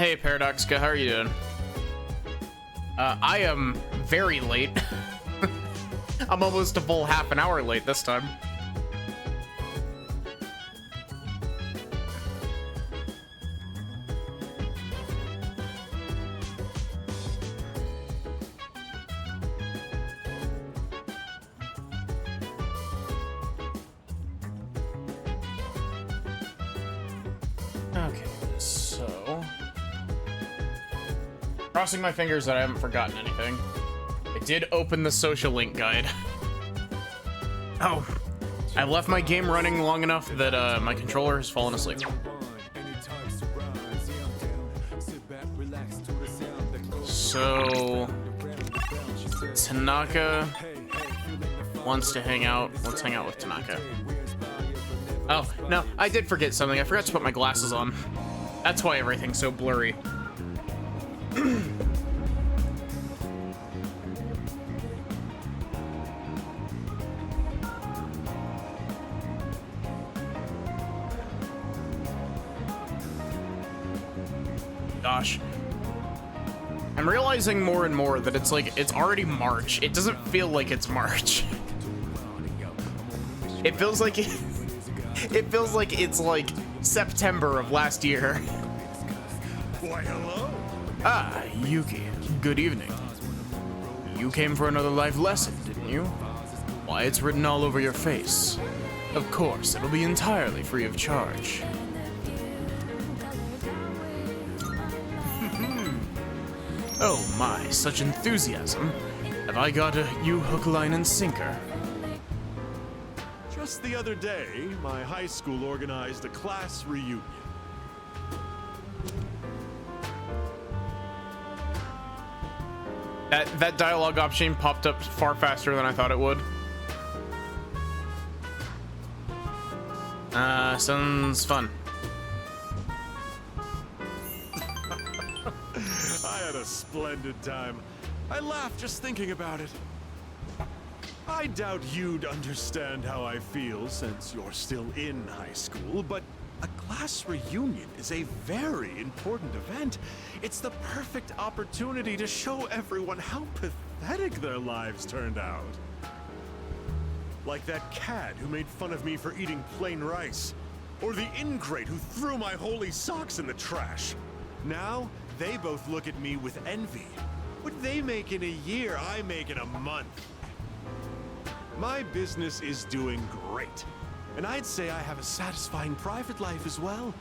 Hey, Paradoxica, how are you doing? I am very late. I'm almost a full half an hour late this time. Okay, so... crossing my fingers that I haven't forgotten anything. I did open the social link guide. Oh, I left my game running long enough that my controller has fallen asleep. So, Tanaka wants to hang out. Let's hang out with Tanaka. Oh, no, I did forget something. I forgot to put my glasses on. That's why everything's so blurry. Gosh. I'm realizing more and more that it's like, it's already March. It doesn't feel like it's March. It feels like it feels like it's like September of last year. Why, hello. Ah, Yuki. Good evening. You came for another life lesson, didn't you? Why, it's written all over your face. Of course, it'll be entirely free of charge. Oh my, such enthusiasm. Have I got you hook, line, and sinker? Just the other day, my high school organized a class reunion. That dialogue option popped up far faster than I thought it would. Sounds fun. I had a splendid time. I laughed just thinking about it. I doubt you'd understand how I feel since you're still in high school, but a class reunion is a very important event. It's the perfect opportunity to show everyone how pathetic their lives turned out. Like that cad who made fun of me for eating plain rice, or the ingrate who threw my holy socks in the trash. Now, they both look at me with envy. What they make in a year, I make in a month. My business is doing great, and I'd say I have a satisfying private life as well.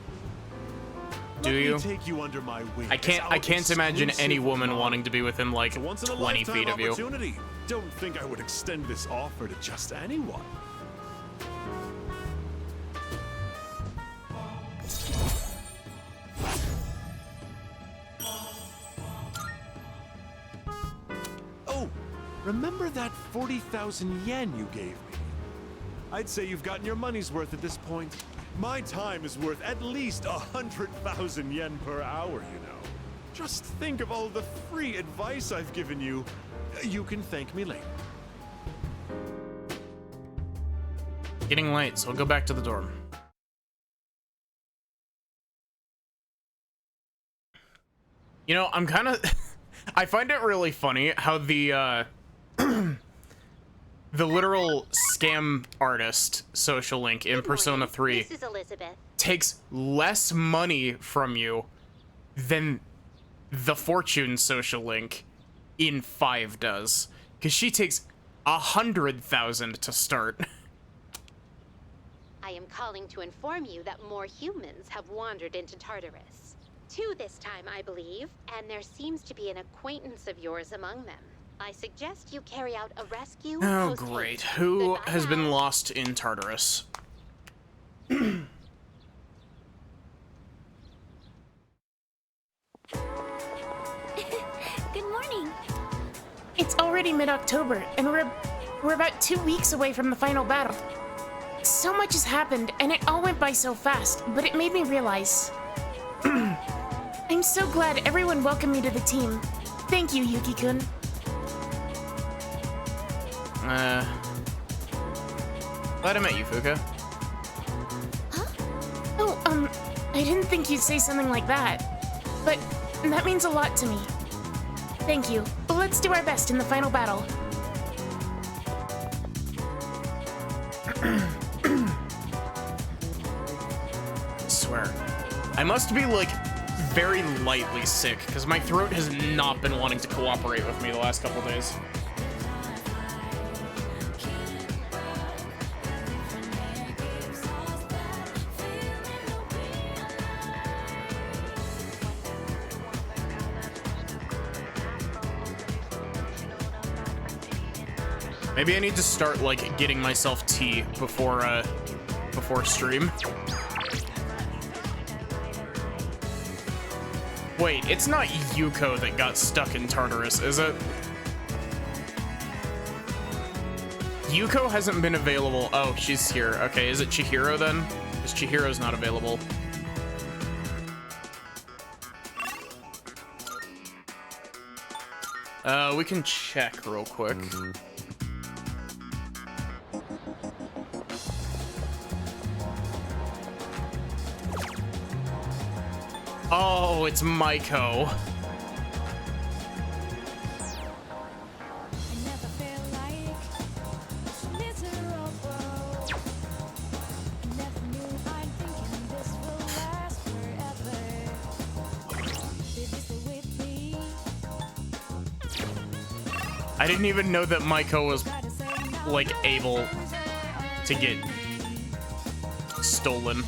Do you? Let me take you under my wing. I can't imagine any woman wanting to be within like 20 feet of you. Don't think I would extend this offer to just anyone. Oh, remember that 40,000 yen you gave me? I'd say you've gotten your money's worth at this point. My time is worth at least 100,000 yen per hour, you know. Just think of all the free advice I've given you. You can thank me later. Getting late, so I'll go back to the dorm. You know, I'm kind of... I find it really funny how the the literal scam artist social link in Persona 3 This is Elizabeth. takes less money from you than the Fortune social link in 5 does. Because she takes 100,000 to start. I am calling to inform you that more humans have wandered into Tartarus. 2 this time, I believe, and there seems to be an acquaintance of yours among them. I suggest you carry out a rescue. Oh, post-haste. great. Who Goodbye has been now. lost in Tartarus? Good morning. It's already mid-October, and we're about 2 weeks away from the final battle. So much has happened, and it all went by so fast, but it made me realize... I'm so glad everyone welcomed me to the team. Thank you, Yuki-kun. Glad I met you, Fuka. Oh, I didn't think you'd say something like that. but that means a lot to me. Thank you. Let's do our best in the final battle. I swear. I must be, like, very lightly sick, because my throat has not been wanting to cooperate with me the last couple days. Maybe I need to start, like, getting myself tea before stream. Wait, it's not Yuko that got stuck in Tartarus, is it? Yuko hasn't been available. Oh, she's here. Okay, is it Chihiro then? Because Chihiro's not available. We can check real quick. Oh, it's Maiko. I didn't even know that Maiko was, like, able to get stolen.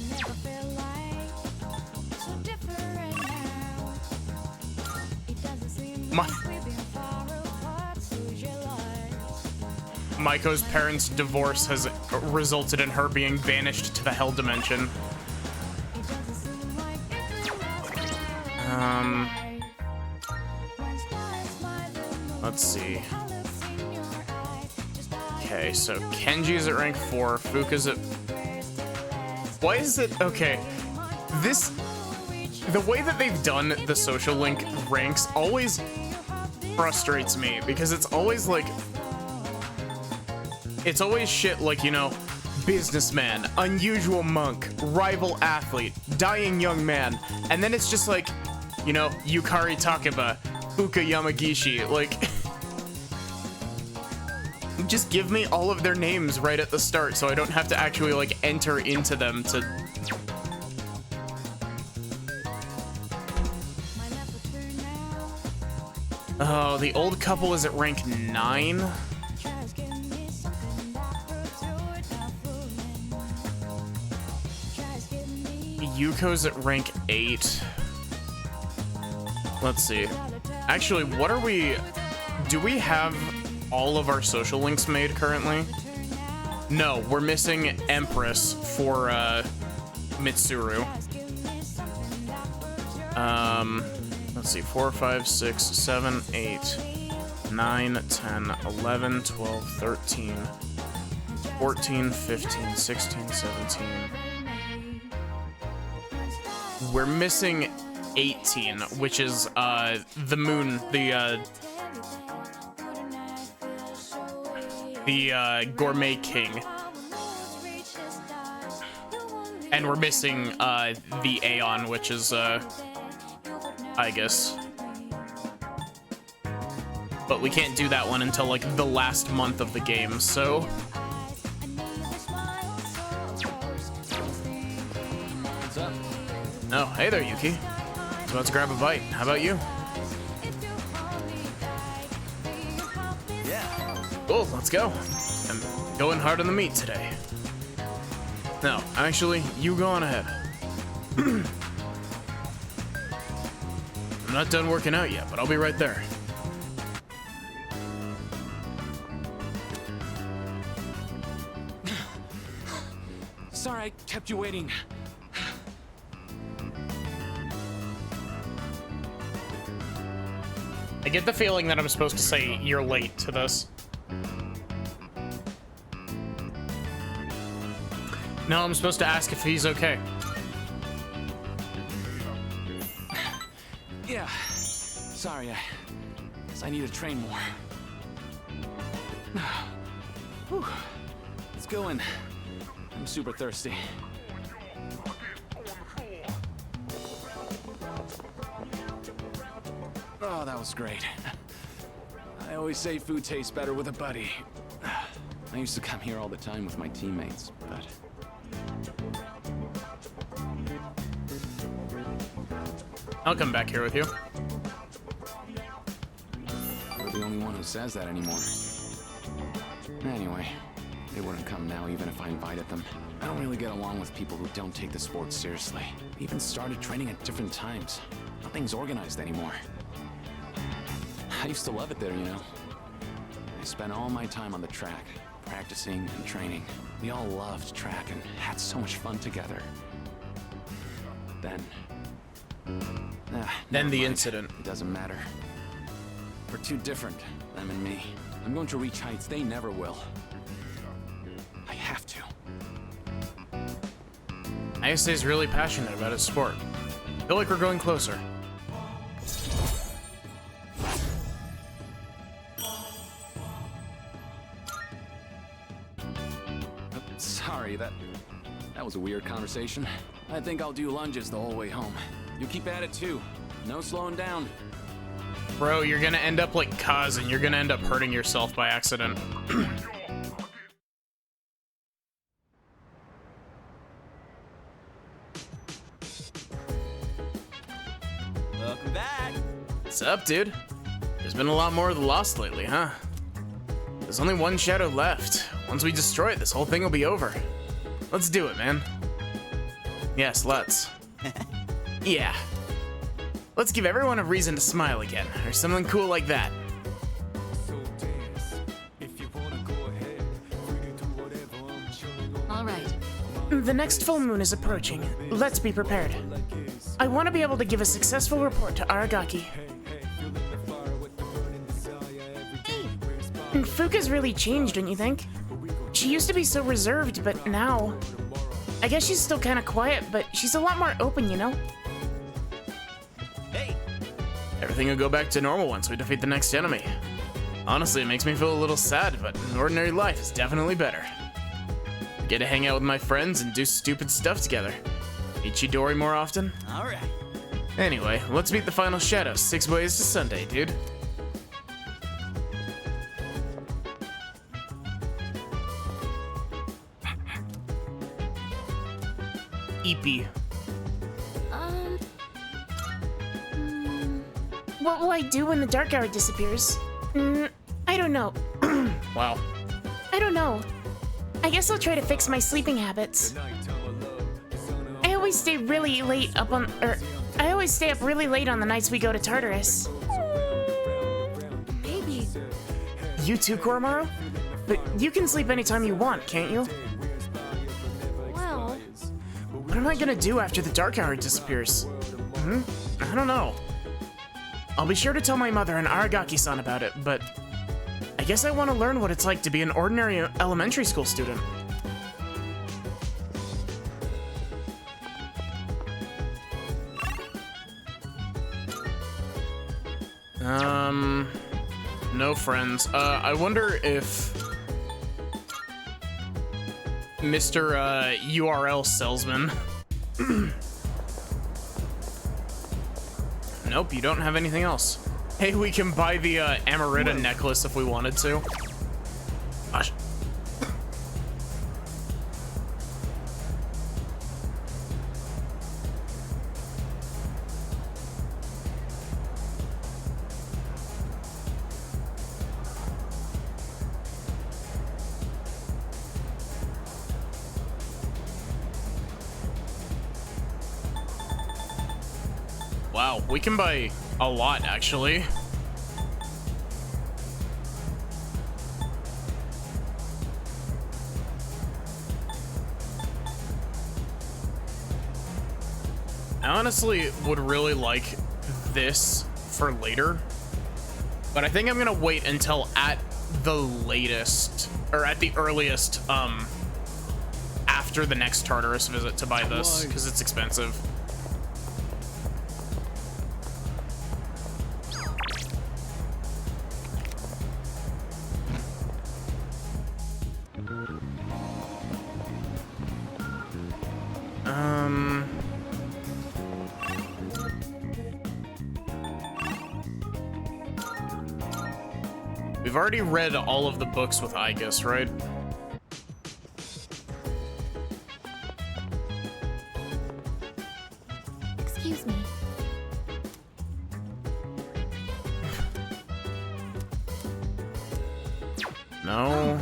Maiko's parents' divorce has resulted in her being banished to the Hell Dimension. Let's see. Okay, so Kenji's at rank 4, Fuka's at... Why is it... Okay, this... The way that they've done the Social Link ranks always frustrates me, because it's always like... It's always shit like, you know, businessman, unusual monk, rival athlete, dying young man, and then it's just like, you know, Yukari Takeba, Fuka Yamagishi, like... Just give me all of their names right at the start so I don't have to actually, like, enter into them to... Oh, the old couple is at rank 9? Yuko's at rank 8. Let's see. Actually, what are we... Do we have all of our social links made currently? No, we're missing Empress for Mitsuru. Let's see. 4, 5, 6, 7, 8, 9, 10, 11, 12, 13, 14, 15, 16, 17. We're missing 18, which is the moon, the Gourmet King. And we're missing the Aeon, which is I guess. But we can't do that one until like the last month of the game, so What's up? oh, hey there, Yuki. I was about to grab a bite. How about you? Yeah. Cool, let's go. I'm going hard on the meat today. No, actually, you go on ahead. I'm not done working out yet, but I'll be right there. Sorry I kept you waiting. I get the feeling that I'm supposed to say you're late to this. No, I'm supposed to ask if he's okay. Yeah. Sorry, I guess I need to train more. Whew. Let's go in. I'm super thirsty. smells great. I always say food tastes better with a buddy. I used to come here all the time with my teammates, but... I'll come back here with you. You're the only one who says that anymore. Anyway, they wouldn't come now even if I invited them. I don't really get along with people who don't take the sport seriously. We even started training at different times. Nothing's organized anymore. I used to love it there, you know. I spent all my time on the track, practicing and training. We all loved track and had so much fun together. Then Then never the mind. incident. It doesn't matter. We're too different, them and me. I'm going to reach heights they never will. I have to. Ayase is really passionate about his sport. I feel like we're going closer. Sorry, that was a weird conversation. I think I'll do lunges the whole way home. You keep at it too. No slowing down. Bro, you're gonna end up like Kaz, and you're gonna end up hurting yourself by accident. Welcome back. What's up, dude? There's been a lot more of the Lost lately, huh? There's only one shadow left. Once we destroy it, this whole thing will be over. Let's do it, man. Yes, let's. Yeah. Let's give everyone a reason to smile again, or something cool like that. All right. The next full moon is approaching. Let's be prepared. I want to be able to give a successful report to Aragaki. And Fuka's really changed, don't you think? She used to be so reserved, but now... I guess she's still kind of quiet, but she's a lot more open, you know? Hey, Everything will go back to normal once we defeat the next enemy. Honestly, it makes me feel a little sad, but an ordinary life is definitely better. I get to hang out with my friends and do stupid stuff together. Meet Chidori more often. all right. Anyway, let's meet the final shadow 6 ways to Sunday, dude. Eepy. What will I do when the dark hour disappears? I don't know. Wow. I don't know. I guess I'll try to fix my sleeping habits. I always stay really late up on, I always stay up really late on the nights we go to Tartarus. Maybe. You too, Koromaru? But you can sleep anytime you want, can't you? Well, What am I gonna do after the dark hour disappears? I don't know. I'll be sure to tell my mother and Aragaki-san about it, but I guess I want to learn what it's like to be an ordinary elementary school student. No friends. I wonder if Mr. URL salesman. Nope, you don't have anything else. Hey, we can buy the Amarita necklace if we wanted to. Gosh. Wow, we can buy a lot, actually. I honestly would really like this for later, but I think I'm gonna wait until at the latest, or at the earliest, after the next Tartarus visit to buy this, because it's expensive. we've already read all of the books with Aigis, right? Excuse me. No.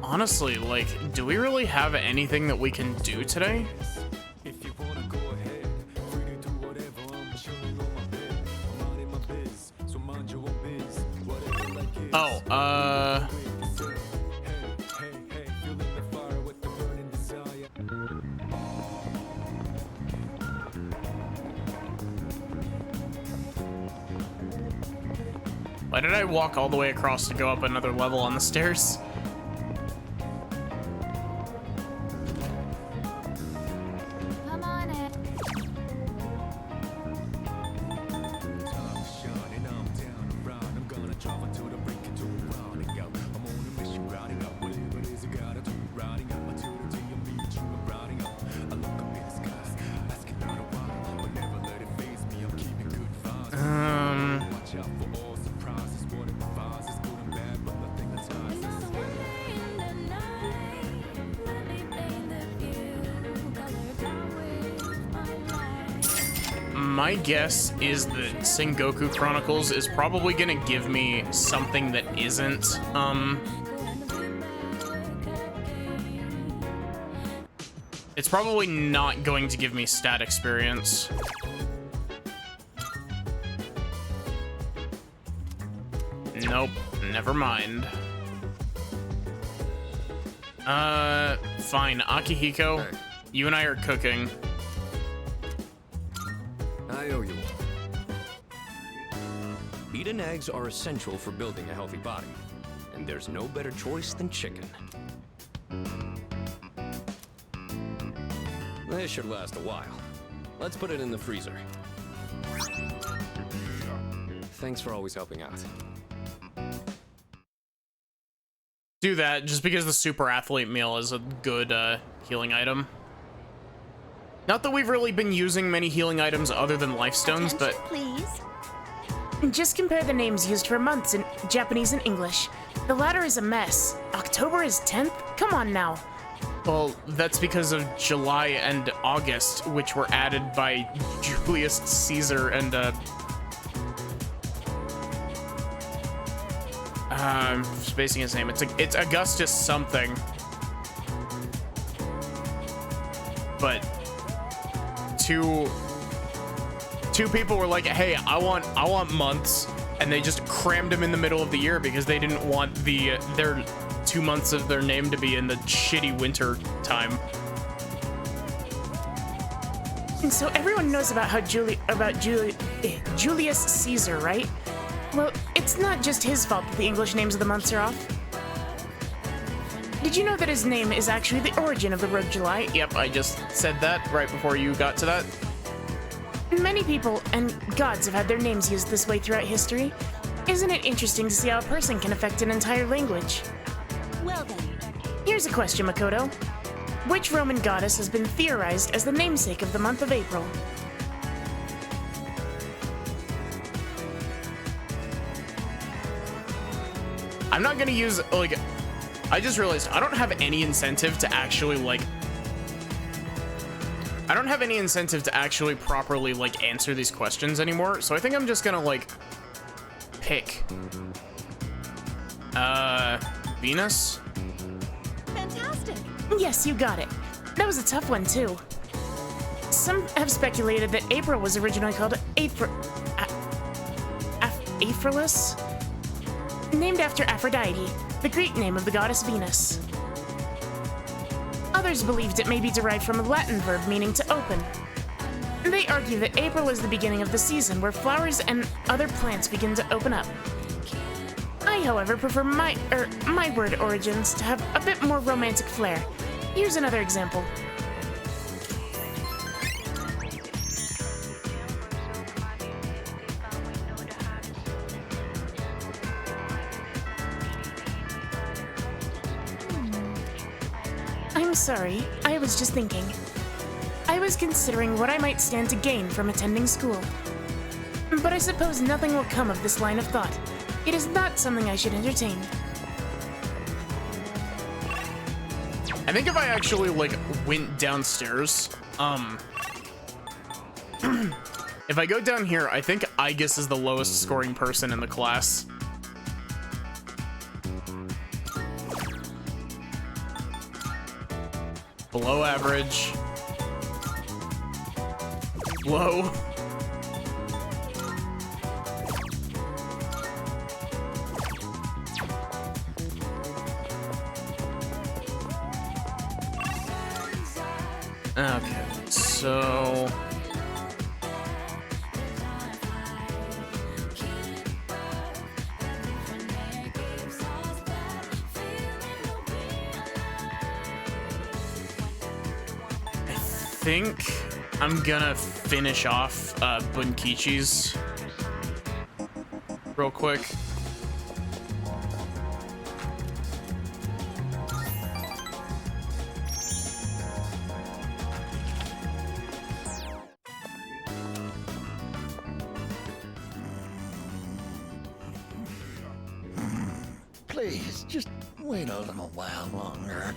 Honestly, like, do we really have anything that we can do today? If you wanna go ahead, free to do whatever. I'm chilling on my bed. I'm minding my biz, so mind your own biz. Whatever like it. Oh, Hey, feeling the fire with the burning desire. why did I walk all the way across to go up another level on the stairs? Come on in. Shining, I'm down around. I'm gonna travel to the break into round and go. I'm on a mission, riding up. Whatever it is I gotta do, riding up. I tune into your beat, you are riding up. I look up in the skies, asking out a while. But never let it faze me, I'm keeping good vibes. Watch out for all surprises. Whatever vibes is good and bad, but nothing that's high. My guess is that Sengoku Chronicles is probably gonna give me something that isn't, it's probably not going to give me stat experience. Nope, never mind. Fine, Akihiko, you and I are cooking. I owe you one. Meat and eggs are essential for building a healthy body, and there's no better choice than chicken. This should last a while. Let's put it in the freezer. Thanks for always helping out. Do that just because the super athlete meal is a good healing item. Not that we've really been using many healing items other than life stones, but Please. Just compare the names used for months in Japanese and English. The latter is a mess. October is 10th? Come on now. well, that's because of July and August, which were added by Julius Caesar and I'm spacing his name. It's Augustus something. But two people were like, "Hey, I want months," and they just crammed them in the middle of the year because they didn't want their 2 months of their name to be in the shitty winter time. And so everyone knows about Julius Caesar, right? Well, it's not just his fault that the English names of the months are off. Did you know that his name is actually the origin of the word July? Yep, I just said that right before you got to that. Many people and gods have had their names used this way throughout history. Isn't it interesting to see how a person can affect an entire language? Well then, Here's a question, Makoto. Which Roman goddess has been theorized as the namesake of the month of April? I'm not gonna use, like, I just realized I don't have any incentive to actually, like, I don't have any incentive to actually properly, like, answer these questions anymore, so I think I'm just gonna, like, pick. Venus? fantastic. Yes, you got it. That was a tough one, too. Some have speculated that April was originally called Aphrodite, named after Aphrodite, the Greek name of the goddess Venus. Others believed it may be derived from a Latin verb meaning to open. They argue that April is the beginning of the season where flowers and other plants begin to open up. I, however, prefer my word origins to have a bit more romantic flair. Here's another example. I'm sorry, I was just thinking. I was considering what I might stand to gain from attending school. But I suppose nothing will come of this line of thought. It is not something I should entertain. I think if I actually, like, went downstairs, if I go down here, I think Aigis is the lowest scoring person in the class. Below average. Low. Okay, so... I think I'm gonna finish off Bunkichi's real quick. Please, just wait a little while longer.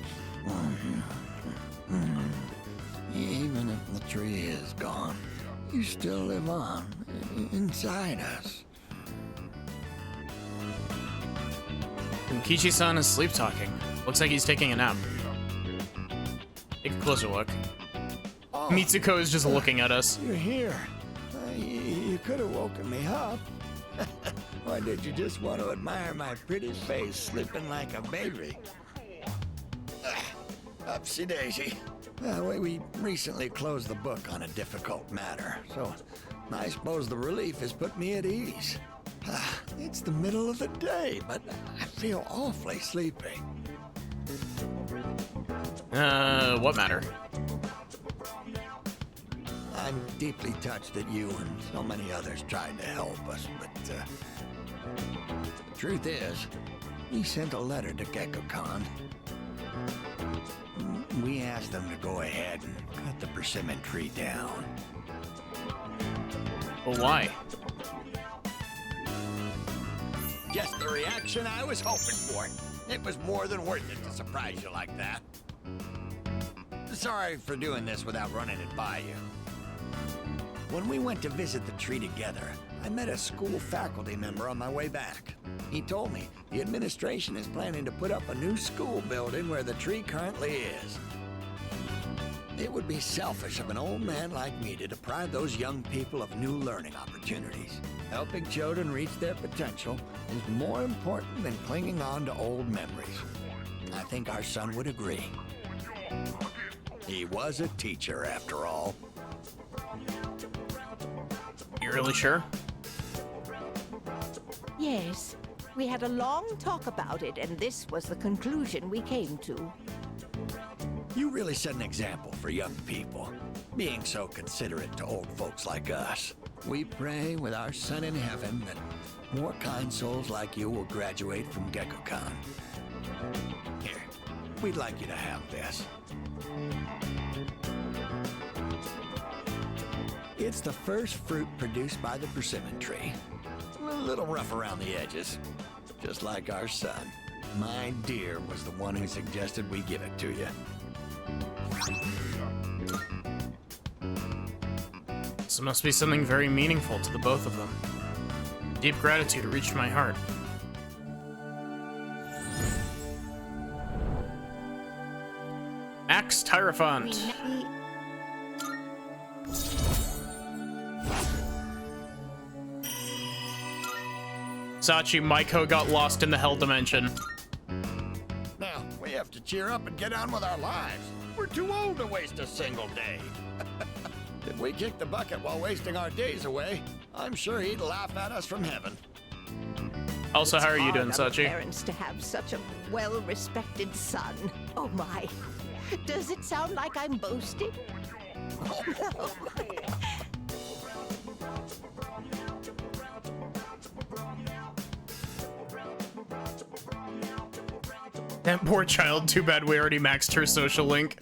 Even if the tree is gone, you still live on, inside us. Bunkichi-san is sleep talking. Looks like he's taking a nap. Take a closer look. Oh, Mitsuko is just looking at us. you're here. You could have woken me up. Or did you just want to admire my pretty face sleeping like a baby? Upsy daisy. We recently closed the book on a difficult matter, so I suppose the relief has put me at ease. It's the middle of the day, but I feel awfully sleepy. What matter? I'm deeply touched that you and so many others tried to help us, but the truth is, we sent a letter to Gekko-kan. We asked them to go ahead and cut the persimmon tree down. Well, why? Just the reaction I was hoping for. It was more than worth it to surprise you like that. Sorry for doing this without running it by you. When we went to visit the tree together, I met a school faculty member on my way back. He told me the administration is planning to put up a new school building where the tree currently is. It would be selfish of an old man like me to deprive those young people of new learning opportunities. Helping children reach their potential is more important than clinging on to old memories. I think our son would agree. He was a teacher, after all. You really sure? Yes. We had a long talk about it, and this was the conclusion we came to. You really set an example for young people, being so considerate to old folks like us. We pray with our son in heaven that more kind souls like you will graduate from Gekko-kan. Here, we'd like you to have this. It's the first fruit produced by the persimmon tree. A little rough around the edges, just like our son. My dear was the one who suggested we give it to you. This must be something very meaningful to the both of them. Deep gratitude reached my heart. Max Tyrafont. Sachi, Maiko got lost in the Hell Dimension. Now, we have to cheer up and get on with our lives. We're too old to waste a single day. If we kick the bucket while wasting our days away, I'm sure he'd laugh at us from heaven. Also, how are you doing, Hard on Sachi? parents to have such a well-respected son. Oh my. Does it sound like I'm boasting? That poor child, too bad we already maxed her social link.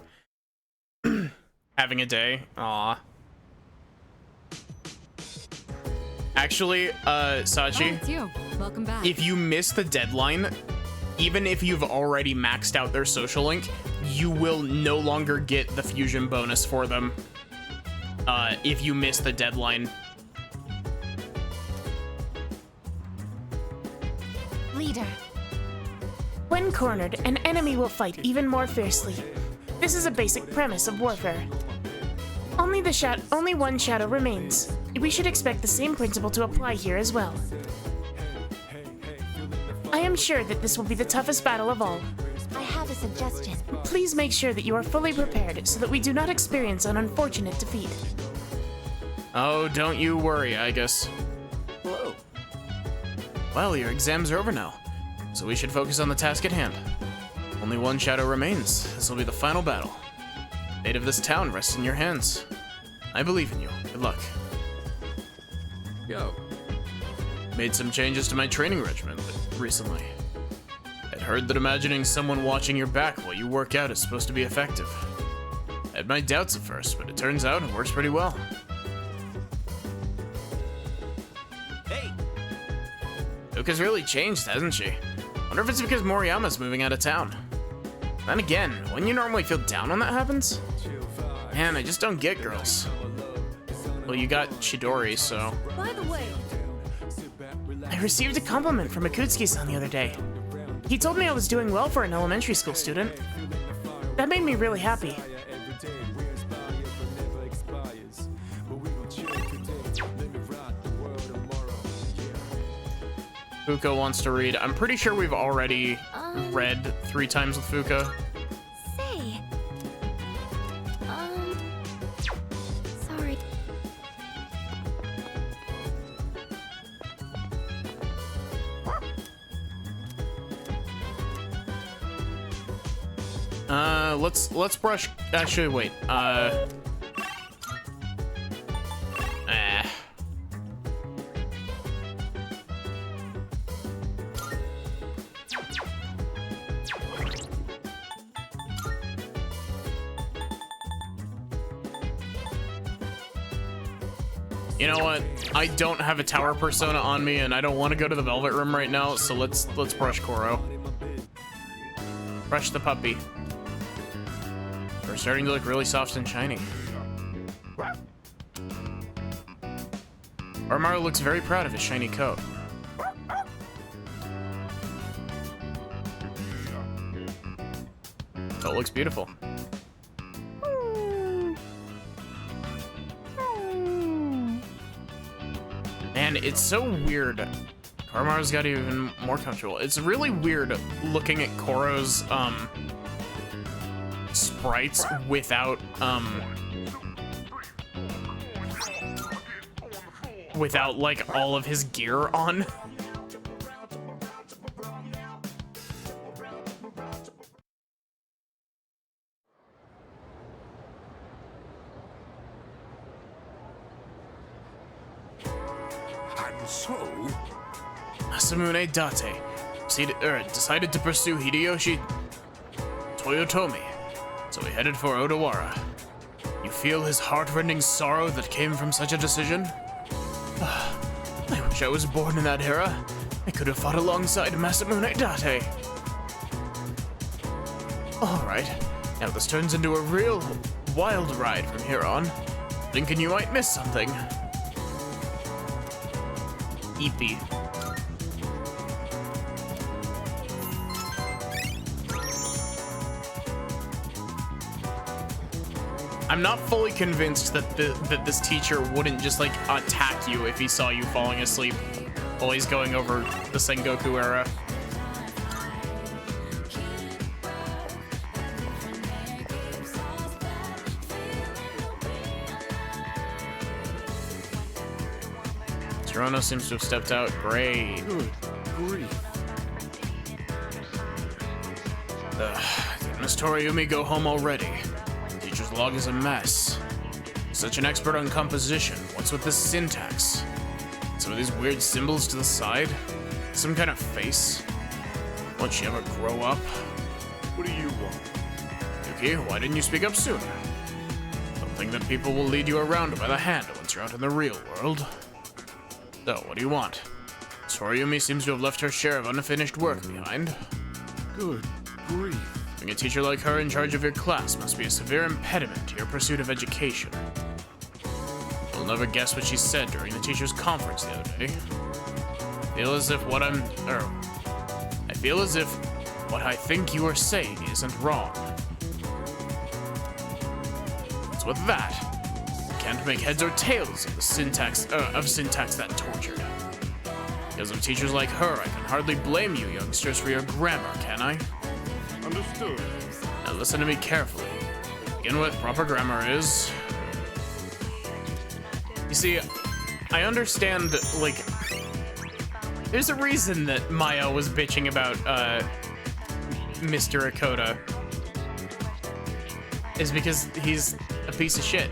Having a day. Aw. Actually, Sachi, it's you. Welcome back. if you miss the deadline, even if you've already maxed out their social link, you will no longer get the fusion bonus for them. If you miss the deadline. Leader. When cornered, an enemy will fight even more fiercely. This is a basic premise of warfare. Only one shadow remains. We should expect the same principle to apply here as well. I am sure that this will be the toughest battle of all. I have a suggestion. Please make sure that you are fully prepared so that we do not experience an unfortunate defeat. Oh, don't you worry, I guess. Hello. Well, your exams are over now, so we should focus on the task at hand. Only one shadow remains. This will be the final battle. The fate of this town rests in your hands. I believe in you. Good luck. Go. Made some changes to my training regimen recently. I'd heard that imagining someone watching your back while you work out is supposed to be effective. I had my doubts at first, but it turns out it works pretty well. Hey, Yuka's really changed, hasn't she? Wonder if it's because Moriyama's moving out of town. Then again, wouldn't you normally feel down when that happens? Man, I just don't get girls. Well, you got Chidori, so... By the way, I received a compliment from Akutsuki-san the other day. He told me I was doing well for an elementary school student. That made me really happy. Fuka wants to read. I'm pretty sure we've already read 3 times with Fuka. Say. Sorry. Let's brush. Actually, wait. You know what? I don't have a tower persona on me, and I don't want to go to the Velvet Room right now, so let's brush Koro. Brush the puppy. They're starting to look really soft and shiny. Oromaru looks very proud of his shiny coat. Coat looks beautiful. Man, it's so weird. Oromaru's got even more comfortable. It's really weird looking at Koro's sprites without like all of his gear on. And so, Masamune Date decided to pursue Hideyoshi Toyotomi, so he headed for Odawara. You feel his heartrending sorrow that came from such a decision? I wish I was born in that era. I could have fought alongside Masamune Date. Alright, now this turns into a real wild ride from here on. Thinking you might miss something. Eepy. I'm not fully convinced that this teacher wouldn't just like attack you if he saw you falling asleep while he's going over the Sengoku era. Tsuruno seems to have stepped out. Great. good grief. Did Miss Toriumi go home already? Teacher's log is a mess. Such an expert on composition. What's with this syntax? Some of these weird symbols to the side? Some kind of face? Won't she ever grow up? What do you want? Yuki, why didn't you speak up sooner? Don't think that people will lead you around by the hand once you're out in the real world. So, what do you want? Toriumi seems to have left her share of unfinished work behind. Good grief. Having a teacher like her in charge of your class must be a severe impediment to your pursuit of education. You'll never guess what she said during the teacher's conference the other day. I feel as if what I think you are saying isn't wrong. What's with that? Can't make heads or tails of the syntax that tortured. Because of teachers like her, I can hardly blame you youngsters for your grammar, can I? Understood. Now listen to me carefully. To begin with, proper grammar is... You see, I understand that, like, there's a reason that Maya was bitching about, Mr. Akota. Is because he's a piece of shit.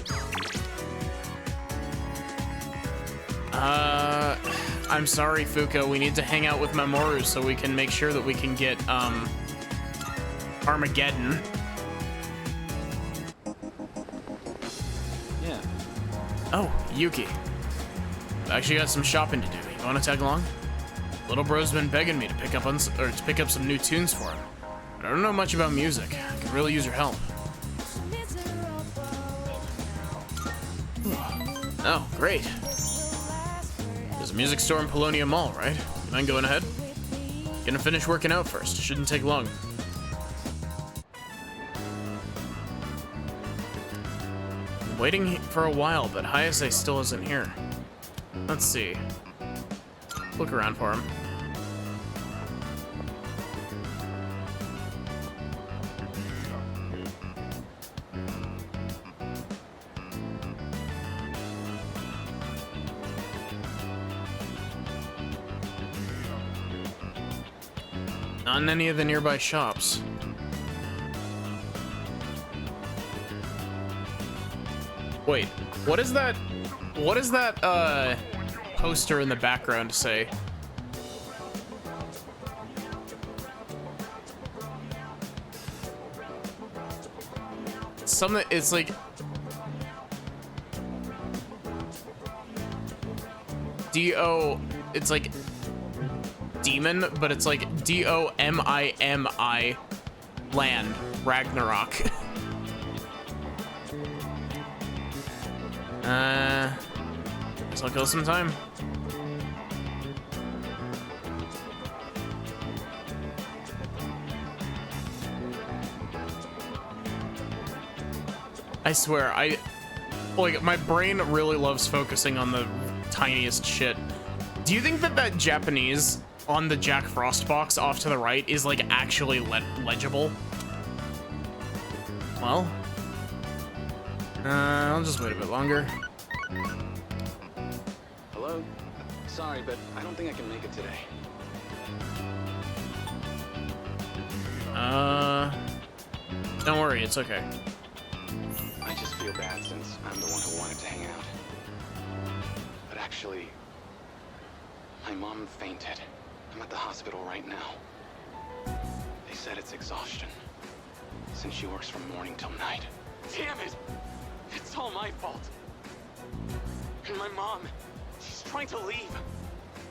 I'm sorry, Fuko. We need to hang out with Mamoru so we can make sure that we can get, Armageddon. Yeah. Oh, Yuki. I've actually got some shopping to do. You wanna tag along? Little bro's been begging me to pick up some new tunes for him. But I don't know much about music. I could really use your help. Oh, great. There's a music store in Polonia Mall, right? You mind going ahead? Gonna finish working out first. Shouldn't take long. I'm waiting for a while, but Hayase still isn't here. Let's see. Look around for him. Not in any of the nearby shops. Wait, what is that? What does that poster in the background say? Something, it's like D-O, it's like demon, but it's like D-O-M-I-M-I land, Ragnarok. Guess I'll kill some time. I swear, like, my brain really loves focusing on the tiniest shit. Do you think that that Japanese on the Jack Frost box off to the right is, like, actually legible? Well, I'll just wait a bit longer. Hello? Sorry, but I don't think I can make it today. Don't worry, it's okay. I just feel bad since I'm the one who wanted to hang out. But actually, my mom fainted. I'm at the hospital right now. They said it's exhaustion, since she works from morning till night. Damn it! It's all my fault. And my mom, she's trying to leave.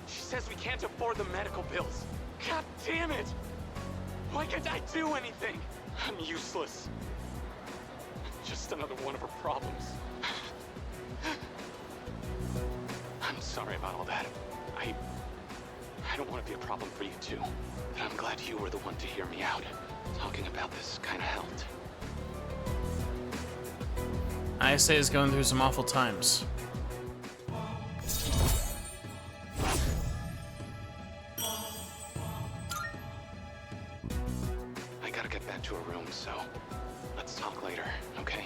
She says we can't afford the medical bills. God damn it! Why can't I do anything? I'm useless. Just another one of her problems. I'm sorry about all that. I don't want to be a problem for you too. But I'm glad you were the one to hear me out. Talking about this kind of helped. Ayase is going through some awful times. I gotta get back to a room, so let's talk later, okay?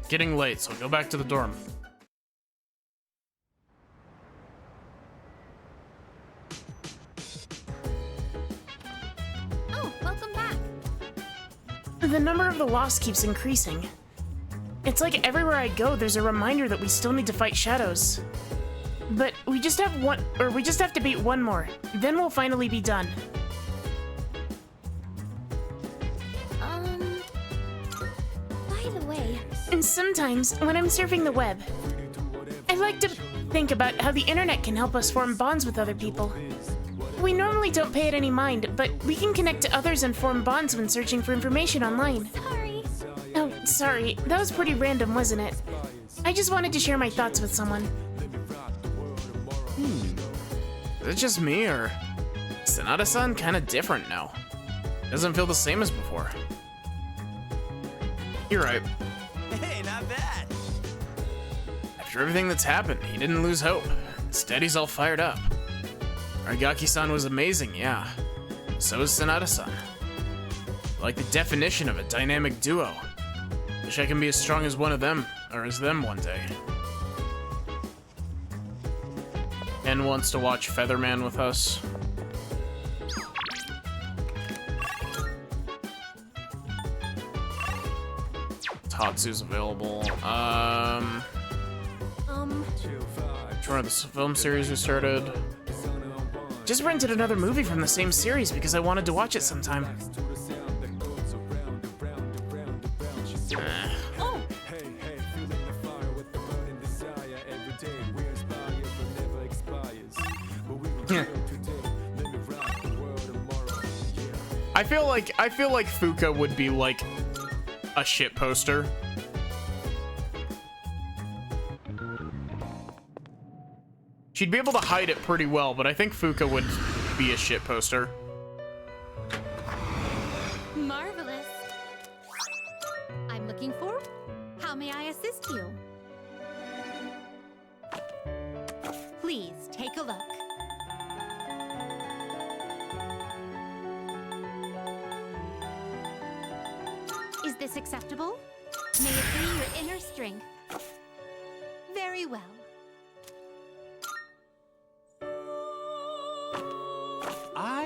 Getting late, so go back to the dorm. Oh, welcome back. The number of the lost keeps increasing. It's like everywhere I go, there's a reminder that we still need to fight shadows. But we just have to beat one more. Then we'll finally be done. By the way, And sometimes, when I'm surfing the web, I like to think about how the internet can help us form bonds with other people. We normally don't pay it any mind, but we can connect to others and form bonds when searching for information online. Sorry. Oh, sorry. That was pretty random, wasn't it? I just wanted to share my thoughts with someone. Is it just me, or Sanada-san kind of different now? Doesn't feel the same as before. You're right. Hey, not bad. After everything that's happened, he didn't lose hope. Instead, he's all fired up. Aragaki-san was amazing, yeah. So is Sanada-san. Like the definition of a dynamic duo. Wish I can be as strong as one of them, or as them one day. Ken wants to watch Featherman with us. Tatsu's available. Which one of the film series we started? Just rented another movie from the same series because I wanted to watch it sometime. I feel like Fuka would be like a shit poster. She'd be able to hide it pretty well, but I think Fuka would be a shit poster. Marvelous. I'm looking for. How may I assist you? Please take a look. Is this acceptable? May it be your inner strength. Very well.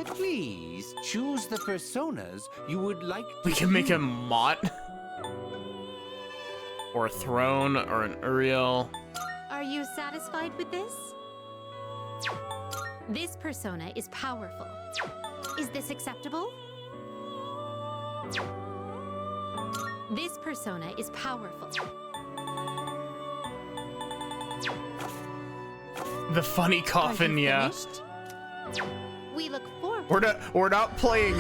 Please choose the personas you would like to We can make a Mott. Or a Throne, or an Uriel. Are you satisfied with this? This persona is powerful. Is this acceptable? This persona is powerful. The funny coffin, yeah. We look forward. We're not playing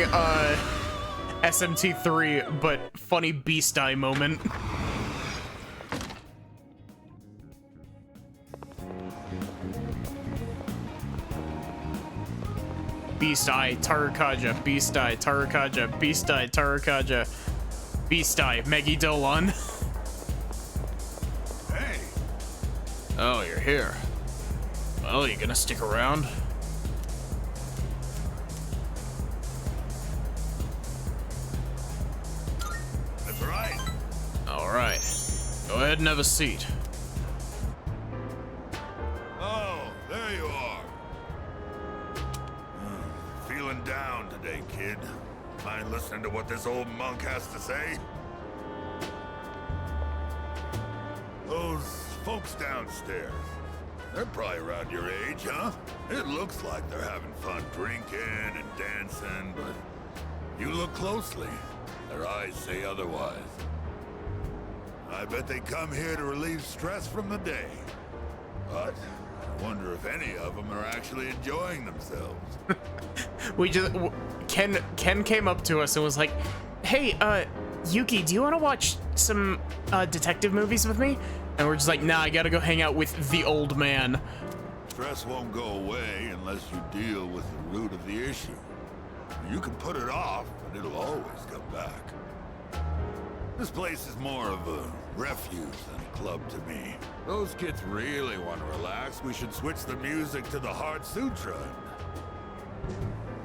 SMT3, but funny Beast Eye moment. Beast Eye, Tarukaja, Beast Eye, Tarukaja, Beast Eye, Tarukaja, Beast Eye, Megidolon. Hey! Oh, you're here. Well, you gonna stick around? That's right. Alright. Go ahead and have a seat. Oh, there you are. Feeling down today, kid. Mind listening to what this old monk has to say? Those folks downstairs, they're probably around your age, huh? It looks like they're having fun drinking and dancing, but you look closely, their eyes say otherwise. I bet they come here to relieve stress from the day. But I wonder if any of them are actually enjoying themselves. Ken came up to us and was like, hey, Yuki, do you want to watch some detective movies with me? And we're just like, nah, I gotta go hang out with the old man. Stress won't go away unless you deal with the root of the issue. You can put it off, but it'll always come back. This place is more of a refuge than a club to me. Those kids really want to relax. We should switch the music to the Heart Sutra.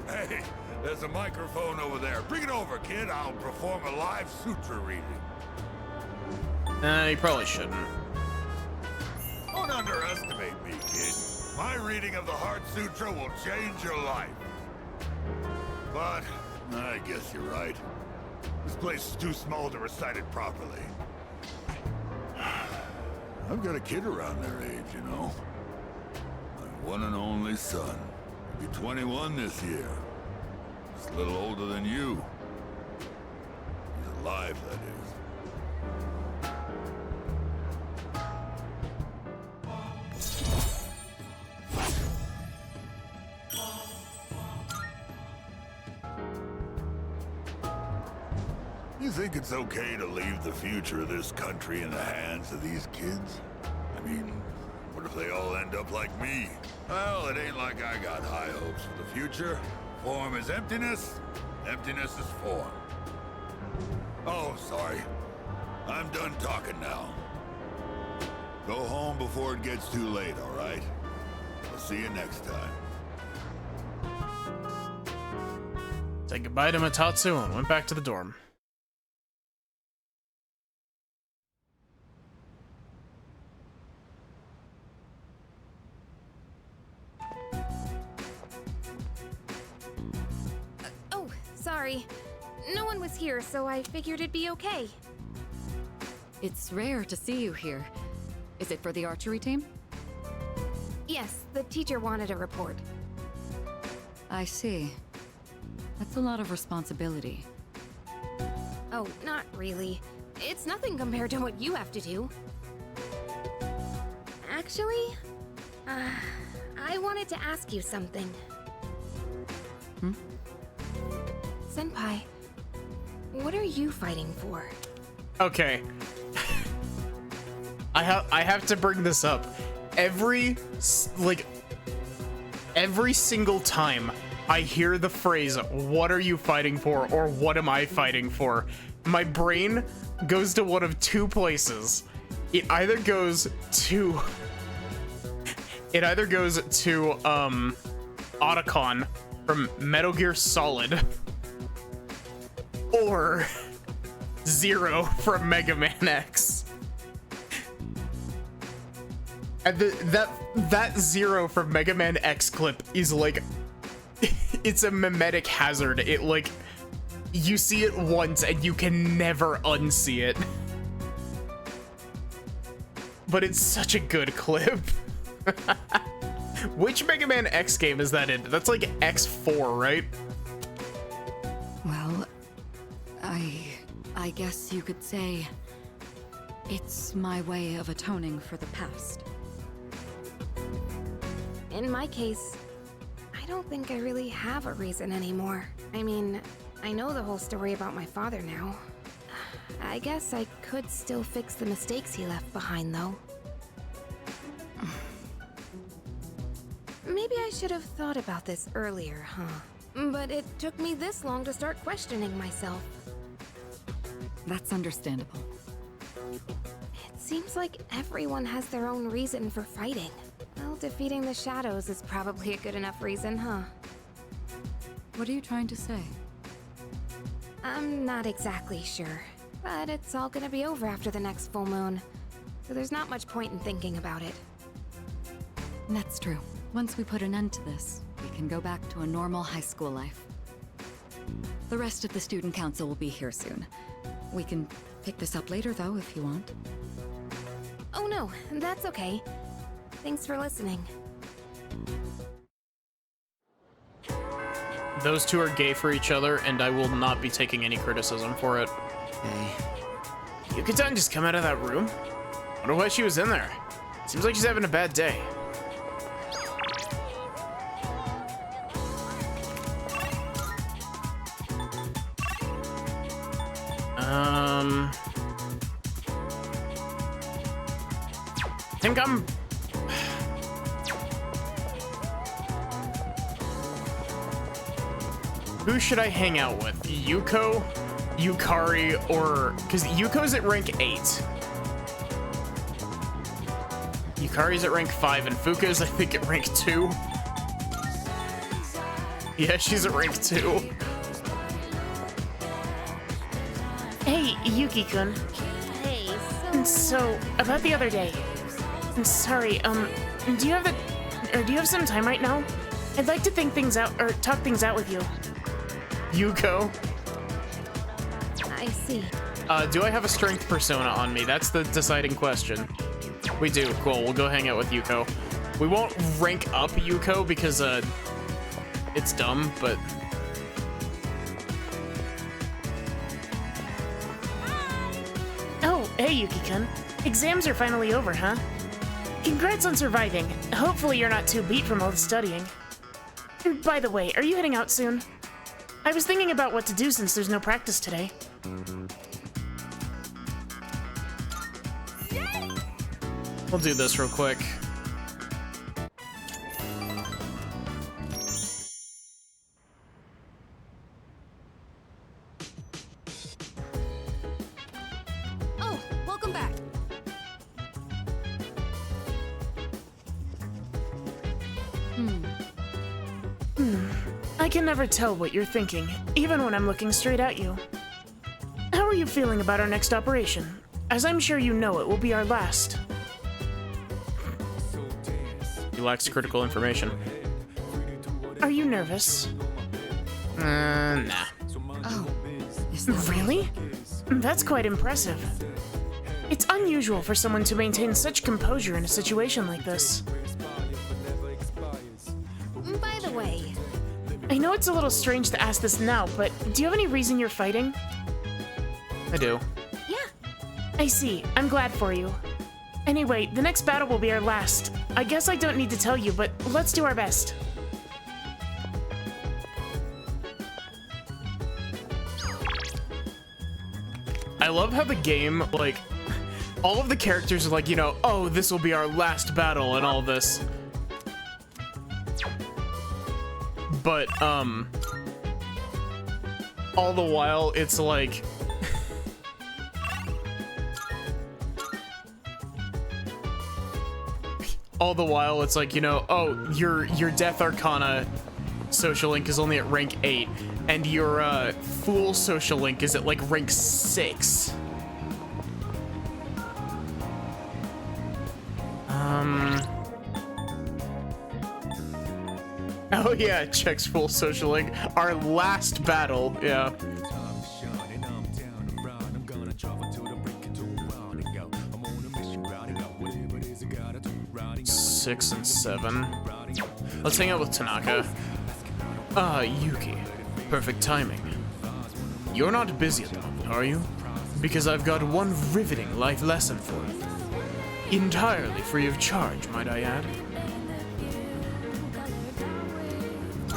Hey, there's a microphone over there. Bring it over, kid. I'll perform a live sutra reading. You probably shouldn't. Don't underestimate me, kid. My reading of the Heart Sutra will change your life. But I guess you're right. This place is too small to recite it properly. I've got a kid around their age, you know. My one and only son. He'll be 21 this year. Just a little older than you. He's alive, that is. you think it's okay to leave the future of this country in the hands of these kids? I mean, what if they all end up like me? Well, it ain't like I got high hopes for the future. Form is emptiness, emptiness is form. Oh, sorry. I'm done talking now. Go home before it gets too late, all right? I'll see you next time. Said goodbye to Matatsu and went back to the dorm. Oh, sorry. No one was here, so I figured it'd be okay. It's rare to see you here. Is it for the archery team? Yes, the teacher wanted a report. I see. That's a lot of responsibility. Oh, not really. It's nothing compared to what you have to do. Actually, I wanted to ask you something. Senpai, what are you fighting for? Okay. I have to bring this up. Every single time I hear the phrase, "What are you fighting for?" or "What am I fighting for?" my brain goes to one of two places. It either goes to Otacon from Metal Gear Solid, or Zero from Mega Man X. And that Zero from Mega Man X clip is like, it's a mimetic hazard. It like, you see it once and you can never unsee it. But it's such a good clip. Which Mega Man X game is that in? That's like X4, right? Well, I guess you could say it's my way of atoning for the past. In my case, I don't think I really have a reason anymore. I mean, I know the whole story about my father now. I guess I could still fix the mistakes he left behind, though. Maybe I should have thought about this earlier, huh? But it took me this long to start questioning myself. That's understandable. It seems like everyone has their own reason for fighting. Well, defeating the shadows is probably a good enough reason, huh? What are you trying to say? I'm not exactly sure, but it's all gonna be over after the next full moon, so there's not much point in thinking about it. That's true. Once we put an end to this, we can go back to a normal high school life. The rest of the student council will be here soon. We can pick this up later, though, if you want. Oh no, that's okay. Thanks for listening. Those two are gay for each other, and I will not be taking any criticism for it. Hey. Yuka-tan just come out of that room? Wonder why she was in there. Seems like she's having a bad day. I think I'm... Who should I hang out with? Yuko, Yukari, or... Because Yuko's at rank 8. Yukari's at rank 5, and Fuka's, I think, at rank 2. Yeah, she's at rank 2. Hey, Yuki-kun. Hey, So, about the other day. Sorry, do you have some time right now? I'd like to think things out, or talk things out with you. Yuko. I see. Do I have a strength persona on me? That's the deciding question. We do. Cool. We'll go hang out with Yuko. We won't rank up Yuko because, it's dumb, but... Oh, hey, Yuki-kun. Exams are finally over, huh? Congrats on surviving. Hopefully you're not too beat from all the studying. By the way, are you heading out soon? I was thinking about what to do since there's no practice today. We'll do this real quick. Oh, welcome back. I can never tell what you're thinking, even when I'm looking straight at you. How are you feeling about our next operation? As I'm sure you know, it will be our last. He lacks critical information. Are you nervous? Nah. Oh, really? That's quite impressive. It's unusual for someone to maintain such composure in a situation like this. By the way, I know it's a little strange to ask this now, but do you have any reason you're fighting? I do. yeah, I see. I'm glad for you. Anyway, the next battle will be our last. I guess I don't need to tell you, but let's do our best. I love how the game, like, all of the characters are like, you know, oh, this will be our last battle and all this. But, all the while, it's like... all the while, it's like, you know, oh, your Death Arcana social link is only at rank 8, and your Fool social link is at, like, rank 6. Oh yeah, checks Fool social link. Our last battle, yeah. 6 and 7. Let's hang out with Tanaka. Ah, Yuki. Perfect timing. You're not busy at the moment, are you? Because I've got one riveting life lesson for you. Entirely free of charge, might I add.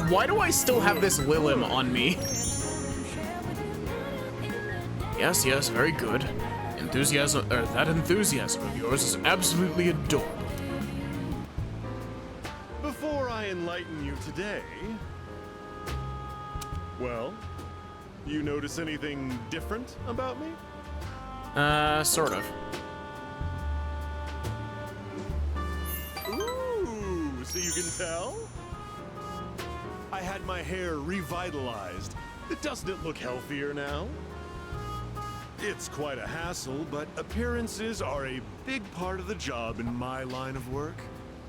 Why do I still have this Lilim on me? Yes, yes, very good. Enthusiasm, that enthusiasm of yours is absolutely adorable. Before I enlighten you today, well, you notice anything different about me? Sort of. Ooh, so you can tell? I had my hair revitalized. Doesn't it look healthier now? It's quite a hassle, but appearances are a big part of the job in my line of work.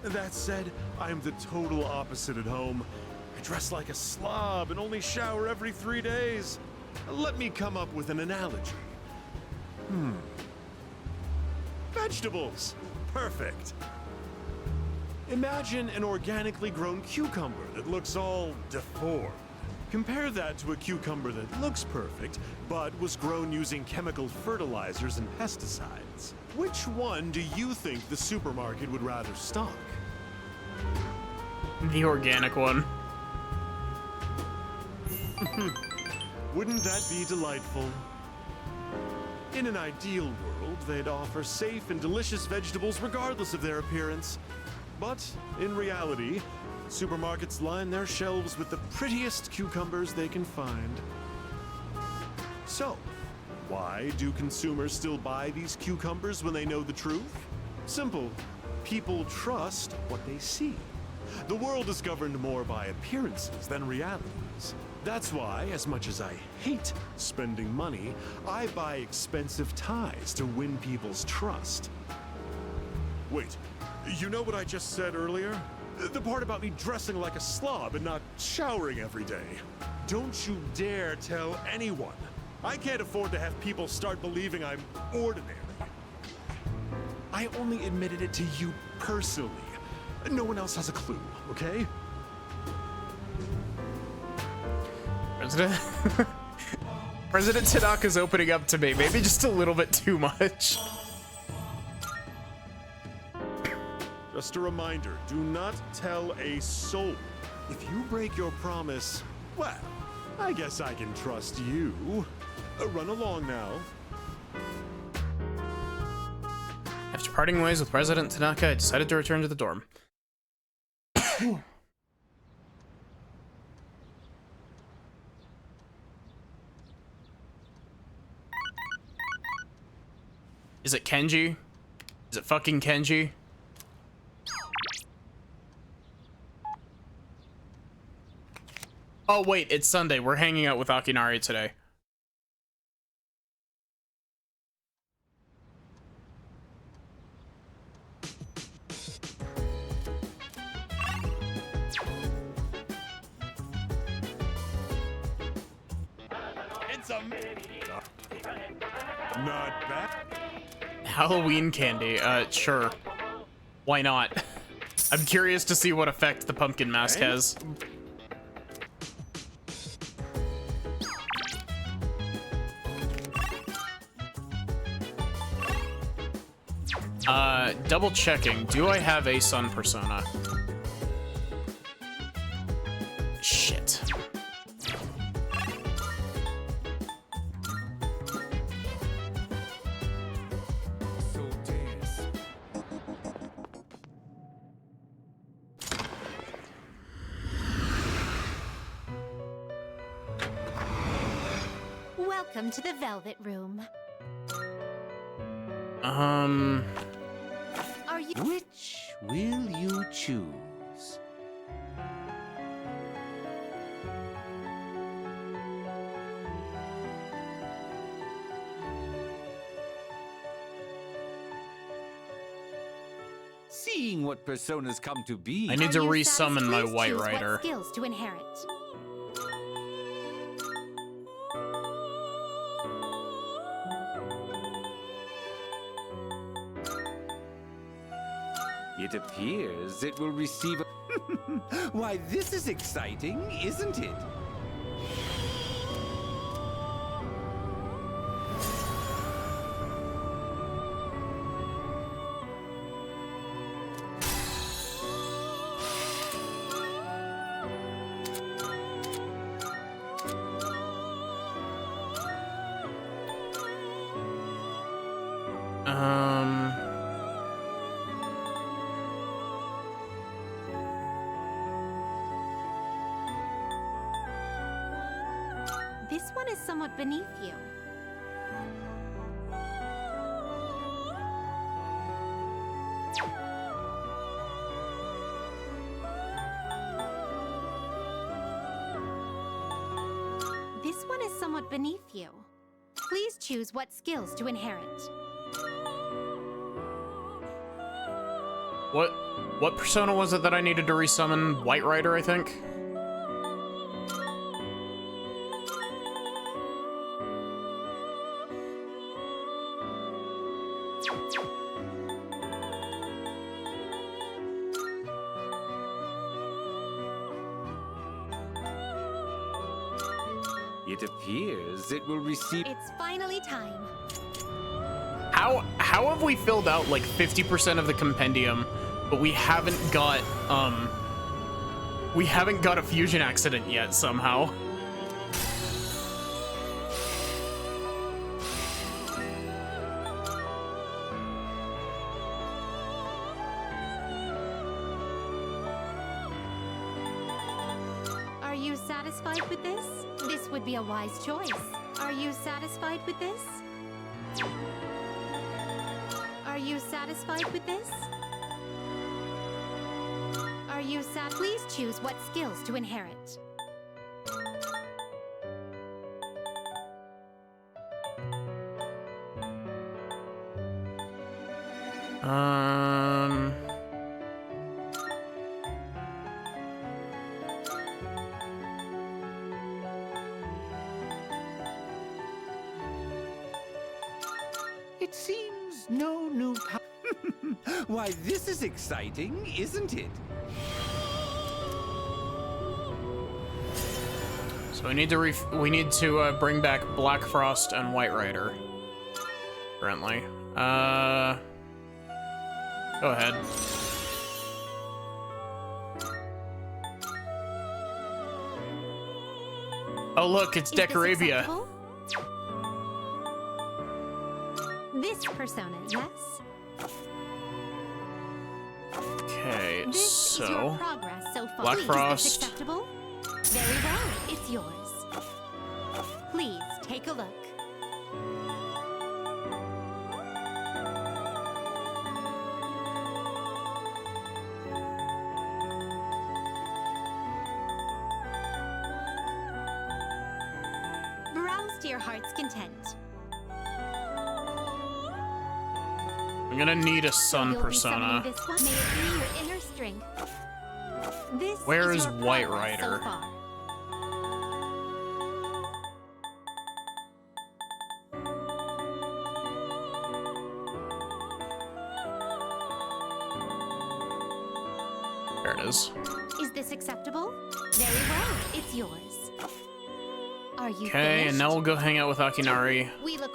That said, I'm the total opposite at home. I dress like a slob and only shower every 3 days. Let me come up with an analogy. Vegetables. Perfect. Imagine an organically grown cucumber that looks all deformed. Compare that to a cucumber that looks perfect, but was grown using chemical fertilizers and pesticides. Which one do you think the supermarket would rather stock? The organic one. Wouldn't that be delightful? In an ideal world, they'd offer safe and delicious vegetables regardless of their appearance. But in reality, supermarkets line their shelves with the prettiest cucumbers they can find. So, why do consumers still buy these cucumbers when they know the truth? Simple. People trust what they see. The world is governed more by appearances than realities. That's why, as much as I hate spending money, I buy expensive ties to win people's trust. Wait, you know what I just said earlier? The part about me dressing like a slob and not showering every day. Don't you dare tell anyone. I can't afford to have people start believing I'm ordinary. I only admitted it to you personally. No one else has a clue, okay? President Tanaka's opening up to me, maybe just a little bit too much. Just a reminder, do not tell a soul. If you break your promise, well, I guess I can trust you. Run along now. Have to parting ways with President Tanaka, I decided to return to the dorm. Is it Kenji? Is it fucking Kenji? Oh wait, it's Sunday. We're hanging out with Akinari today. It's a not bad. Halloween candy, sure. Why not? I'm curious to see what effect the pumpkin mask has. Double checking. Do I have a sun persona? Shit. Welcome to the Velvet Room. Are you— Which will you choose? Seeing what personas come to be. I need to resummon my Please White choose Rider. What skills to inherit? It appears it will receive a... Why, this is exciting, isn't it? This one is somewhat beneath you. This one is somewhat beneath you. Please choose what skills to inherit. What persona was it that I needed to resummon? White Rider, I think? It appears it will receive... It's finally time. How have we filled out like 50% of the compendium, but we haven't got a fusion accident yet somehow? Are you satisfied with this? This would be a wise choice. Are you satisfied with this? Are you satisfied with this? Are you Please choose what skills to inherit. It seems no new Why, this is exciting, isn't it? So we need to bring back Black Frost and White Rider. Currently. Go ahead. Oh look, it's Decoravia. This persona, yes? Okay, This is your so progress so far. Black Please, Frost. Is this acceptable? Very well, it's yours. Please take a look. Browse to your heart's content. I'm gonna need a sun You'll be summoning persona. this one. May it be your inner strength. This Where is is your White progress Rider? So far. There it is. Is this acceptable? Very well, it's yours. Are you Okay, finished? and now we'll go hang out with Akinari. We look.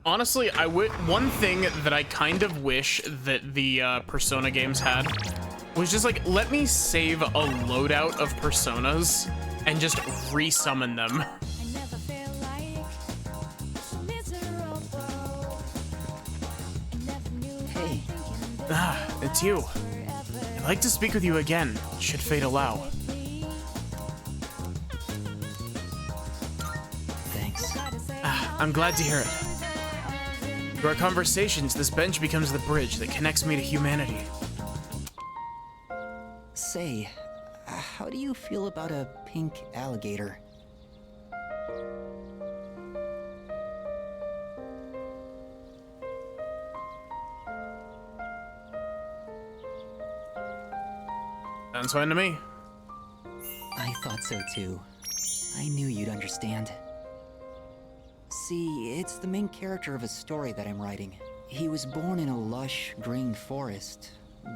Honestly, one thing that I kind of wish that the Persona games had was just like, let me save a loadout of Personas and just resummon them. Hey. Ah, it's you. I'd like to speak with you again, should fate allow. Thanks. Ah, I'm glad to hear it. Through our conversations, this bench becomes the bridge that connects me to humanity. Say, how do you feel about a pink alligator? Sounds fine to me. I thought so too. I knew you'd understand. See, it's the main character of a story that I'm writing. He was born in a lush, green forest,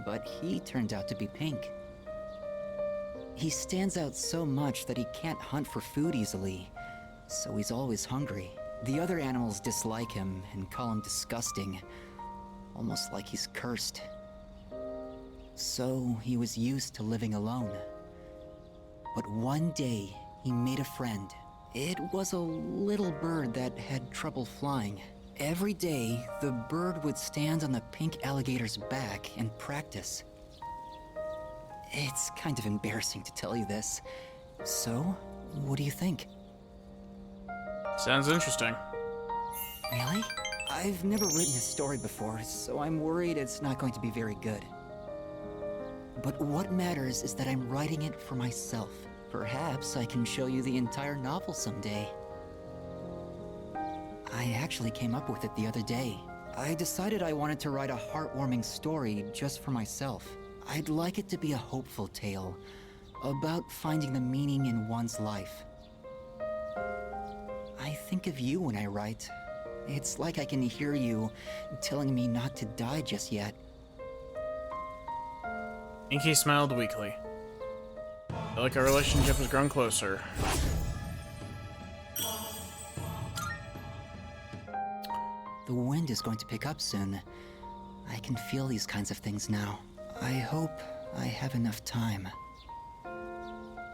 but he turned out to be pink. He stands out so much that he can't hunt for food easily, so he's always hungry. The other animals dislike him and call him disgusting, almost like he's cursed. So he was used to living alone. But one day, he made a friend. It was a little bird that had trouble flying. Every day, the bird would stand on the pink alligator's back and practice. It's kind of embarrassing to tell you this. So, what do you think? Sounds interesting. Really? I've never written a story before, so I'm worried it's not going to be very good. But what matters is that I'm writing it for myself. Perhaps I can show you the entire novel someday. I actually came up with it the other day. I decided I wanted to write a heartwarming story just for myself. I'd like it to be a hopeful tale about finding the meaning in one's life. I think of you when I write. It's like I can hear you telling me not to die just yet. Inky smiled weakly. I feel like our relationship has grown closer. The wind is going to pick up soon. I can feel these kinds of things now. I hope I have enough time.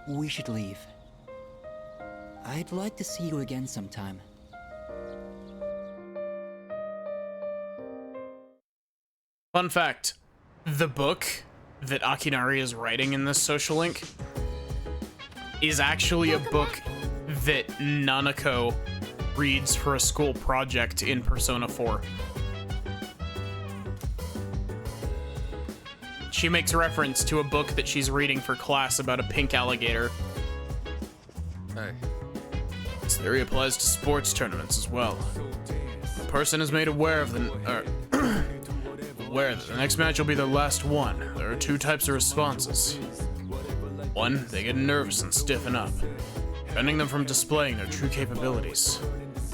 We should leave. I'd like to see you again sometime. Fun fact, the book that Akinari is writing in this social link is actually a book that Nanako reads for a school project in Persona 4. She makes reference to a book that she's reading for class about a pink alligator. Hey. This theory applies to sports tournaments as well. A person is made aware of aware that the next match will be their last one. There are two types of responses. One, they get nervous and stiffen up, preventing them from displaying their true capabilities.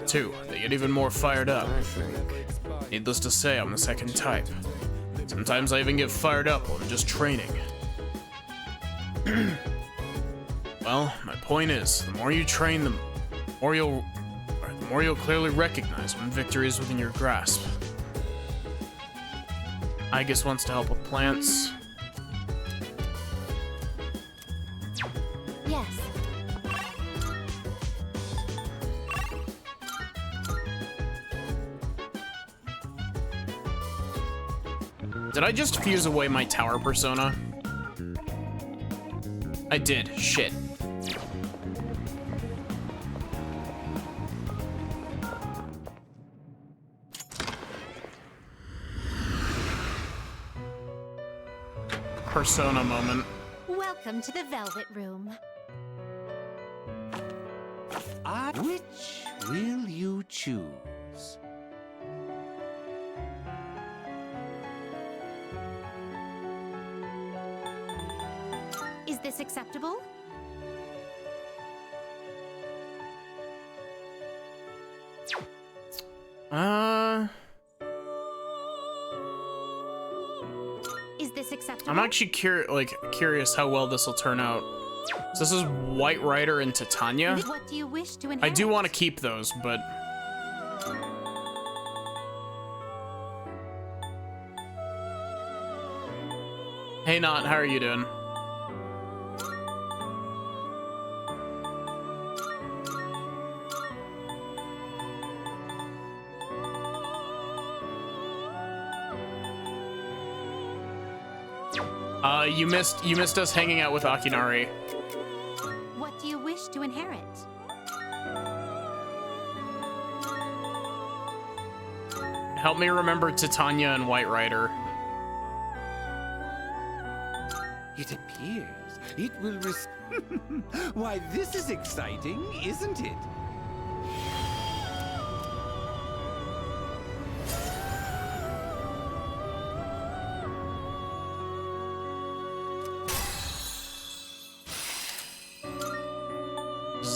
Two, they get even more fired up. Needless to say, I'm the second type. Sometimes I even get fired up while I'm just training. Well, my point is, the more you train, the more you'll clearly recognize when victory is within your grasp. Aigis wants to help with plants. Yes. Did I just fuse away my tower persona? I did. Shit. Persona moment. Welcome to the Velvet Room. Which will you choose? Is this acceptable? Is this acceptable? I'm actually curious how well this will turn out. So this is White Rider and Titania. What do you wish to I inherit? do want to keep those, but hey, Not, how are you doing? You missed us hanging out with Akinari. What do you wish to inherit? Help me remember Titania and White Rider. It appears it will Why, this is exciting, isn't it?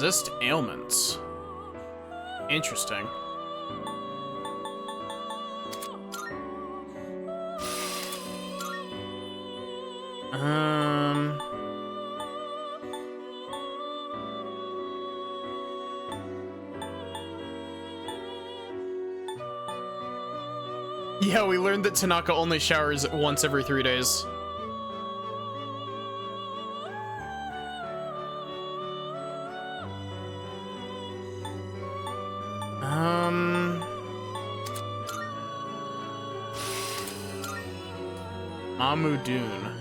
Resist ailments. Interesting. Yeah, we learned that Tanaka only showers once every 3 days. Amudun.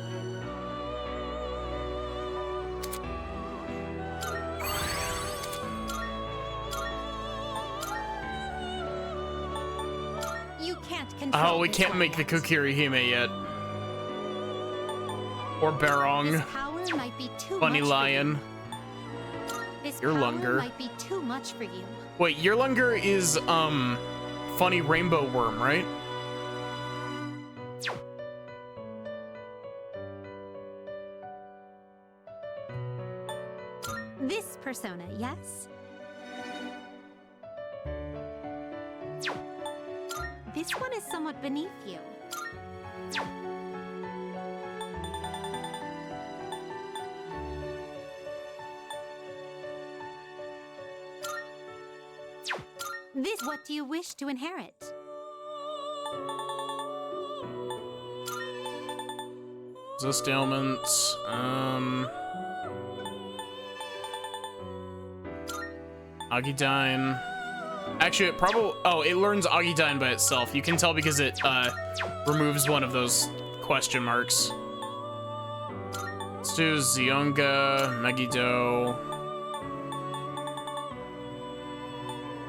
You can't control. Oh, we can't make the Kokiri Hime yet. Or Barong. This power might be too Funny much Lion. This Yerlunger. power might be too much for you. Wait, Yerlunger is, Funny Rainbow Worm, right? This persona, yes? This one is somewhat beneath you. This, what do you wish to inherit? Resist ailments, Agidyne. Actually, it probably... Oh, it learns Agidyne by itself. You can tell because it, removes one of those question marks. Let's do Zionga, Megiddo...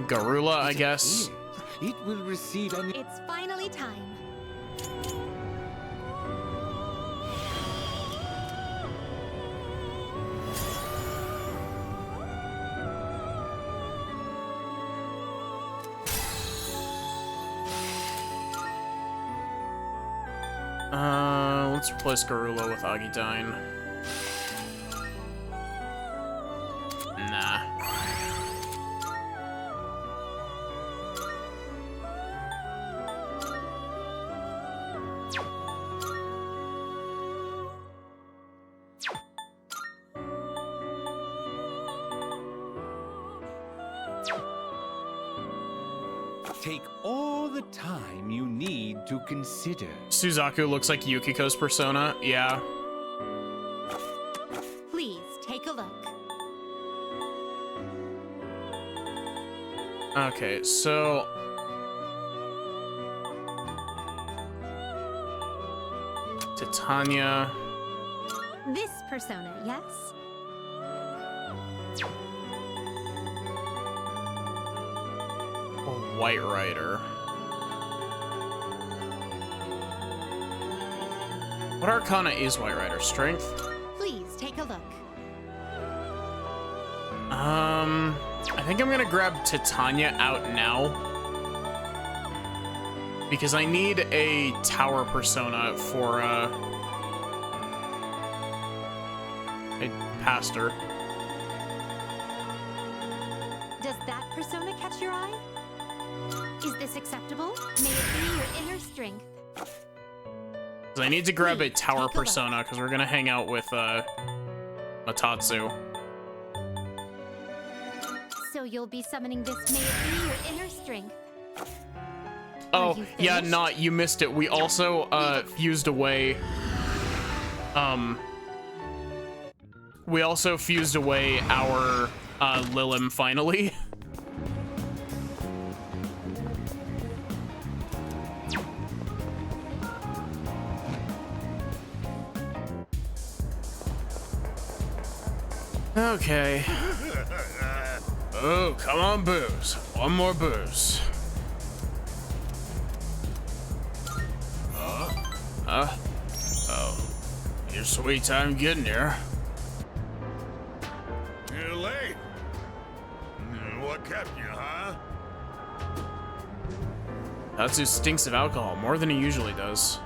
Garula, I guess. It will receive an... It's finally time. Let's replace Garula with Agidyne. Nah. Take all the time you need to consider. Suzaku looks like Yukiko's persona. Yeah. Please take a look. Okay, so... Titania. This persona, yes? A White Rider. What arcana is White Rider? Strength? Please take a look. I think I'm gonna grab Titania out now. Because I need a tower persona for, I passed her. Does that persona catch your eye? Is this acceptable? May it be your inner strength. I need to grab a tower persona because we're gonna hang out with Matatsu. So you'll be summoning this. May it be your inner strength. Oh, yeah, you missed it. We also fused away we also fused away our Lilim finally. Okay. Oh, come on, booze. One more booze. Huh? Oh. Your sweet time getting here. You're late. What kept you, huh? Tatsu stinks of alcohol, more than he usually does.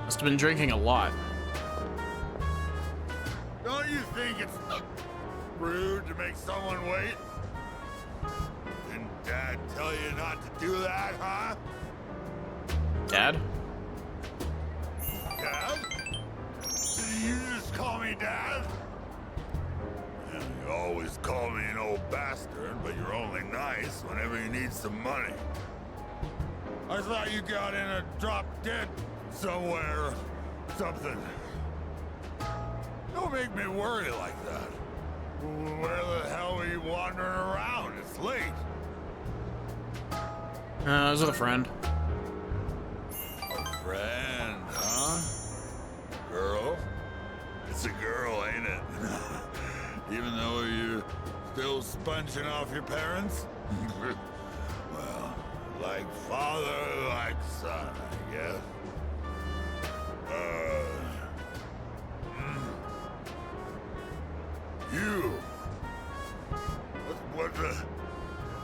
Must have been drinking a lot. Don't you think it's rude to make someone wait? Didn't Dad tell you not to do that, huh? Dad? Dad? You just call me Dad? Yeah, you always call me an old bastard, but you're only nice whenever you need some money. I thought you got in a drop dead somewhere or something. Don't make me worry like that. Where the hell are you wandering around? It's late. I was with a friend. A friend, huh? Girl? It's a girl, ain't it? Even though you're still sponging off your parents? Well, like father, like son, I guess. You? What the...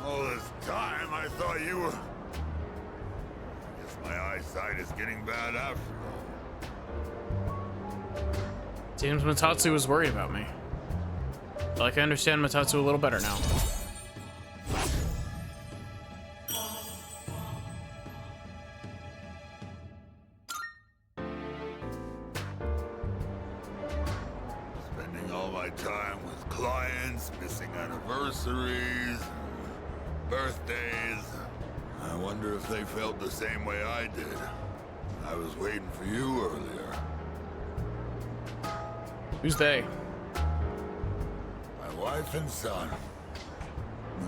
All this time, I thought you were... I guess my eyesight is getting bad after all. Seems Matatsu was worried about me. Like, I understand Matatsu a little better now. Spending all my time with clients, missing anniversaries, birthdays. I wonder if they felt the same way I did. I was waiting for you earlier. Who's they? My wife and son.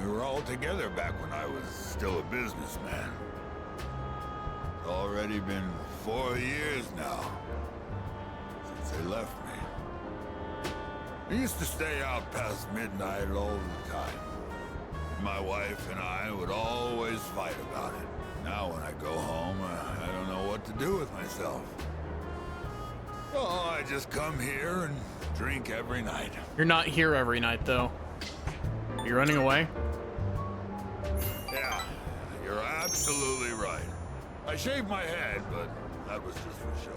We were all together back when I was still a businessman. It's already been 4 years now since they left me. I used to stay out past midnight all the time. My wife and I would always fight about it. Now when I go home, I don't know what to do with myself. Oh, I just come here and drink every night. You're not here every night, though. Are you running away? Yeah, you're absolutely right. I shaved my head, but that was just for show.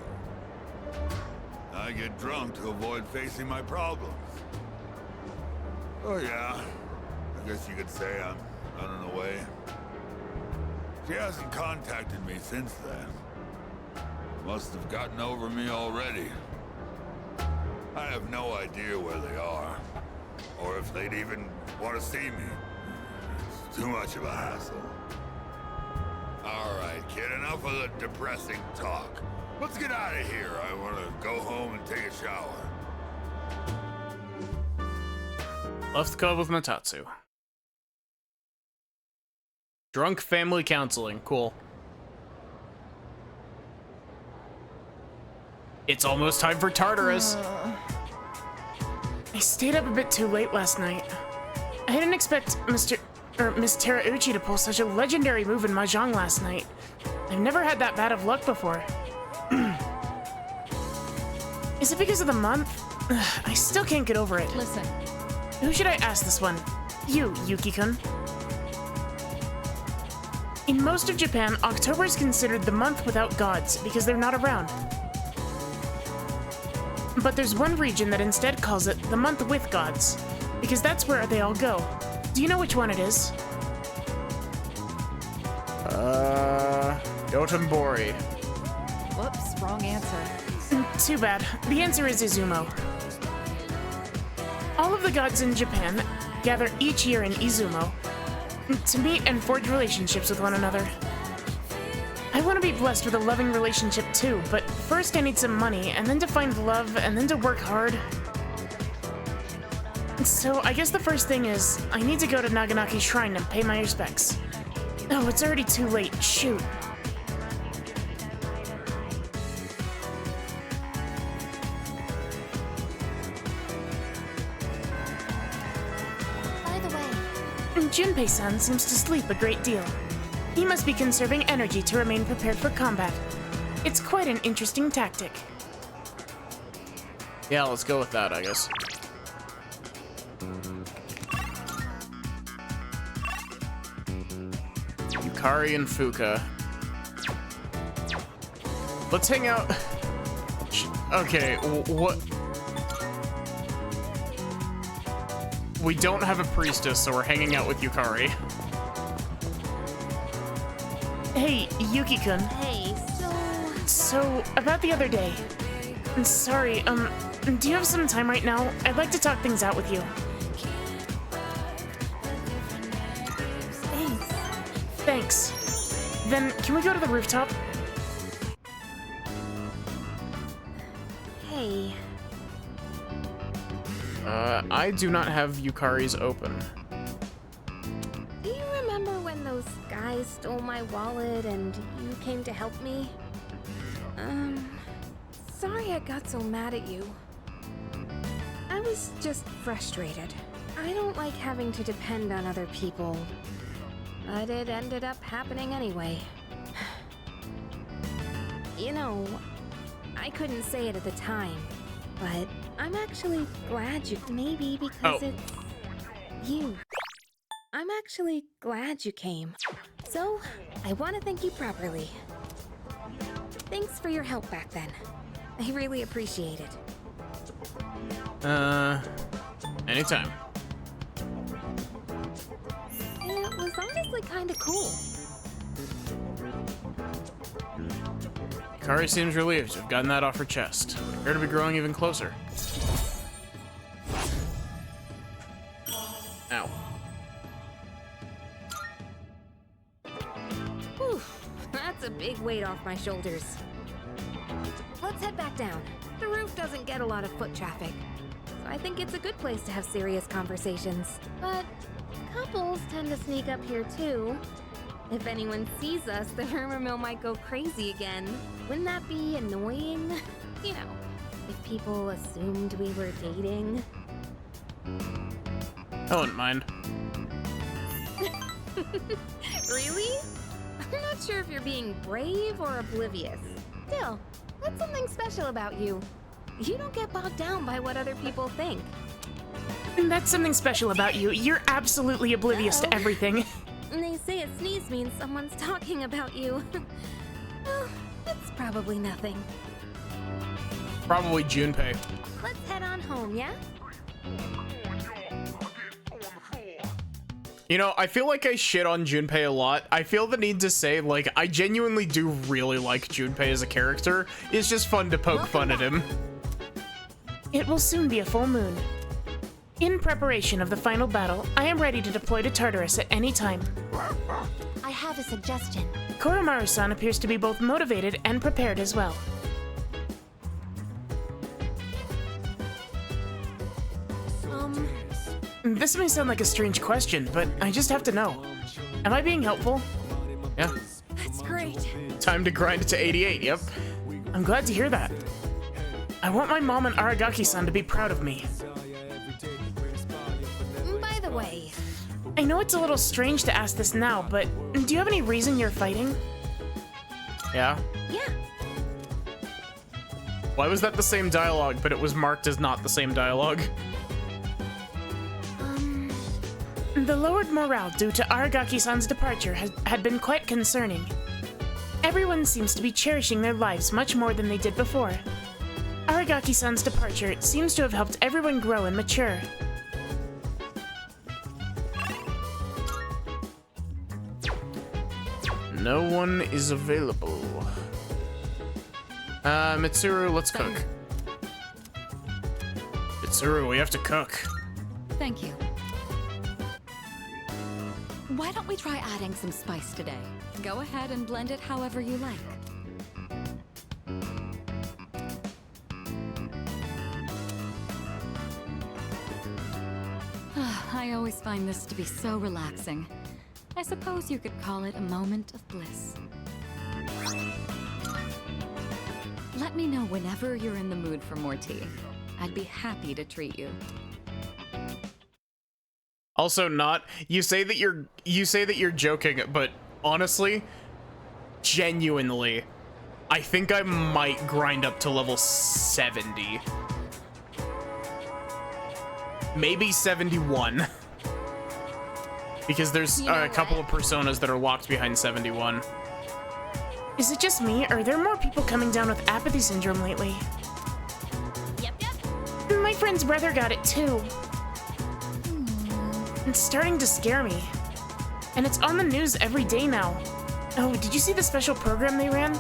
I get drunk to avoid facing my problems. Oh yeah, I guess you could say I'm running away. She hasn't contacted me since then. Must have gotten over me already. I have no idea where they are, or if they'd even want to see me. It's too much of a hassle. All right, kid, enough of the depressing talk. Let's get out of here. I want to go home and take a shower. Left the club with Matatsu. Drunk family counseling. Cool. It's almost time for Tartarus. I stayed up a bit too late last night. I didn't expect Miss Terauchi to pull such a legendary move in Mahjong last night. I've never had that bad of luck before. Is it because of the month? I still can't get over it. Listen. Who should I ask this one? You, Yuki-kun. In most of Japan, October is considered the month without gods because they're not around. But there's one region that instead calls it the month with gods, because that's where they all go. Do you know which one it is? Dotonbori. Whoops, wrong answer. Too bad. The answer is Izumo. All of the gods in Japan gather each year in Izumo to meet and forge relationships with one another. I want to be blessed with a loving relationship too, but first I need some money, and then to find love, and then to work hard. So I guess the first thing is, I need to go to Naganaki Shrine and pay my respects. Oh, it's already too late. Shoot. By the way, Junpei-san seems to sleep a great deal. He must be conserving energy to remain prepared for combat. It's quite an interesting tactic. Yeah, let's go with that, I guess. Yukari and Fuka. Let's hang out. Okay, what? We don't have a priestess, so we're hanging out with Yukari. Hey, Yuki-kun. hey, So, about the other day. Sorry, do you have some time right now? I'd like to talk things out with you. Thanks. Then, can we go to the rooftop? Hey. I do not have Yukari's open. Do you remember when those guys stole my wallet and you came to help me? Sorry I got so mad at you. I was just frustrated. I don't like having to depend on other people. But it ended up happening anyway. You know, I couldn't say it at the time, but I'm actually glad you... Maybe because it's you. I'm actually glad you came. So, I want to thank you properly. Thanks for your help back then. I really appreciate it. Anytime. It was honestly kind of cool. Yukari seems relieved to have gotten that off her chest. Her to be growing even closer. Ow. Whew, that's a big weight off my shoulders. Let's head back down. The roof doesn't get a lot of foot traffic, so I think it's a good place to have serious conversations. But couples tend to sneak up here too. If anyone sees us, the rumor mill might go crazy again. Wouldn't that be annoying? You know, if people assumed we were dating. I wouldn't mind. Really? I'm not sure if you're being brave or oblivious. Still, that's something special about you. You don't get bogged down by what other people think. That's something special about you. You're absolutely oblivious to everything. They say a sneeze means someone's talking about you. Well, it's probably nothing. Probably Junpei. Let's head on home, yeah? You know, I feel like I shit on Junpei a lot. I feel the need to say, like, I genuinely do really like Junpei as a character. It's just fun to poke fun at him. It will soon be a full moon. In preparation of the final battle, I am ready to deploy to Tartarus at any time. I have a suggestion. Koromaru-san appears to be both motivated and prepared as well. This may sound like a strange question, but I just have to know. Am I being helpful? Yeah. That's great. Time to grind it to 88, yep. I'm glad to hear that. I want my mom and Aragaki-san to be proud of me. By the way, I know it's a little strange to ask this now, but do you have any reason you're fighting? Yeah? yeah. Why was that the same dialogue, but it was marked as not the same dialogue? The lowered morale due to Aragaki-san's departure had been quite concerning. Everyone seems to be cherishing their lives much more than they did before. Aragaki-san's departure seems to have helped everyone grow and mature. No one is available. Mitsuru, let's cook. Mitsuru, we have to cook. Thank you. Why don't we try adding some spice today? Go ahead and blend it however you like. I always find this to be so relaxing. I suppose you could call it a moment of bliss. Let me know whenever you're in the mood for more tea. I'd be happy to treat you. Also not, you say that you're joking, but honestly, genuinely, I think I might grind up to level 70. Maybe 71. Because there's a couple of personas that are locked behind 71. Is it just me, or are there more people coming down with apathy syndrome lately? Yep. My friend's brother got it too. It's starting to scare me. And it's on the news every day now. Oh, did you see the special program they ran?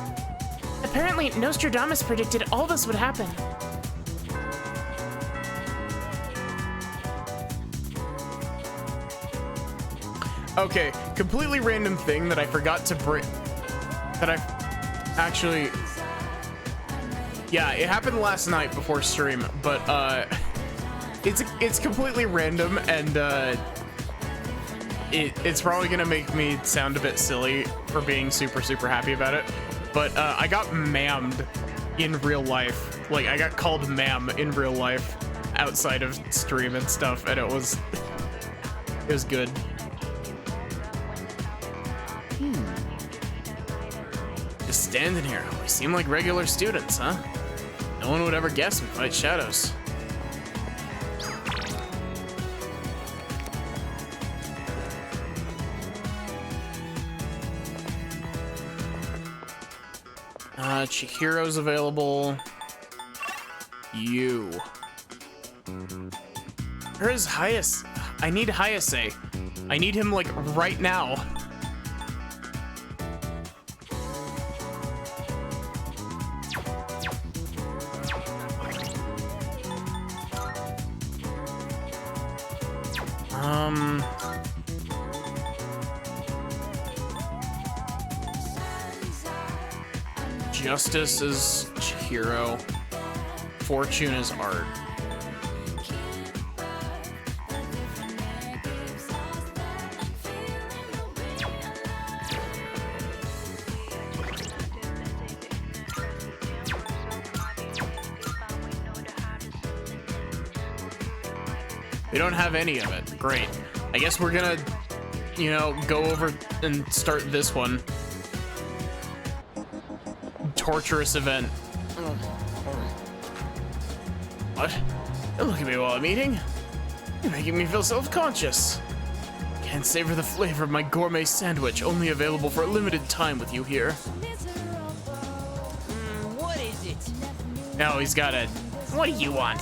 Apparently, Nostradamus predicted all this would happen. Okay, completely random thing that I forgot to bring. That I actually. Yeah, it happened last night before stream, but it's completely random, and it's probably gonna make me sound a bit silly for being super happy about it. But I got mammed in real life. Like, I got called ma'am in real life outside of stream and stuff, and it was good. Just standing here. We seem like regular students, huh? No one would ever guess we fight shadows. Chihiro's available. You. Where's Hayase? I need Hayase. I need him, like, right now. Justice is Chihiro. Fortune is Art. We don't have any of it. Great. I guess we're gonna, you know, go over and start this one. Torturous event. What? Don't look at me while I'm eating. You're making me feel self-conscious. Can't savor the flavor of my gourmet sandwich, only available for a limited time with you here. What is it? No, he's got a... What do you want?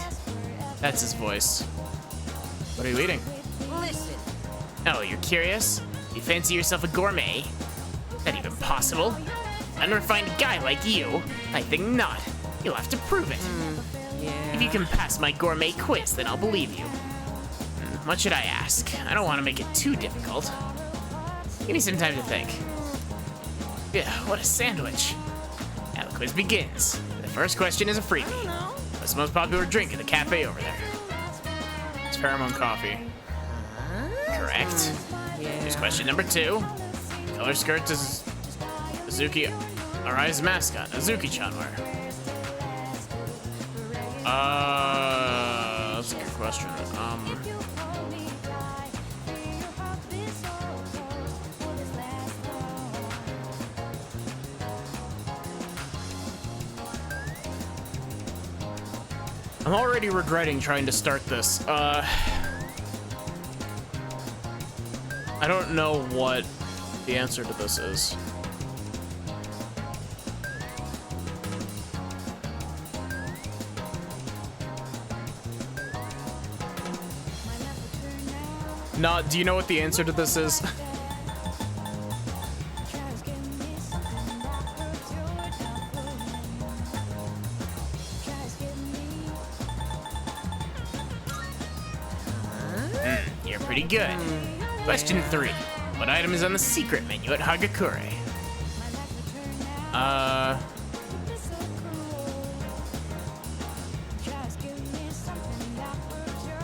That's his voice. What are you eating? Listen. Oh, you're curious? You fancy yourself a gourmet? Not even possible. Unrefined guy like you? I think not. You'll have to prove it. Yeah. If you can pass my gourmet quiz, then I'll believe you. What should I ask? I don't want to make it too difficult. Give me some time to think. Yeah, what a sandwich. Now the quiz begins. The first question is a freebie. What's the most popular drink in the cafe over there? It's Paramount Coffee. Correct. Here's question number 2. Color skirt does Azuki Arai's mascot, Azuki-chan, wear? That's a good question. I'm already regretting trying to start this. I don't know what the answer to this is. Nah, do you know what the answer to this is? You're pretty good. Question 3. What item is on the secret menu at Hagakure?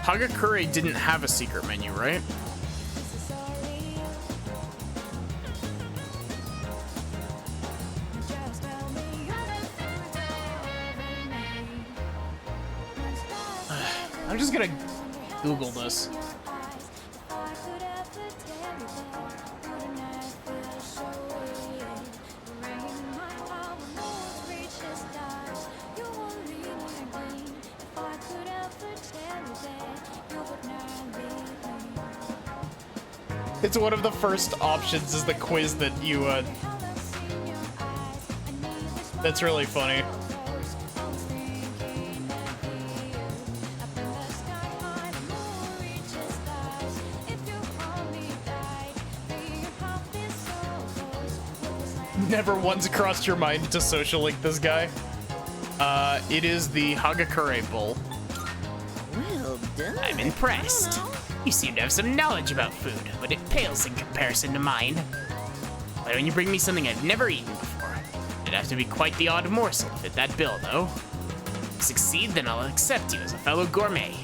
Hagakure didn't have a secret menu, right? I'm just gonna Google this. It's one of the first options is the quiz that you, that's really funny. Never once crossed your mind to social link this guy. It is the Hagakure Bowl. Well done. I'm impressed. You seem to have some knowledge about food, but it pales in comparison to mine. Why don't you bring me something I've never eaten before? It'd have to be quite the odd morsel to fit that bill, though. If you succeed, then I'll accept you as a fellow gourmet.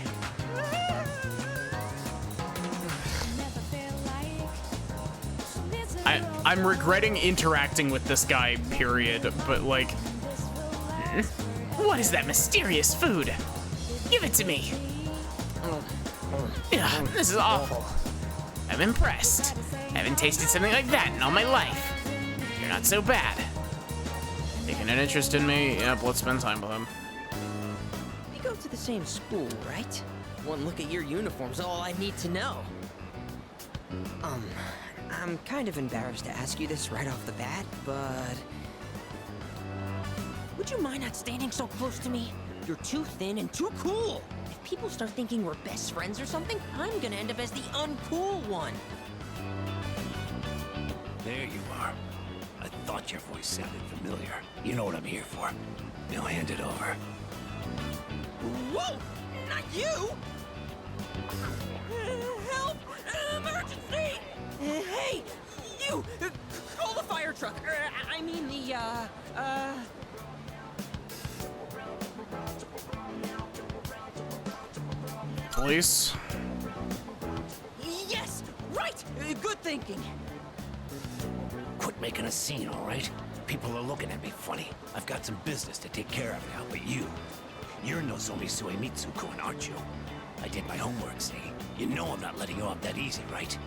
I'm regretting interacting with this guy, period, but like... What is that mysterious food? Give it to me! Ugh, this is awful. I'm impressed. I haven't tasted something like that in all my life. You're not so bad. Taking an interest in me? Yep, let's spend time with him. We go to the same school, right? One look at your uniform's all I need to know. I'm kind of embarrassed to ask you this right off the bat, but... Would you mind not standing so close to me? You're too thin and too cool. If people start thinking we're best friends or something, I'm gonna end up as the uncool one. There you are. I thought your voice sounded familiar. You know what I'm here for. Now hand it over. Whoa! Not you! Help! Emergency! Hey! You! Call the fire truck! I mean the, Police? Yes! Right! Good thinking! Quit making a scene, all right? People are looking at me funny. I've got some business to take care of now, but you're Nozomi Suemitsu-kun, aren't you? I did my homework, see? You know I'm not letting you off that easy, right?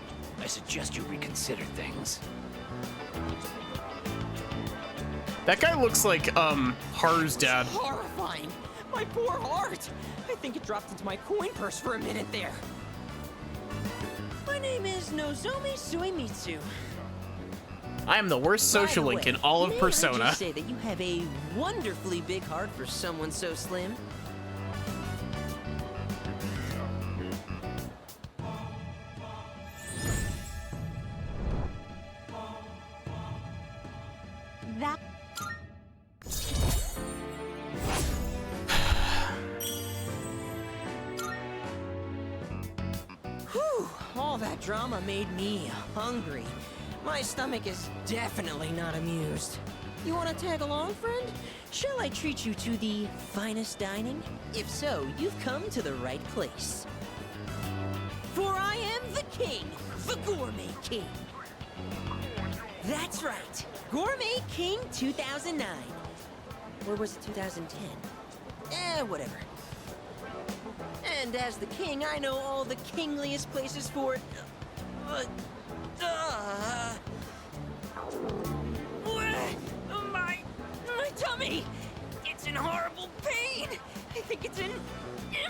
I suggest you reconsider things. That guy looks like, Haru's dad. Horrifying! My poor heart! I think it dropped into my coin purse for a minute there. My name is Nozomi Suemitsu. I am the worst social link in all of Persona. May I just say that you have a wonderfully big heart for someone so slim? That... Whew, all that drama made me hungry. My stomach is definitely not amused. You want to tag along, friend? Shall I treat you to the finest dining? If so, you've come to the right place. For I am the king, the Gourmet King. That's right, Gourmet King 2009. Or was it 2010? Whatever. And as the king, I know all the kingliest places for it. My tummy! It's in horrible pain! I think it's an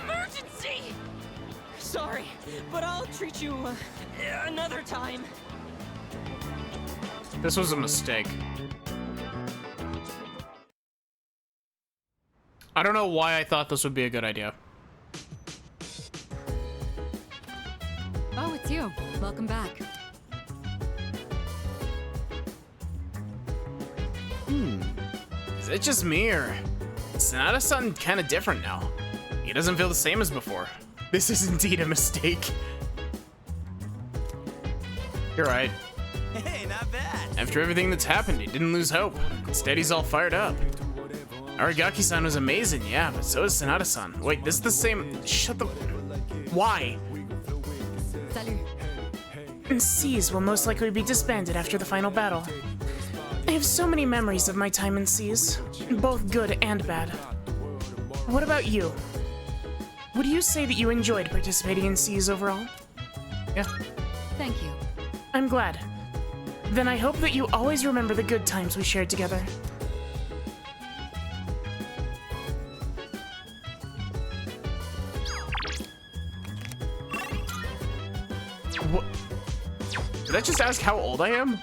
emergency! Sorry, but I'll treat you another time. This was a mistake. I don't know why I thought this would be a good idea. Oh, it's you. Welcome back. Is it just me, or is Sanada-san kind of different now? He doesn't feel the same as before. This is indeed a mistake. You're right. Hey, not bad. After everything that's happened, he didn't lose hope. Instead, he's all fired up. Aragaki-san was amazing, yeah, but so is Sanada-san. Wait, this is the same... Shut the... Why? Salut. Seas will most likely be disbanded after the final battle. I have so many memories of my time in Seas, both good and bad. What about you? Would you say that you enjoyed participating in Seas overall? Yeah. Thank you. I'm glad. Then I hope that you always remember the good times we shared together. What? Did I just ask how old I am?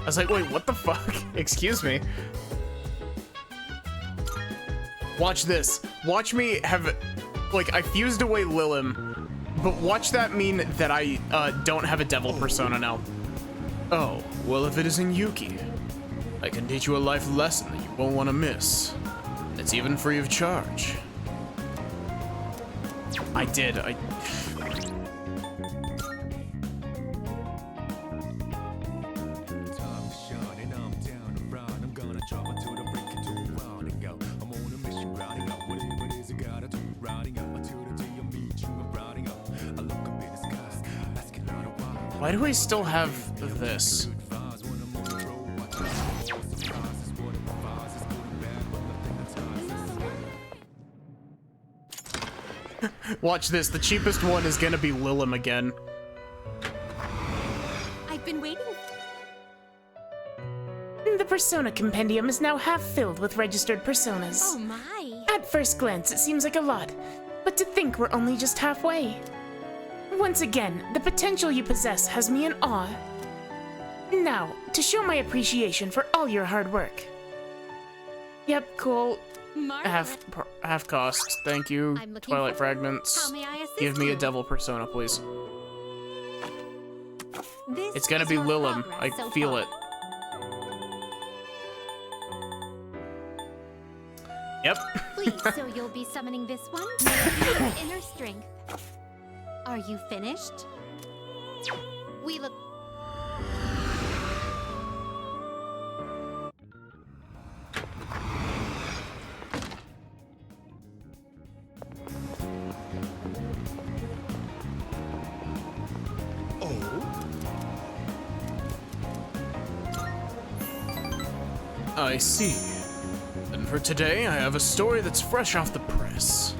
I was like, wait, what the fuck? Excuse me. Watch this. Watch me have... Like, I fused away Lilim, but watch that mean that I don't have a devil persona now. Oh, well, if it isn't Yuki, I can teach you a life lesson that you won't want to miss. It's even free of charge. I did. Why do I still have this? Watch this. The cheapest one is gonna be Lilim again. I've been waiting. The Persona Compendium is now half filled with registered personas. Oh my. At first glance, it seems like a lot, but to think we're only just halfway. Once again, the potential you possess has me in awe. Now, to show my appreciation for all your hard work. Yep, cool. Half cost. Thank you, Twilight Fragments. How may I assist Give me a you? devil persona, please. This It's gonna is be your Lilim. progress I so feel far. it. Yep. Please, so you'll be summoning this one? Your inner strength. Are you finished? We look... I see. And for today, I have a story that's fresh off the press.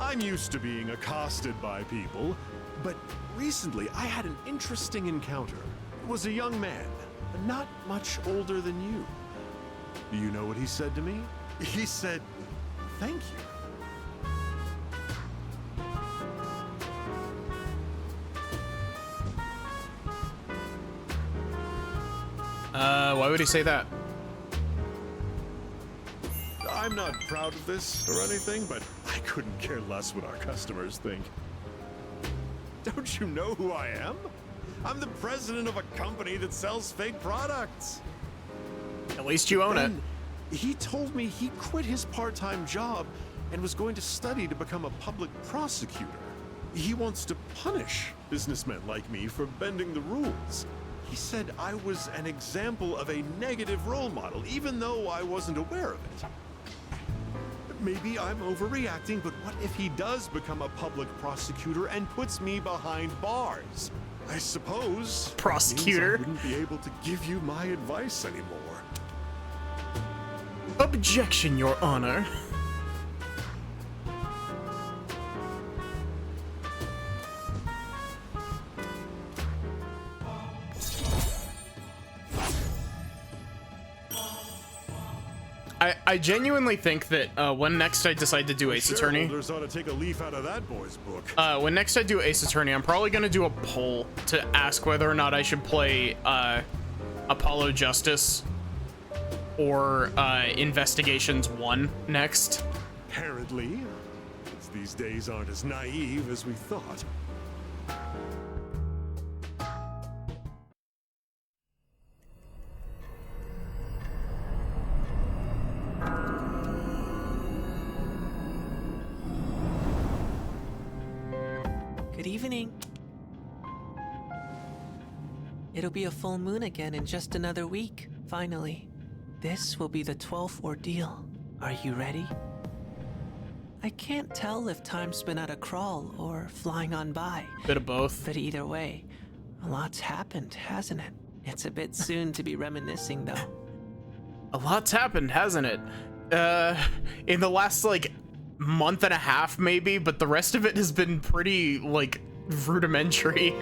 I'm used to being accosted by people, but recently I had an interesting encounter. It was a young man, not much older than you. Do you know what he said to me? He said, "Thank you." Why would he say that? I'm not proud of this or anything, but I couldn't care less what our customers think. Don't you know who I am? I'm the president of a company that sells fake products. At least you own it. He told me he quit his part-time job and was going to study to become a public prosecutor. He wants to punish businessmen like me for bending the rules. He said I was an example of a negative role model, even though I wasn't aware of it. Maybe I'm overreacting, but what if he does become a public prosecutor and puts me behind bars? I suppose Prosecutor. it means I wouldn't be able to give you my advice anymore. Objection, Your Honor. I genuinely think that when next I decide to do Ace Attorney, Shareholders ought to take a leaf out of that boy's book. when next I do Ace Attorney, I'm probably gonna do a poll to ask whether or not I should play Apollo Justice or Investigations 1 next. Apparently, kids these days aren't as naive as we thought. Good evening. It'll be a full moon again in just another week, finally. This will be the 12th ordeal. Are you ready? I can't tell if time's been at a crawl or flying on by. Bit of both. But either way, a lot's happened, hasn't it? It's a bit soon to be reminiscing, though. A lot's happened, hasn't it? In the last, like, month and a half, maybe, but the rest of it has been pretty, like, rudimentary.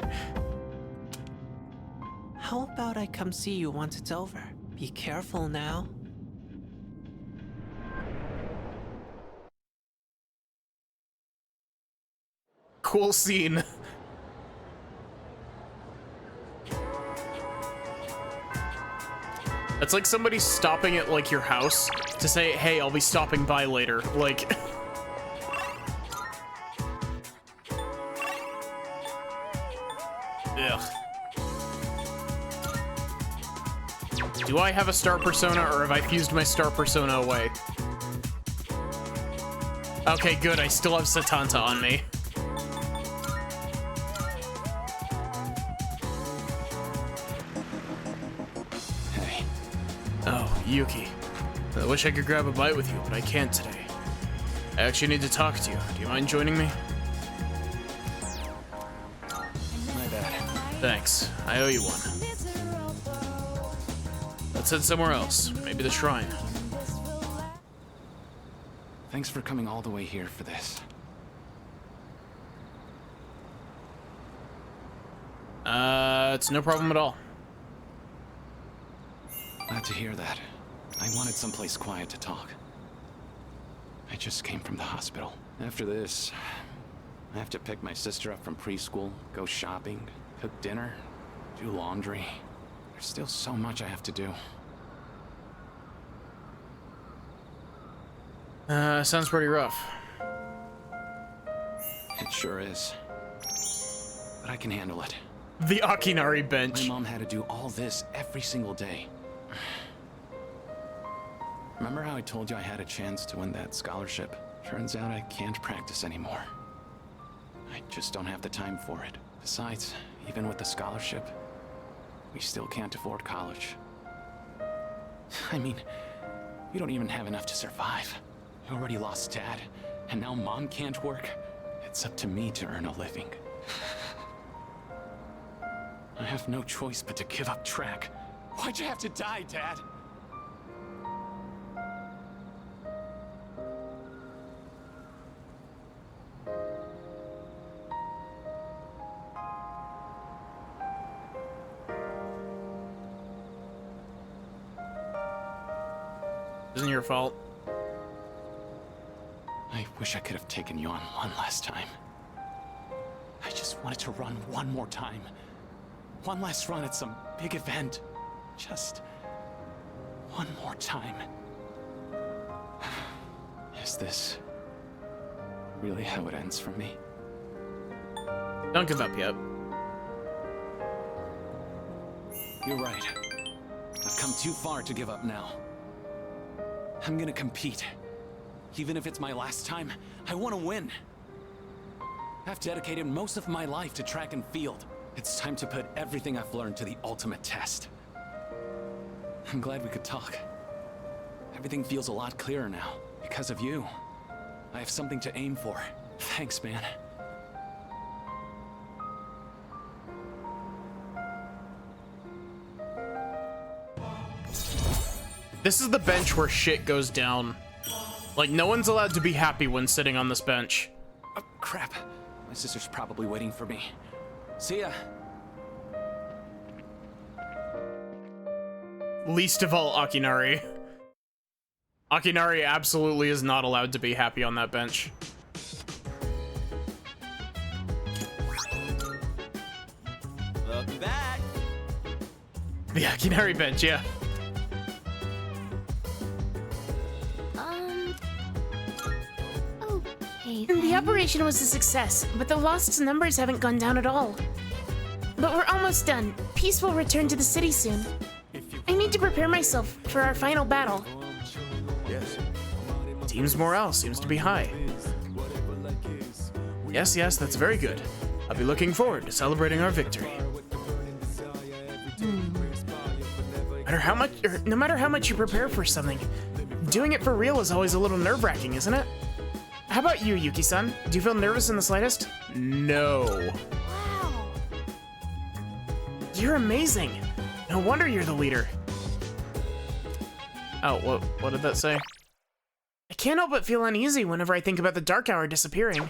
How about I come see you once it's over? Be careful now. Cool scene. It's like somebody stopping at, like, your house to say, hey, I'll be stopping by later. Like... Ugh. Do I have a star persona, or have I fused my star persona away? Okay, good. I still have Satanta on me. Hey. Oh, Yuki. I wish I could grab a bite with you, but I can't today. I actually need to talk to you. Do you mind joining me? My bad. Thanks. I owe you one. Let's head somewhere else. Maybe the shrine. Thanks for coming all the way here for this. It's no problem at all. Glad to hear that. I wanted someplace quiet to talk. I just came from the hospital. After this, I have to pick my sister up from preschool, go shopping, cook dinner, do laundry. There's still so much I have to do. Sounds pretty rough. It sure is. But I can handle it. The Akinari bench. My mom had to do all this every single day. Remember how I told you I had a chance to win that scholarship? Turns out I can't practice anymore. I just don't have the time for it. Besides, even with the scholarship, we still can't afford college. I mean, we don't even have enough to survive. We already lost Dad, and now Mom can't work. It's up to me to earn a living. I have no choice but to give up track. Why'd you have to die, Dad? Isn't your fault. I wish I could have taken you on one last time. I just wanted to run one more time. One last run at some big event. Just one more time. Is this really how it ends for me? Don't give up yet. You're right. I've come too far to give up now. I'm gonna compete. Even if it's my last time, I want to win. I've dedicated most of my life to track and field. It's time to put everything I've learned to the ultimate test. I'm glad we could talk. Everything feels a lot clearer now. Because of you. I have something to aim for. Thanks, man. This is the bench where shit goes down. Like, no one's allowed to be happy when sitting on this bench. Oh, crap. My sister's probably waiting for me. See ya. Least of all, Akinari. Akinari absolutely is not allowed to be happy on that bench. Welcome back. The Akinari bench, yeah. The operation was a success, but the lost numbers haven't gone down at all. But we're almost done. Peace will return to the city soon. I need to prepare myself for our final battle. Yes. Team's morale seems to be high. Yes, yes, that's very good. I'll be looking forward to celebrating our victory. No matter how much you prepare for something, doing it for real is always a little nerve-wracking, isn't it? How about you, Yuki-san? Do you feel nervous in the slightest? No. Wow. You're amazing. No wonder you're the leader. Oh, what did that say? I can't help but feel uneasy whenever I think about the Dark Hour disappearing.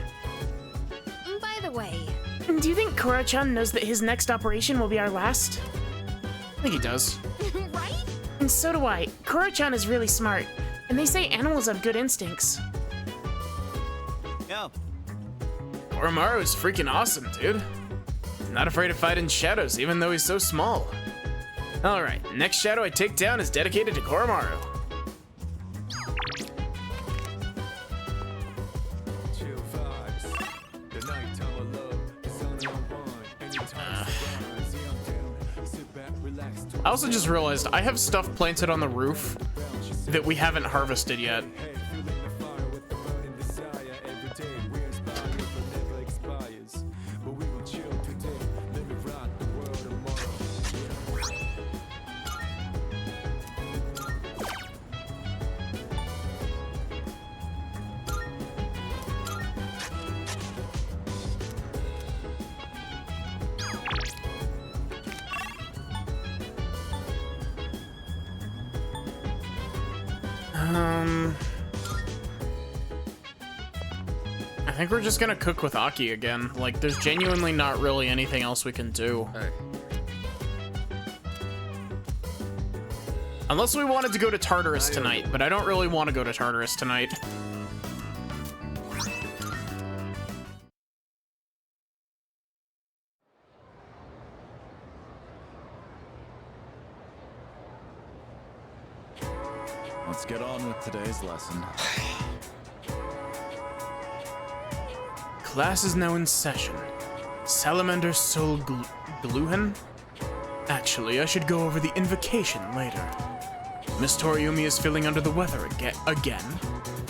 By the way... Do you think Kuro-chan knows that his next operation will be our last? I think he does. Right? And so do I. Kuro-chan is really smart, and they say animals have good instincts. Yo. Oromaru is freaking awesome, dude. Not afraid to fight in shadows, even though he's so small. Alright, next shadow I take down is dedicated to Koromaru. I also just realized I have stuff planted on the roof that we haven't harvested yet. I think we're just gonna cook with Aki again. Like, there's genuinely not really anything else we can do. Hey. Unless we wanted to go to Tartarus tonight, but I don't really want to go to Tartarus tonight. Let's get on with today's lesson. Class is now in session. Salamander Soul Gluhen? Actually, I should go over the invocation later. Miss Toriumi is feeling under the weather again,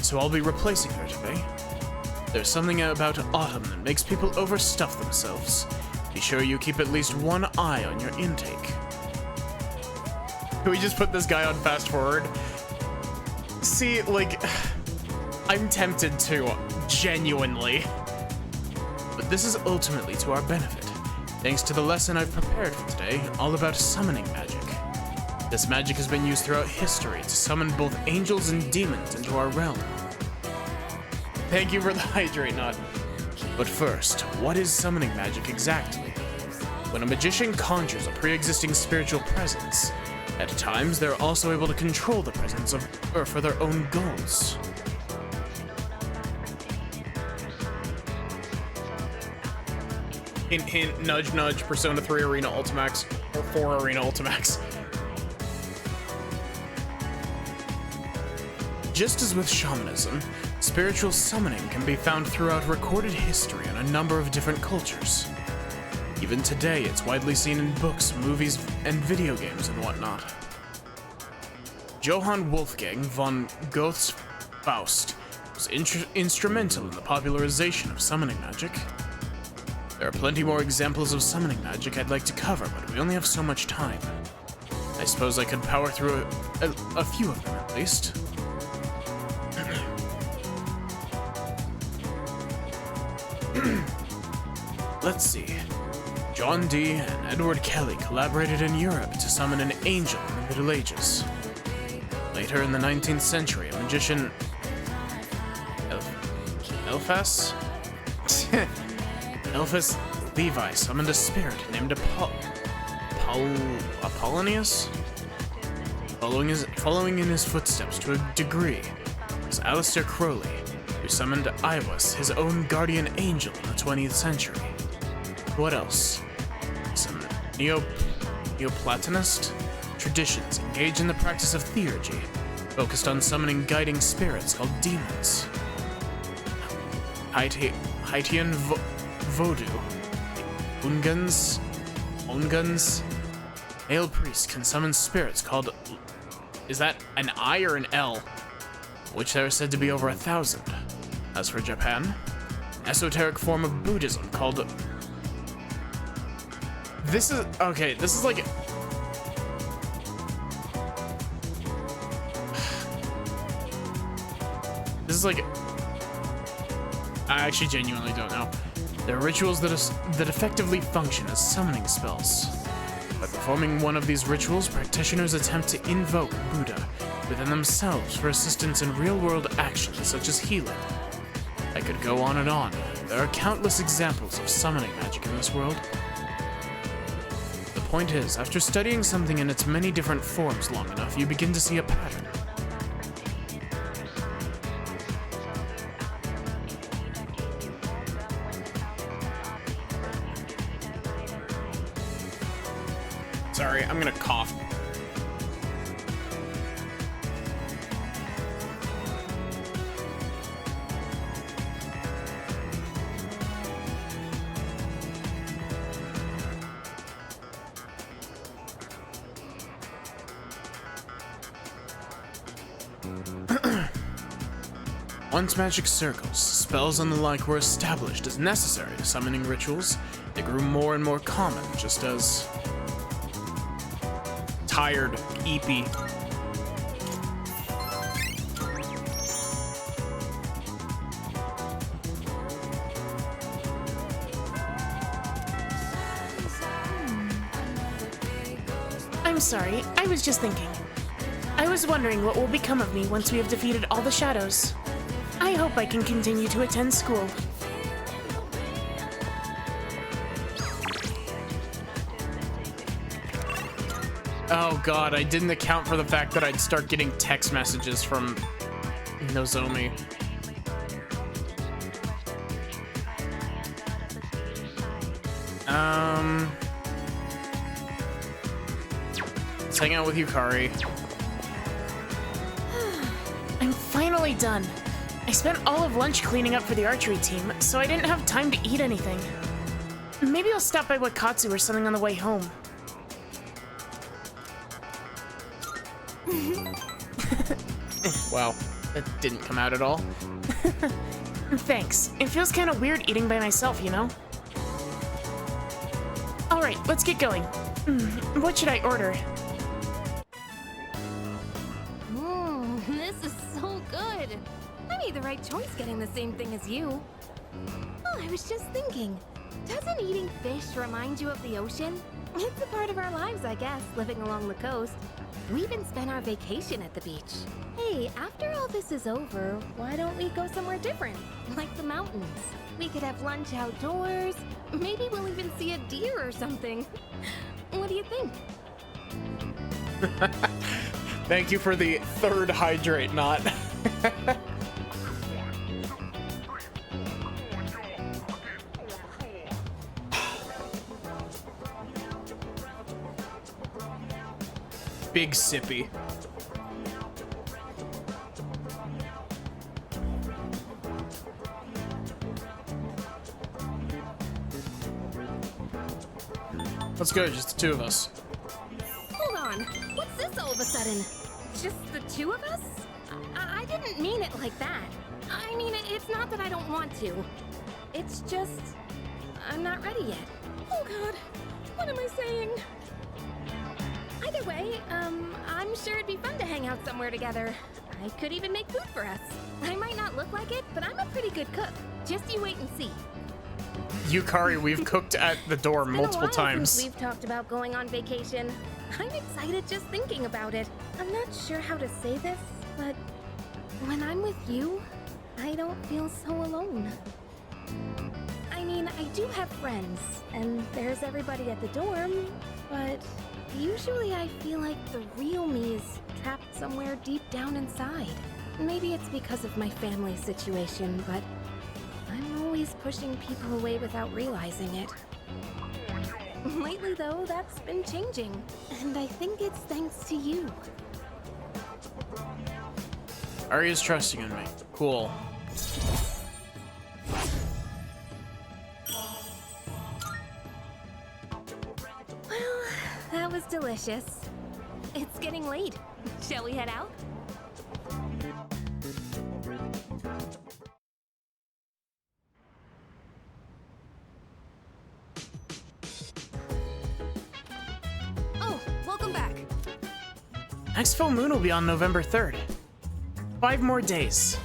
so I'll be replacing her today. There's something about autumn that makes people overstuff themselves. Be sure you keep at least one eye on your intake. Can we just put this guy on fast forward? See, like, I'm tempted to, genuinely. But this is ultimately to our benefit, thanks to the lesson I've prepared for today, all about summoning magic. This magic has been used throughout history to summon both angels and demons into our realm. Thank you for the hydrate nut. But first, what is summoning magic exactly? When a magician conjures a pre-existing spiritual presence, at times they're also able to control the presence of or for their own goals. Hint, hint, nudge, nudge, Persona 3 Arena Ultimax, or 4 Arena Ultimax. Just as with shamanism, spiritual summoning can be found throughout recorded history in a number of different cultures. Even today, it's widely seen in books, movies, and video games and whatnot. Johann Wolfgang von Goethe's Faust was instrumental in the popularization of summoning magic. There are plenty more examples of summoning magic I'd like to cover, but we only have so much time. I suppose I could power through a few of them at least. Let's see. John Dee and Edward Kelly collaborated in Europe to summon an angel in the Middle Ages. They later in the 19th century, a magician Eliphas Levi summoned a spirit named Apollonius. Following in his footsteps to a degree was Aleister Crowley, who summoned Iwas, his own guardian angel in the 20th century. What else? Some Neoplatonist traditions engage in the practice of theurgy, focused on summoning guiding spirits called demons. Haitian voodoo, Ungans, male priests can summon spirits called, is that an I or an L? Which there are said to be over 1,000. As for Japan, an esoteric form of Buddhism called, this is like, I actually genuinely don't know. There are rituals that effectively function as summoning spells. By performing one of these rituals, practitioners attempt to invoke Buddha within themselves for assistance in real-world actions such as healing. I could go on and on. There are countless examples of summoning magic in this world. The point is, after studying something in its many different forms long enough, you begin to see a pattern. Sorry, I'm gonna cough. Once magic circles, spells and the like were established as necessary to summoning rituals, they grew more and more common, just as tired, eepy. I'm sorry, I was just thinking. I was wondering what will become of me once we have defeated all the shadows. I hope I can continue to attend school. Oh god, I didn't account for the fact that I'd start getting text messages from Nozomi. Let's hang out with Yukari. I'm finally done. I spent all of lunch cleaning up for the archery team, so I didn't have time to eat anything. Maybe I'll stop by Wakatsu or something on the way home. Wow, that didn't come out at all. Thanks. It feels kind of weird eating by myself, you know? Alright, let's get going. What should I order? This is so good. I made the right choice getting the same thing as you. Oh, I was just thinking, doesn't eating fish remind you of the ocean? It's a part of our lives, I guess, living along the coast. We even spent our vacation at the beach. Hey, after all this is over, why don't we go somewhere different? Like the mountains. We could have lunch outdoors. Maybe we'll even see a deer or something. What do you think? Thank you for the third hydrate knot. Big sippy. Let's go, just the two of us. Hold on, what's this all of a sudden? Just the two of us? I didn't mean it like that. I mean, it's not that I don't want to. It's just, I'm not ready yet. Oh god, what am I saying? Either way, I'm sure it'd be fun to hang out somewhere together. I could even make food for us. I might not look like it, but I'm a pretty good cook. Just you wait and see. Yukari, we've cooked at the door multiple times. We've talked about going on vacation. I'm excited just thinking about it. I'm not sure how to say this, but when I'm with you, I don't feel so alone. I mean, I do have friends, and there's everybody at the dorm, but usually I feel like the real me is trapped somewhere deep down inside. Maybe it's because of my family situation, but I'm always pushing people away without realizing it. Lately, though, that's been changing, and I think it's thanks to you. Arya's trusting in me. Cool. Well, that was delicious. It's getting late. Shall we head out? Oh, welcome back. Next full moon will be on November 3rd. 5 more days.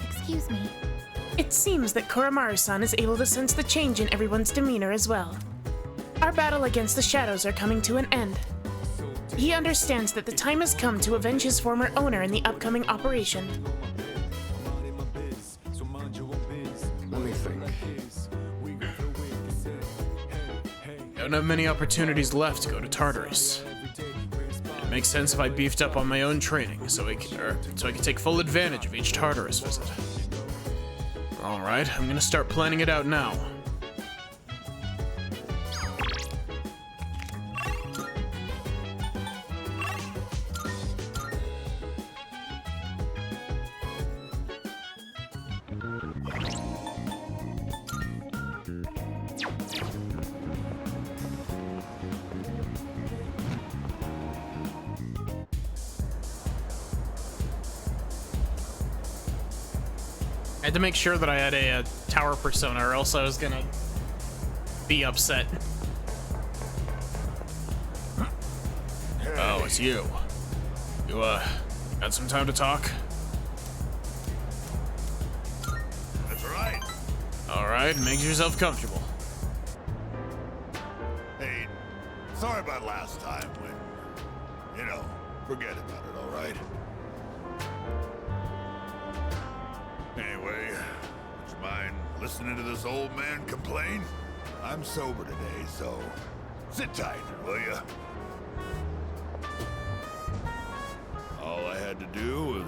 Excuse me. It seems that Koromaru-san is able to sense the change in everyone's demeanor as well. Our battle against the shadows are coming to an end. He understands that the time has come to avenge his former owner in the upcoming operation. Let me think. Don't have many opportunities left to go to Tartarus. It makes sense if I beefed up on my own training, so I can take full advantage of each Tartarus visit. Alright, I'm gonna start planning it out now. I had to make sure that I had a tower persona, or else I was gonna be upset. Oh, it's you. You, got some time to talk? That's right. Alright, make yourself comfortable. Hey, sorry about last time when, you know, forget about it, all right? Anyway, would you mind listening to this old man complain? I'm sober today, so sit tight, will ya? All I had to do was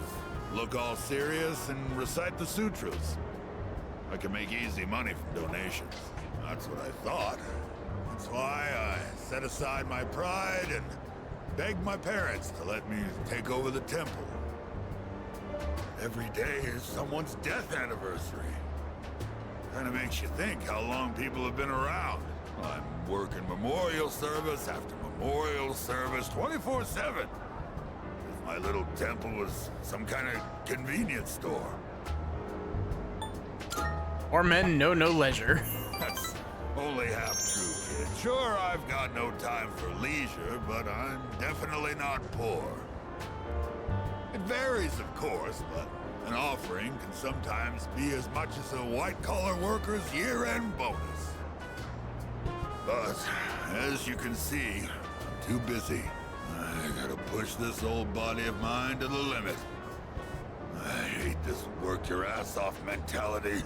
look all serious and recite the sutras. I can make easy money from donations. That's what I thought. That's why I set aside my pride and begged my parents to let me take over the temple. Every day is someone's death anniversary. Kinda makes you think how long people have been around. I'm working memorial service after memorial service 24/7. If my little temple was some kind of convenience store. Or men know no leisure. That's only half true, kid. Sure, I've got no time for leisure, but I'm definitely not poor. It varies, of course, but an offering can sometimes be as much as a white-collar worker's year-end bonus. But, as you can see, I'm too busy. I gotta push this old body of mine to the limit. I hate this work-your-ass-off mentality.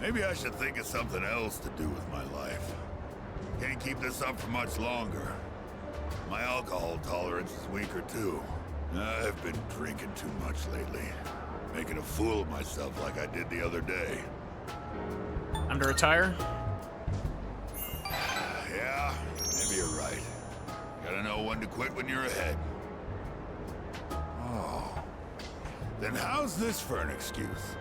Maybe I should think of something else to do with my life. Can't keep this up for much longer. My alcohol tolerance is weaker too. I've been drinking too much lately. Making a fool of myself like I did the other day. Time to retire? Yeah, maybe you're right. Gotta know when to quit when you're ahead. Oh. Then how's this for an excuse?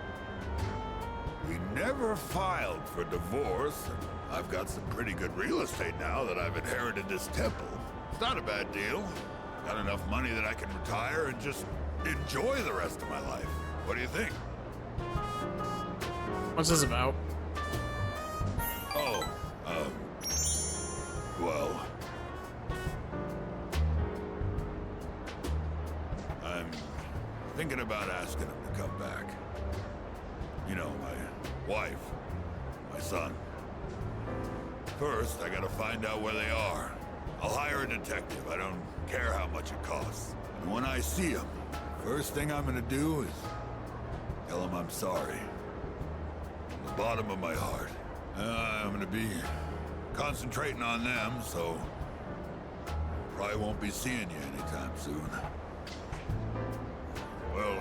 We never filed for divorce, and I've got some pretty good real estate now that I've inherited this temple. It's not a bad deal. Got enough money that I can retire and just enjoy the rest of my life. What do you think? What's this about? Oh, well... I'm thinking about asking him to come back. You know, my wife, my son. First, I gotta find out where they are. I'll hire a detective. I don't care how much it costs. And when I see him, first thing I'm gonna do is tell him I'm sorry. From the bottom of my heart. I'm gonna be concentrating on them, so probably won't be seeing you anytime soon. Well,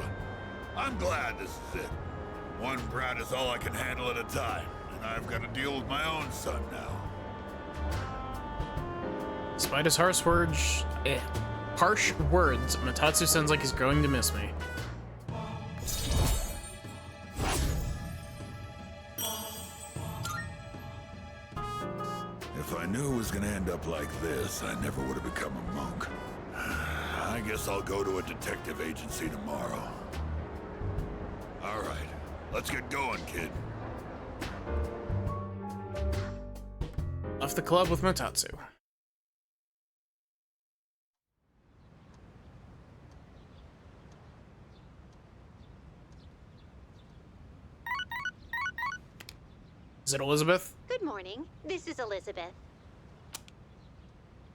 I'm glad this is it. One brat is all I can handle at a time, and I've got to deal with my own son now. Despite his harsh words, Matatsu sounds like he's going to miss me. If I knew it was gonna end up like this, I never would have become a monk. I guess I'll go to a detective agency tomorrow. All right, let's get going, kid. Left the club with Matatsu. Is it Elizabeth? Good morning. This is Elizabeth.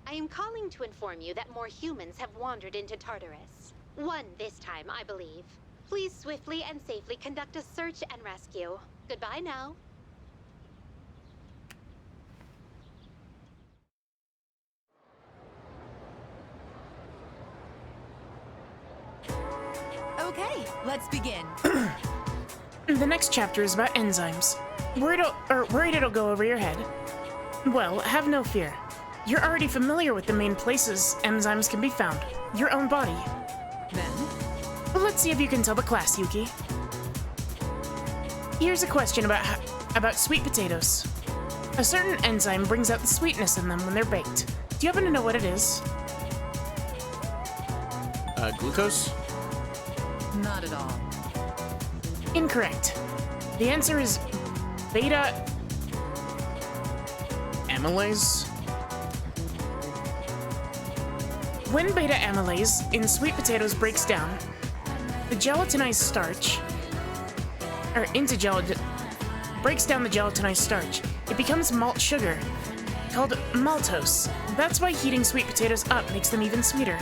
I am calling to inform you that more humans have wandered into Tartarus. One this time, I believe. Please swiftly and safely conduct a search and rescue. Goodbye now. Okay, let's begin. The next chapter is about enzymes. Worried it'll go over your head? Well, have no fear. You're already familiar with the main places enzymes can be found. Your own body. Then? Well, let's see if you can tell the class, Yuki. Here's a question about sweet potatoes. A certain enzyme brings out the sweetness in them when they're baked. Do you happen to know what it is? Glucose? Not at all. Incorrect. The answer is beta amylase? When beta amylase in sweet potatoes breaks down, the gelatinized starch, breaks down the gelatinized starch. It becomes malt sugar, called maltose. That's why heating sweet potatoes up makes them even sweeter.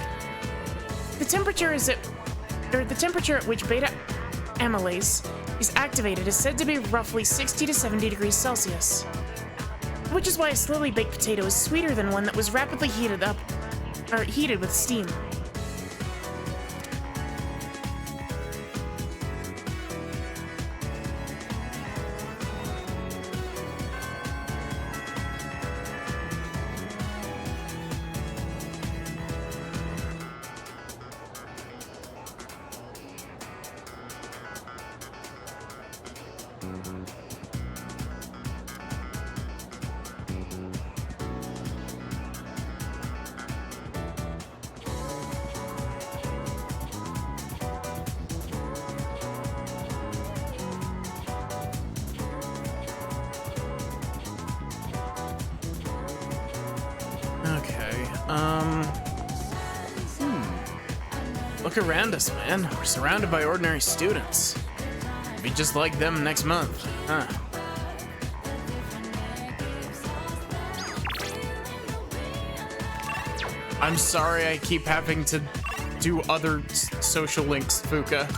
The temperature at which beta amylase is activated is said to be roughly 60 to 70 degrees Celsius, which is why a slowly baked potato is sweeter than one that was rapidly heated with steam. Look around us, man. We're surrounded by ordinary students. Be just like them next month, huh? I'm sorry I keep having to do other social links, Fuka.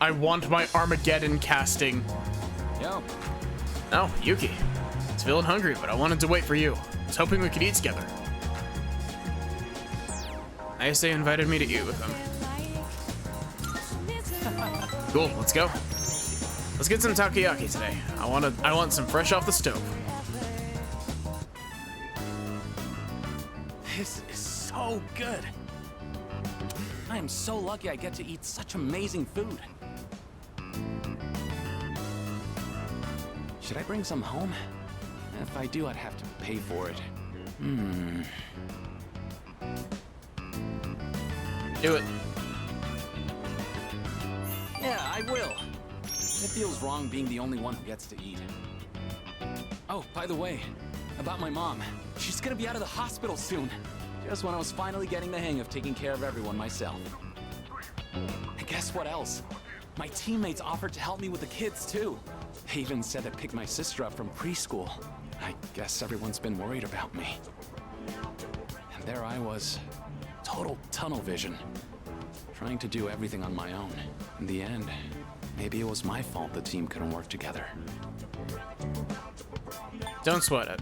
I want my Armageddon casting. Yo. Oh, Yuki. I was feeling hungry, but I wanted to wait for you. I was hoping we could eat together. Ayase invited me to eat with him. Cool, let's go. Let's get some takoyaki today. I want some fresh off the stove. This is so good. I am so lucky I get to eat such amazing food. Should I bring some home? If I do, I'd have to pay for it. Do it. Yeah, I will. It feels wrong being the only one who gets to eat. Oh, by the way, about my mom. She's gonna be out of the hospital soon. Just when I was finally getting the hang of taking care of everyone myself. And guess what else? My teammates offered to help me with the kids, too. They even said to pick my sister up from preschool. I guess everyone's been worried about me. And there I was, total tunnel vision, trying to do everything on my own. In the end, maybe it was my fault the team couldn't work together. Don't sweat it.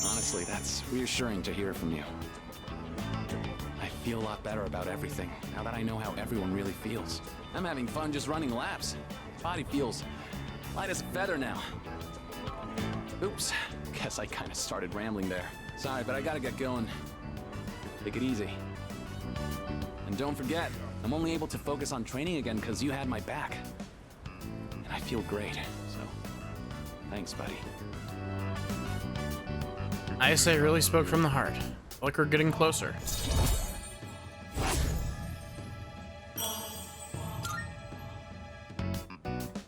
Honestly, that's reassuring to hear from you. I feel a lot better about everything, now that I know how everyone really feels. I'm having fun just running laps. Body feels light as a feather now. Oops, guess I kind of started rambling there. Sorry, but I gotta get going. Take it easy. And don't forget, I'm only able to focus on training again because you had my back. And I feel great, so thanks, buddy. I say really spoke from the heart. Like we're getting closer.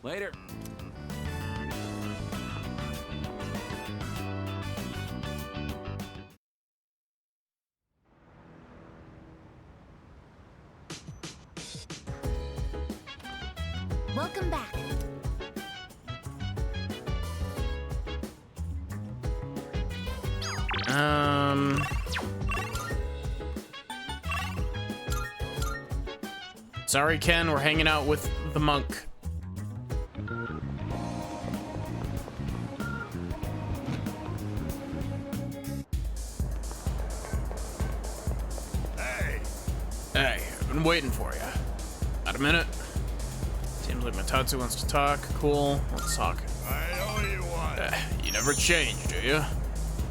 Later. Welcome back. Sorry, Ken, we're hanging out with the monk. Hey! Hey, I've been waiting for you. Got a minute? Seems like Matatsu wants to talk. Cool, let's talk. I know you want. You never change, do you?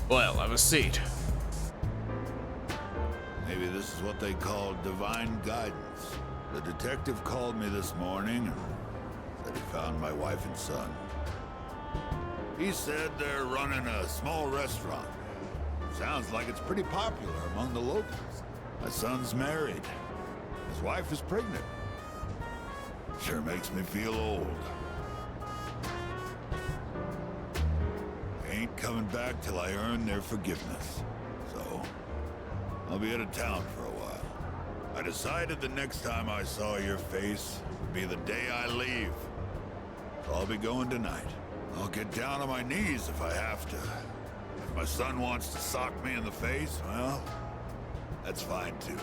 Well, have a seat. Maybe this is what they call divine guidance. The detective called me this morning and said he found my wife and son. He said they're running a small restaurant. Sounds like it's pretty popular among the locals. My son's married. His wife is pregnant. Sure makes me feel old. I ain't coming back till I earn their forgiveness. So, I'll be out of town for a while. I decided the next time I saw your face would be the day I leave. So I'll be going tonight. I'll get down on my knees if I have to. If my son wants to sock me in the face, well, that's fine too.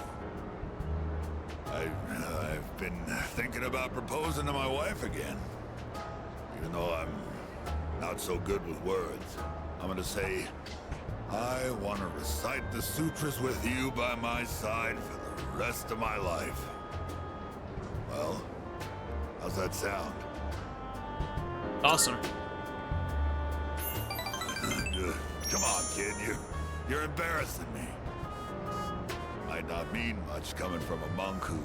I've been thinking about proposing to my wife again. Even though I'm not so good with words. I'm gonna say, I want to recite the sutras with you by my side for the rest of my life. Well, how's that sound? Awesome. Come on, kid, you're embarrassing me. Might not mean much coming from a monk who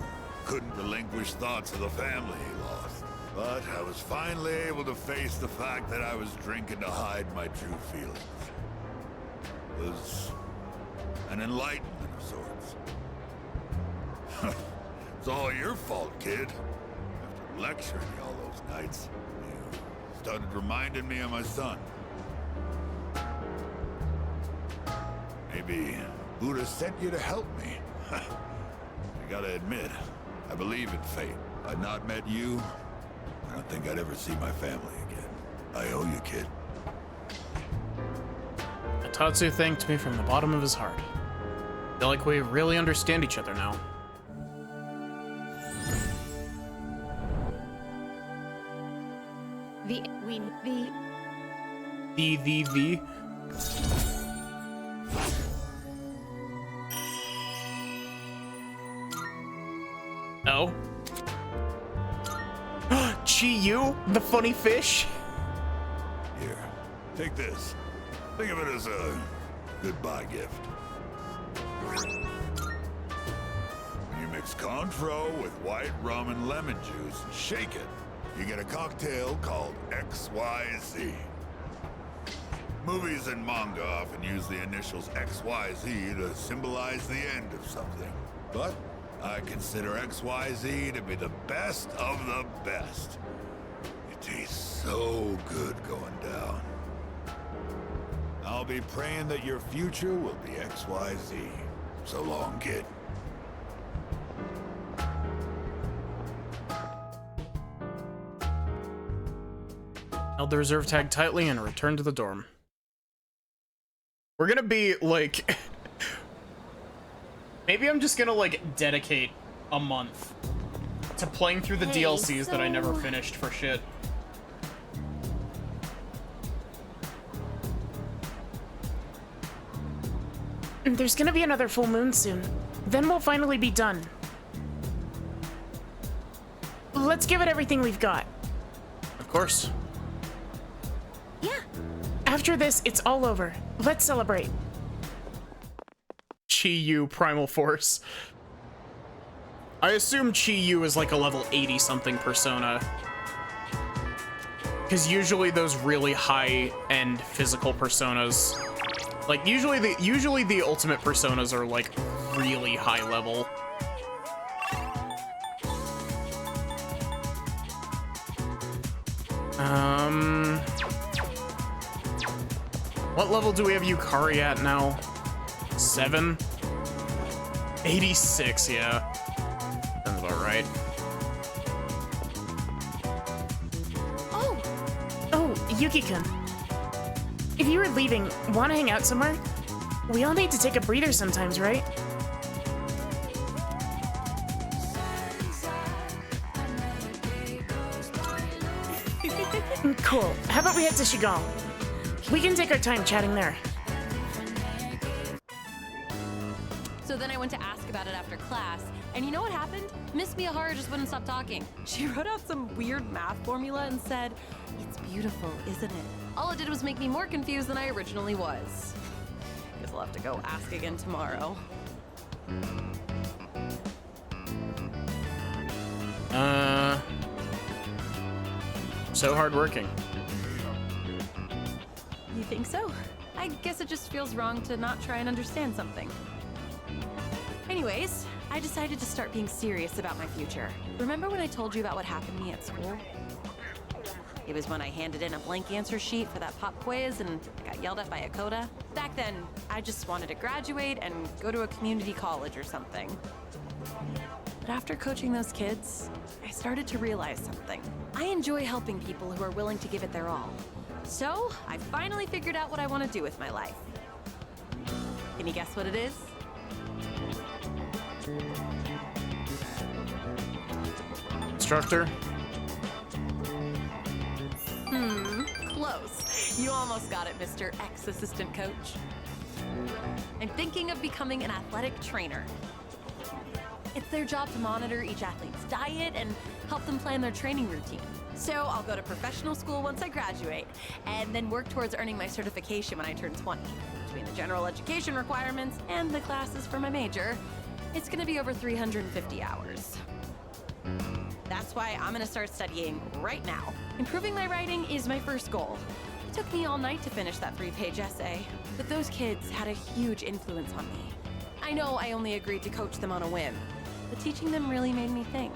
couldn't relinquish thoughts of the family he lost. But I was finally able to face the fact that I was drinking to hide my true feelings. It was an enlightenment of sorts. It's all your fault, kid. After lecturing you all those nights, you started reminding me of my son. Maybe Buddha sent you to help me. I gotta admit, I believe in fate. If I'd not met you, I don't think I'd ever see my family again. I owe you, kid. Tatsu thanked me from the bottom of his heart. I feel like we really understand each other now. The. Oh. Chi-Yu, the funny fish? Here, take this. Think of it as a goodbye gift. When you mix Cointreau with white rum and lemon juice and shake it, you get a cocktail called XYZ. Movies and manga often use the initials XYZ to symbolize the end of something. But I consider XYZ to be the best of the best. It tastes so good going down. I'll be praying that your future will be XYZ. So long, kid. Held the reserve tag tightly and returned to the dorm. We're gonna be like... Maybe I'm just gonna like dedicate a month to playing through the DLCs that I never finished for shit. There's gonna be another full moon soon. Then we'll finally be done. Let's give it everything we've got. Of course. Yeah. After this, it's all over. Let's celebrate. Chi-Yu Primal Force. I assume Chi-Yu is like a level 80 something persona. Because usually those really high-end physical personas, like usually the ultimate personas are like really high level. What level do we have Yukari at now? 7? 86, yeah. Sounds about right. Oh, Yuki-kun. If you were leaving, want to hang out somewhere? We all need to take a breather sometimes, right? Cool. How about we head to Shigal? We can take our time chatting there. So then I went to ask about it after class, and you know what happened? Miss Miyahara just wouldn't stop talking. She wrote out some weird math formula and said, "It's beautiful, isn't it?" All it did was make me more confused than I originally was. Guess I'll have to go ask again tomorrow. So hardworking. You think so? I guess it just feels wrong to not try and understand something. Anyways, I decided to start being serious about my future. Remember when I told you about what happened to me at school? It was when I handed in a blank answer sheet for that pop quiz and I got yelled at by Akoda. Back then, I just wanted to graduate and go to a community college or something. But after coaching those kids, I started to realize something. I enjoy helping people who are willing to give it their all. So, I finally figured out what I want to do with my life. Can you guess what it is? Instructor? Close. You almost got it, Mr. Ex-Assistant Coach. I'm thinking of becoming an athletic trainer. It's their job to monitor each athlete's diet and help them plan their training routine. So I'll go to professional school once I graduate, and then work towards earning my certification when I turn 20. Between the general education requirements and the classes for my major, it's gonna be over 350 hours. That's why I'm gonna start studying right now. Improving my writing is my first goal. It took me all night to finish that 3-page essay, but those kids had a huge influence on me. I know I only agreed to coach them on a whim, but teaching them really made me think.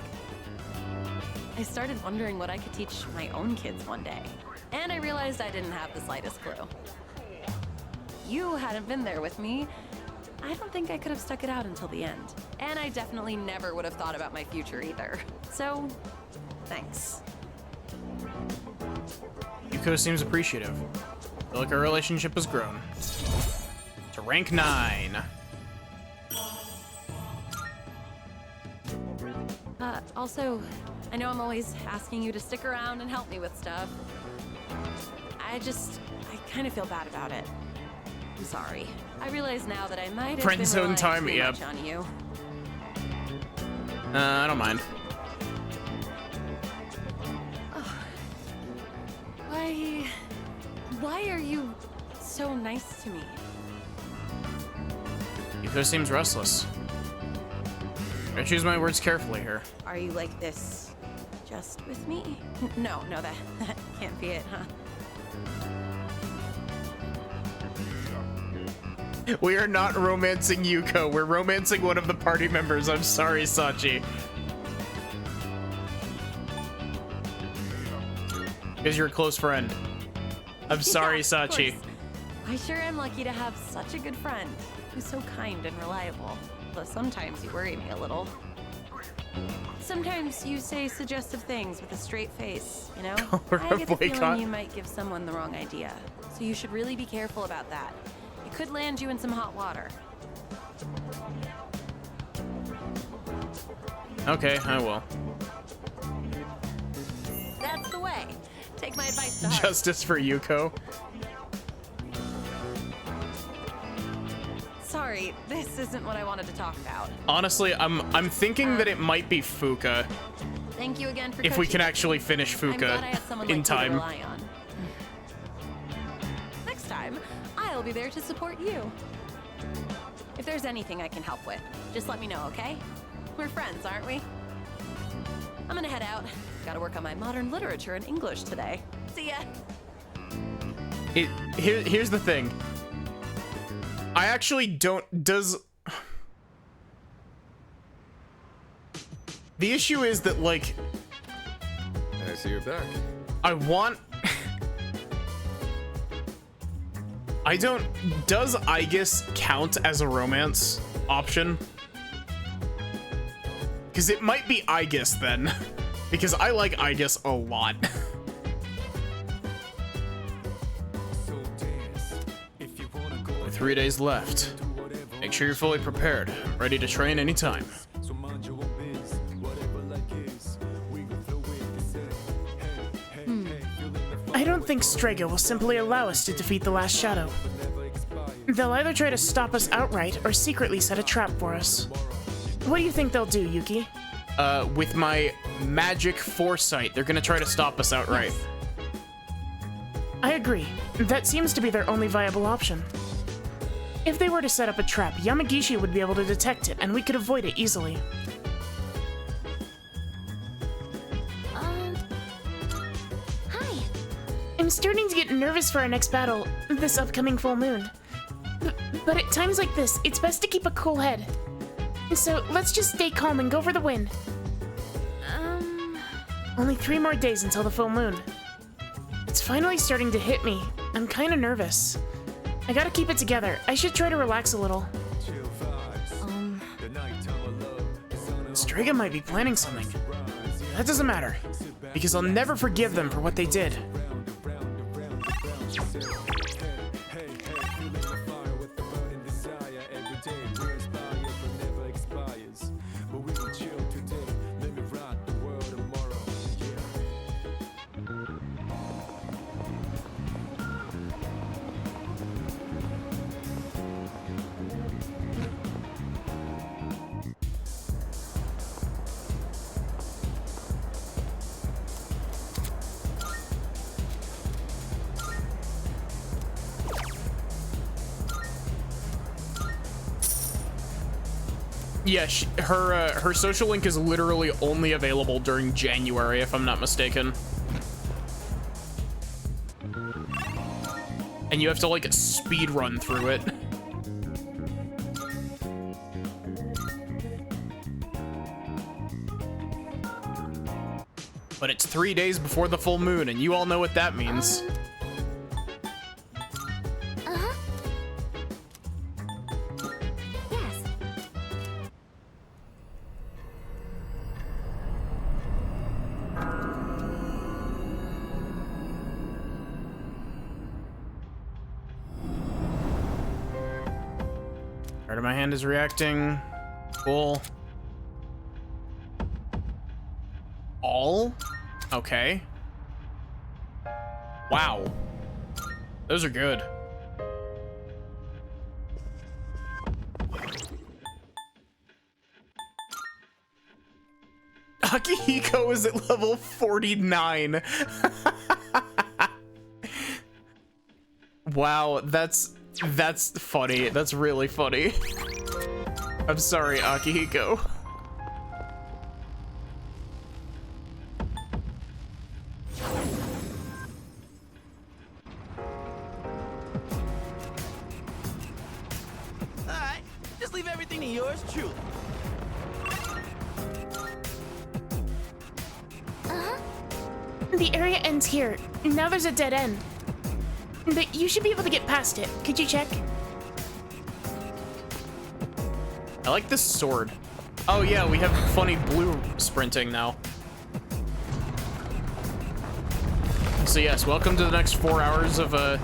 I started wondering what I could teach my own kids one day, and I realized I didn't have the slightest clue. You hadn't been there with me. I don't think I could have stuck it out until the end. And I definitely never would have thought about my future either. So, thanks. Yuko seems appreciative. Feel like our relationship has grown. To rank 9. Also, I know I'm always asking you to stick around and help me with stuff. I kind of feel bad about it. I'm sorry. I realize now that I might have Friend zone time, too yep. much on you. I don't mind. Why are you so nice to me? Yuko seems restless. I choose my words carefully here. Are you like this just with me? No, that can't be it, huh? We are not romancing Yuko. We're romancing one of the party members. I'm sorry, Sachi. Because you're a close friend. I'm sorry, Sachi. I sure am lucky to have such a good friend who's so kind and reliable. Though sometimes you worry me a little. Sometimes you say suggestive things with a straight face, you know? I get the feeling you might give someone the wrong idea. So you should really be careful about that. It could land you in some hot water. Okay, I will. That's the way. Take my advice to heart. Justice for Yuko. Sorry, this isn't what I wanted to talk about. Honestly, I'm thinking that it might be Fuka. Thank you again for if we can coaching. actually finish I'm glad I Fuka had someone in like you to time. rely on. Next time, I'll be there to support you. If there's anything I can help with, just let me know, okay? We're friends, aren't we? I'm gonna head out. Gotta work on my modern literature and English today. See ya! Here's the thing. I actually don't... The issue is that, like... I see you're back. I want... I don't... Does Aegis count as a romance option? Because it might be Aegis then. Because I like Aegis a lot. 3 days left. Make sure you're fully prepared, ready to train anytime. I don't think Strega will simply allow us to defeat the last shadow. They'll either try to stop us outright or secretly set a trap for us. What do you think they'll do, Yuki? With my magic foresight, they're gonna try to stop us outright. Yes. I agree. That seems to be their only viable option. If they were to set up a trap, Yamagishi would be able to detect it, and we could avoid it easily. Hi. I'm starting to get nervous for our next battle, this upcoming full moon. But at times like this, it's best to keep a cool head. So let's just stay calm and go for the win. Only 3 more days until the full moon. It's finally starting to hit me. I'm kinda nervous. I gotta keep it together. I should try to relax a little. Strega might be planning something. That doesn't matter, because I'll never forgive them for what they did. Yeah, her social link is literally only available during January, if I'm not mistaken. And you have to, like, speed run through it. But it's 3 days before the full moon, and you all know what that means. Part of my hand is reacting. Cool. All? Okay. Wow. Those are good. Akihiko is at level 49. Wow, that's funny. That's really funny. I'm sorry, Akihiko. Alright, just leave everything to yours truly. The area ends here. Now there's a dead end. But you should be able to get past it. Could you check? I like this sword. Oh yeah, we have funny blue sprinting now. So yes, welcome to the next 4 hours of the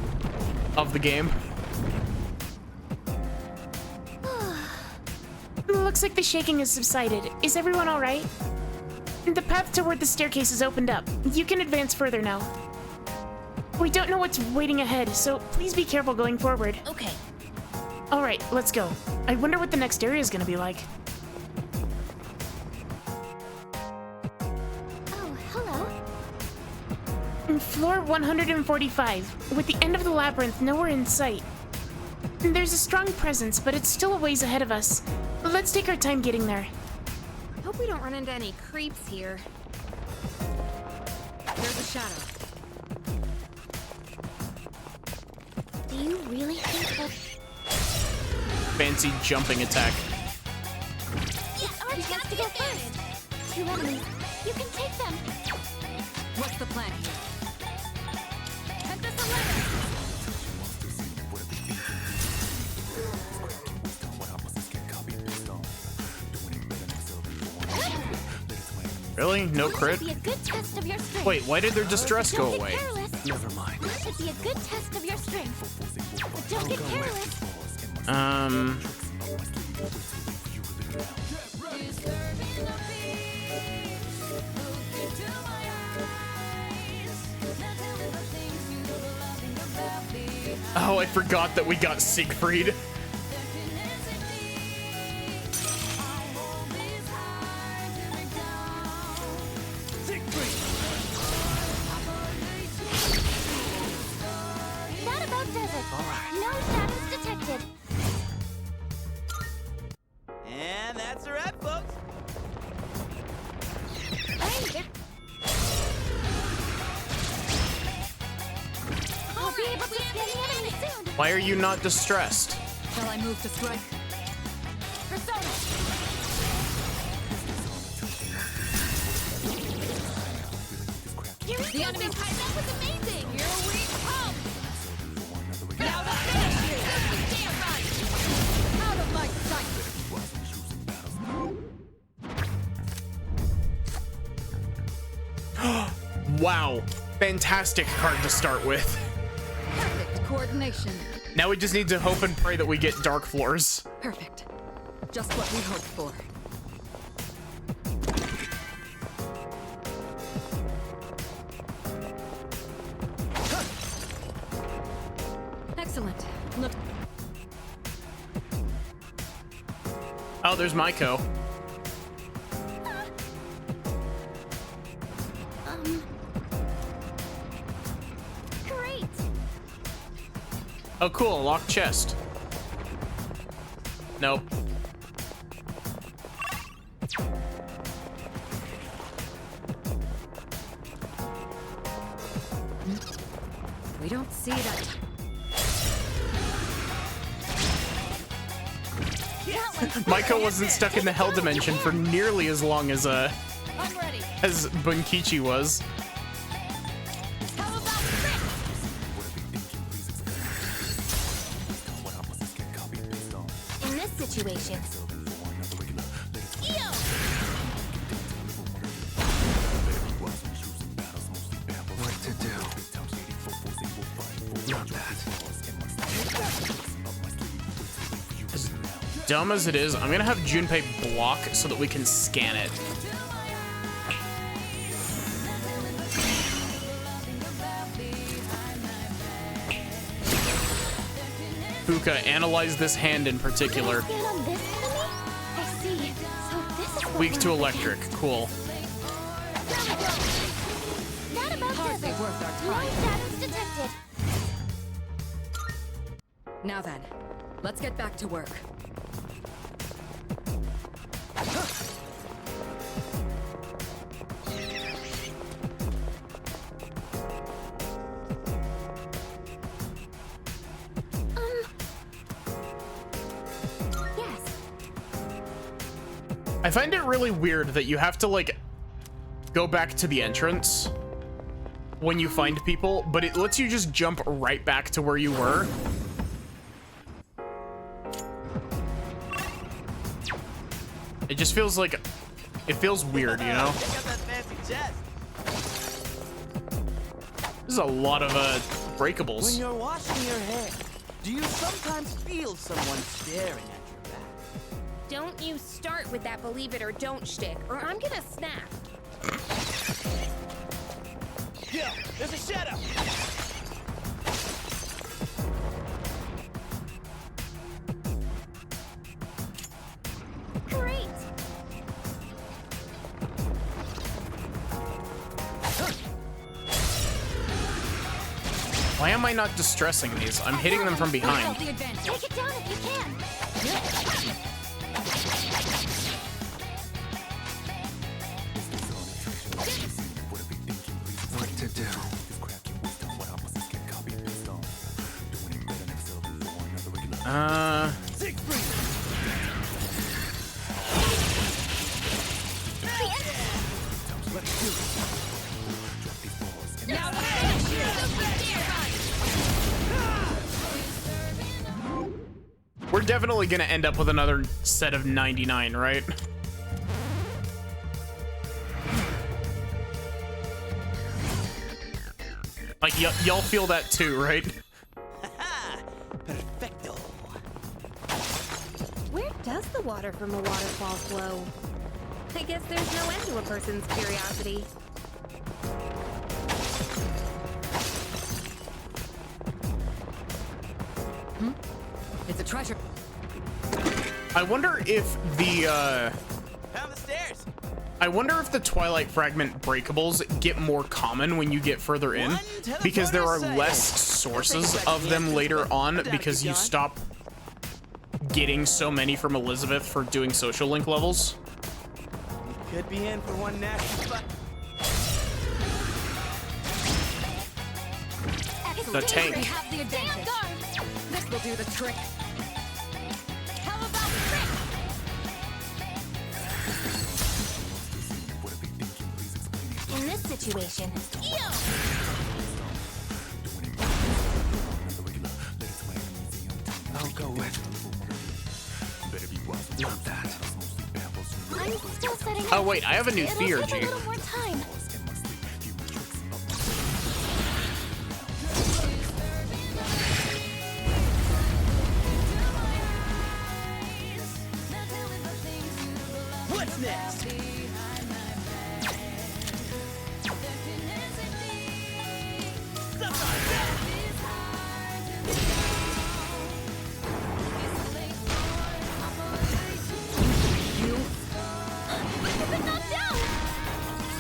game. Looks like the shaking has subsided. Is everyone all right? The path toward the staircase is opened up. You can advance further now. We don't know what's waiting ahead, so please be careful going forward. Okay. All right, let's go. I wonder what the next area is gonna be like. Oh, hello. Floor 145, with the end of the labyrinth nowhere in sight. There's a strong presence, but it's still a ways ahead of us. Let's take our time getting there. Hope we don't run into any creeps here. There's a shadow. Do you really think that... Fancy jumping attack. It's our chance to go first. 2 enemies. You can take them. What's the plan here? Head this away. Really? No crit? This should be a good test of your strength. Wait, why did their distress go away? Never mind. This should be a good test of your strength. But don't get careless. Oh, I forgot that we got Siegfried. That about does it. No shadows detected. And that's a wrap, folks. I'll be able to scan the enemy soon. Why are you not distressed? Shall I move to strike? Persona. The enemy's That was amazing. Here we come! Now the finish you. Damn right. Out of my sight! Wow. Fantastic card to start with. Perfect coordination. Now we just need to hope and pray that we get dark floors. Perfect. Just what we hoped for. Excellent. Look. Oh, there's Maiko. Great. Oh, cool. Locked chest. Nope. We don't see that. Maiko wasn't stuck in the hell dimension for nearly as long as I'm ready. as Bunkichi was. How about in this situation? Yo! What to do? Not that. As dumb as it is, I'm gonna have Junpei block so that we can scan it. Fuka, analyze this hand in particular. Scan on this enemy? I see. So this is what Weak we're to looking electric. Cool. That about does it. worth our No time. shadows detected. Now then, let's get back to work. Yes. I find it really weird that you have to, like, go back to the entrance when you find people, but it lets you just jump right back to where you were. It just feels like, it feels weird, you know? This is a lot of breakables. When you're washing your hair, do you sometimes feel someone staring at your back? Don't you start with that believe it or don't shtick, or I'm gonna snap. Yo, there's a shadow! Great! Why am I not distressing these? I'm hitting them from behind. Take it down if you can! What to do? We're definitely gonna end up with another set of 99, right? Like, y'all feel that too, right? Perfecto. Where does the water from a waterfall flow? I guess there's no end to a person's curiosity. It's a treasure. I wonder if the, Down the stairs. I wonder if the Twilight Fragment breakables get more common when you get further in, because there are less sources of them later on because you stop getting so many from Elizabeth for doing social link levels. Could be in for one nasty spot. The tank. We have the advantage. This will do the trick. How about this? In this situation, I'll go with. Love that. I'm still setting Oh wait, I have a new It'll theurgy. take a little more time. What's next?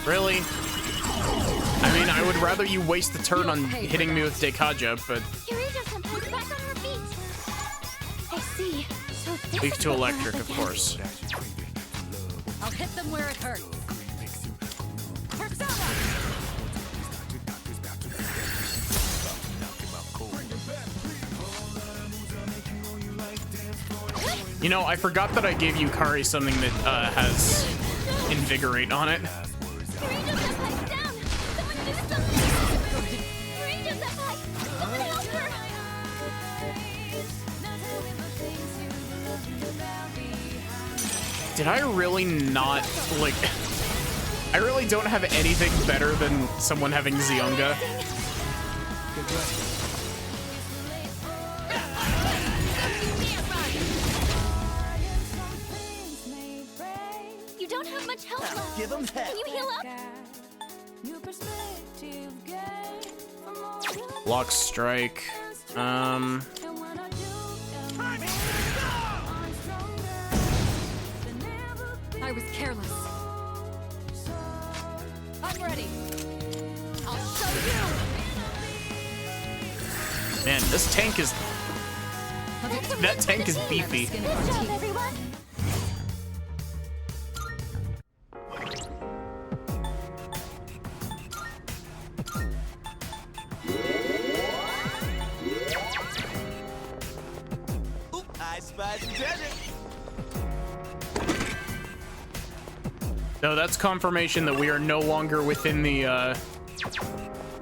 Really? I mean, I would rather you waste the turn on hitting me with Dekaja, but Kirito-senpai's back on her feet. I see. So this weak is to what electric, we're of up course. I'll hit them where it hurts. Persona! You know, I forgot that I gave you Kari something that has Invigorate on it. Kirito-senpai's down. Someone do something. Kirito-senpai, someone help her. Did I really not, like... I really don't have anything better than someone having Zionga. You don't have much health left. Give 'em hell. Can you heal up? Block strike. I was careless. I'm ready. I'll show you. Man, this tank is... That tank is beefy. Good job, everyone. I spy some treasure. No, that's confirmation that we are no longer within the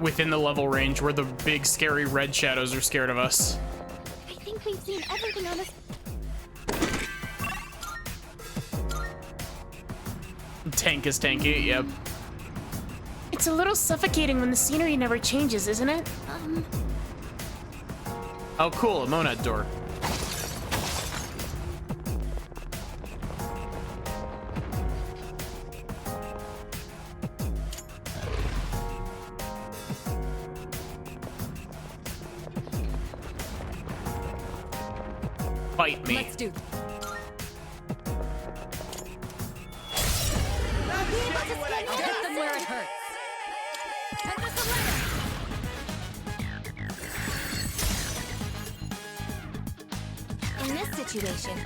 within the level range where the big scary red shadows are scared of us. I think we've seen everything on this. Tank is tanky, yep. It's a little suffocating when the scenery never changes, isn't it? Oh, cool, a Monad door. Fight me. Let's do. I'll hit them where it hurts. And this is In this situation,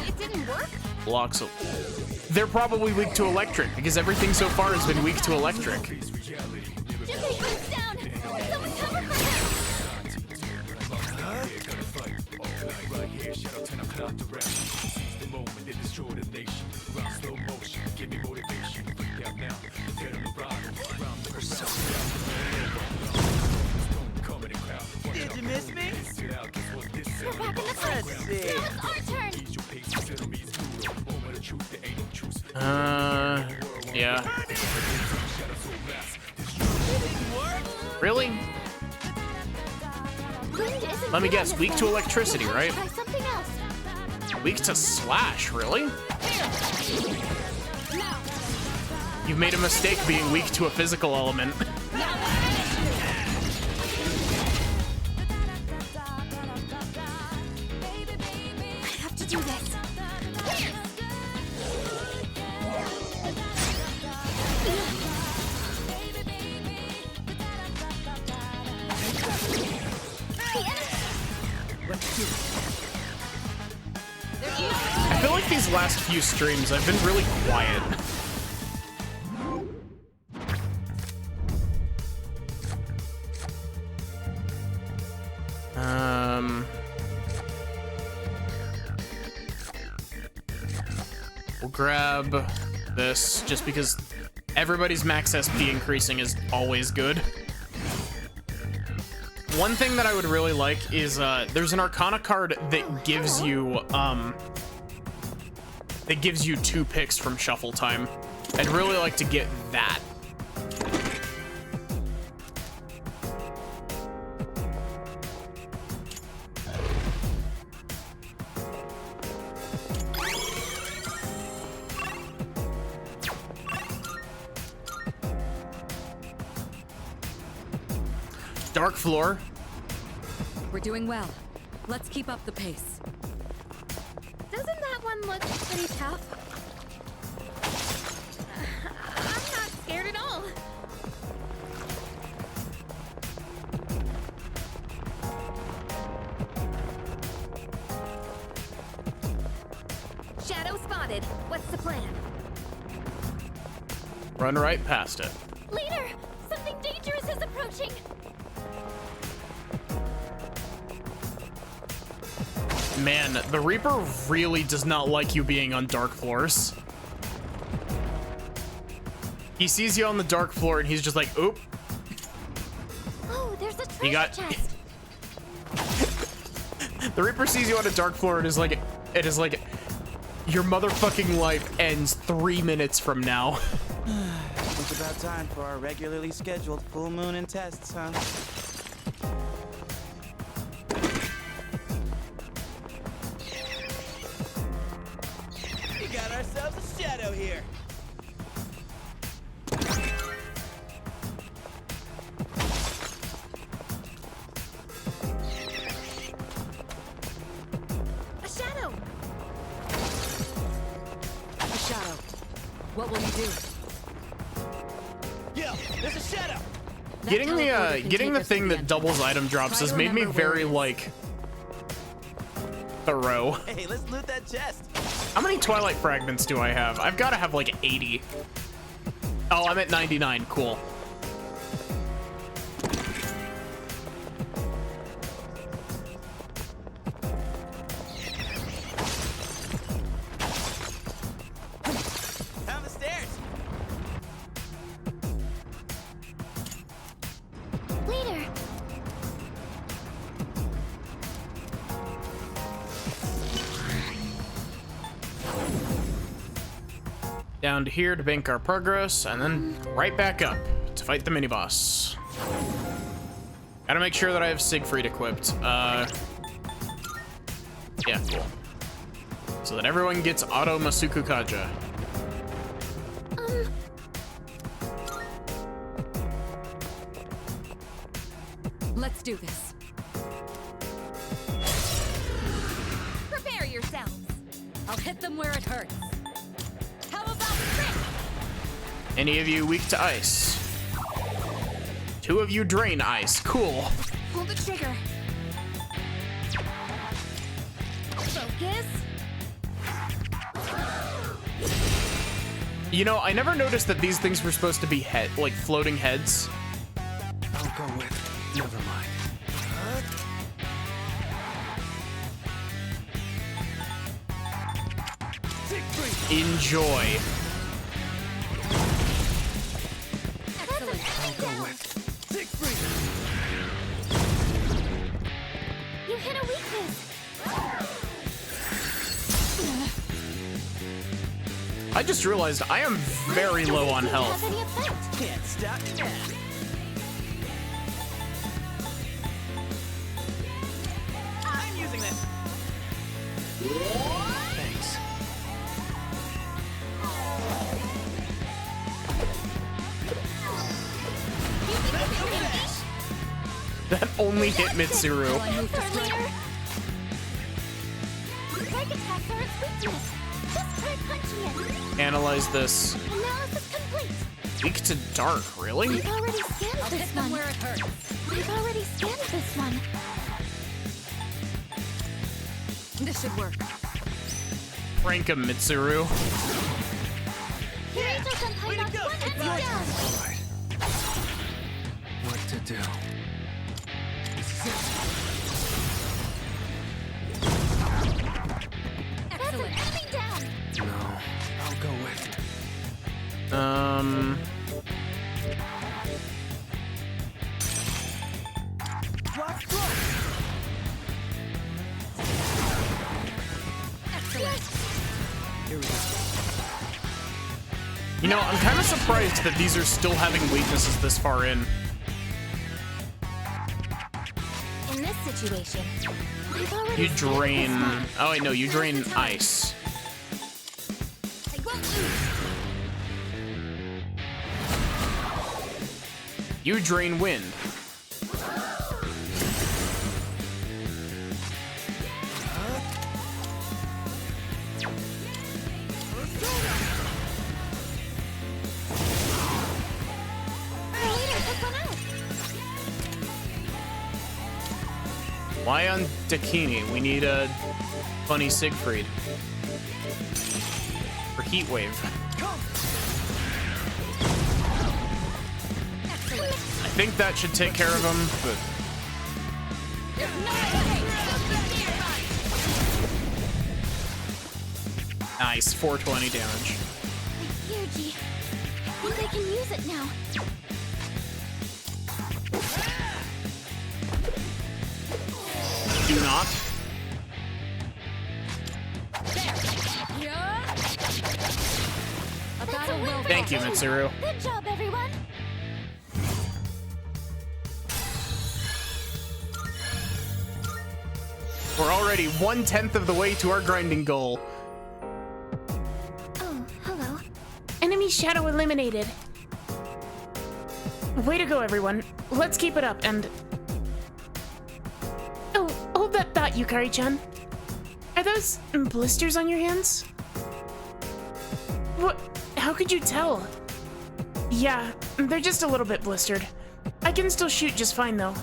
it didn't work? Blocks. They're probably weak to electric because everything so far has been weak to electric. Junpei's down! Someone cover for him! Did you miss me? We're back in the fight! Let's see. Now it's our turn! Yeah. Really? Let me guess, weak to electricity, right? Try something else. Weak to slash, really? You've made a mistake being weak to a physical element. I have to do this. I feel like these last few streams I've been really quiet. We'll grab this just because everybody's max SP increasing is always good. One thing that I would really like is there's an Arcana card that gives you 2 picks from shuffle time. I'd really like to get that. Dark floor. We're doing well. Let's keep up the pace. Doesn't that one look pretty tough? I'm not scared at all. Shadow spotted. What's the plan? Run right past it. Leader, something dangerous is approaching. Man, the Reaper really does not like you being on dark floors. He sees you on the dark floor and he's just like, oop. Oh, there's a treasure You got chest. The Reaper sees you on a dark floor and is like, your motherfucking life ends 3 minutes from now. It's about time for our regularly scheduled full moon and tests, huh? We got ourselves a shadow here. A shadow. A shadow. What will you do? Yo, there's a shadow. Getting the thing that doubles item drops has made me very like thorough. Hey, let's loot that chest. How many Twilight fragments do I have? I've got to have like 80. Oh, I'm at 99. Cool. Down the stairs. Down to here to bank our progress, and then right back up to fight the mini-boss. Gotta make sure that I have Siegfried equipped. Yeah, cool. So that everyone gets Auto Masuku Kaja. Let's do this. Prepare yourselves. I'll hit them where it hurts. How about Rick? Any of you weak to ice? 2 of you drain ice. Cool. Pull the trigger. Focus. You know, I never noticed that these things were supposed to be like floating heads. I'll go with. Never mind. Enjoy. Excellent. I'll go with. Siegfried. You hit a weakness. I just realized I am very low on health. Can't stop now. I'm using this. Thanks. That only hit Mitsuru. Strike attacks are its weakness. Just try punching it. Analyze this. Analysis complete. Weak to dark, really? We've already scanned this one. Where it hurts. We've already scanned this one. This should work. Prank him, Mitsuru. Your Angel Senpai knocks one enemy down. Alright. What to do? That's an enemy down. No. I'll go with. Here we go. You know, I'm kind of surprised that these are still having weaknesses this far in. In this situation, we've already You scanned drain... this one. Oh, wait, no, you drain ice. I won't lose. You drain wind. Our leader took one out. Why on Dakini? We need a funny Siegfried. For Heat Wave. I think that should take care of him, but... Nice, 420 damage. Yuji, I think I can use it now. Do not. A battle will Thank you, Mitsuru. Good job, everyone. We're already 1/10 of the way to our grinding goal. Oh, hello. Enemy shadow eliminated. Way to go, everyone. Let's keep it up and... Oh, hold that thought, Yukari-chan. Are those blisters on your hands? What? How could you tell? Yeah, they're just a little bit blistered. I can still shoot just fine, though.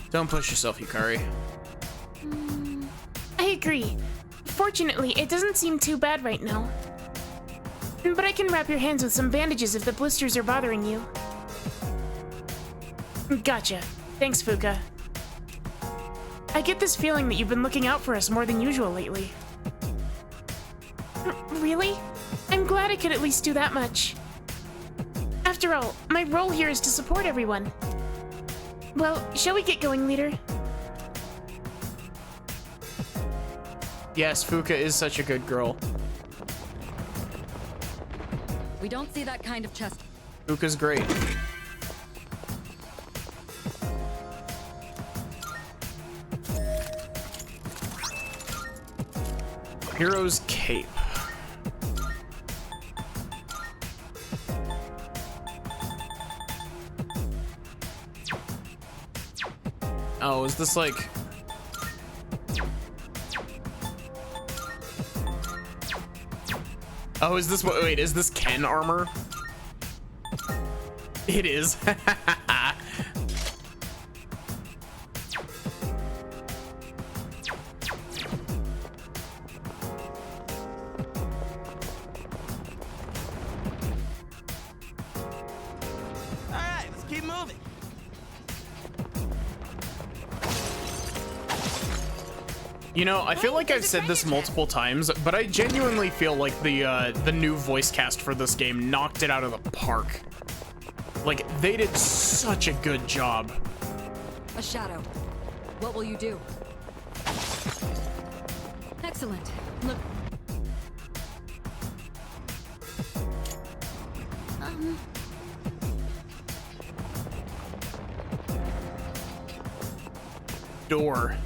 Don't push yourself, Yukari. I agree. Fortunately, it doesn't seem too bad right now. But I can wrap your hands with some bandages if the blisters are bothering you. Gotcha. Thanks, Fuka. I get this feeling that you've been looking out for us more than usual lately. Really? I'm glad I could at least do that much. After all, my role here is to support everyone. Well, shall we get going, leader? Yes, Fuka is such a good girl. We don't see that kind of chest. Fuka's great. Hero's Cape. Oh, is this like... Oh, is this what? Wait, is this Ken armor? It is. Alright, let's keep moving. You know, I feel like I've said this multiple times, but I genuinely feel like the new voice cast for this game knocked it out of the park. Like, they did such a good job. A shadow. What will you do? Excellent. Look. Door.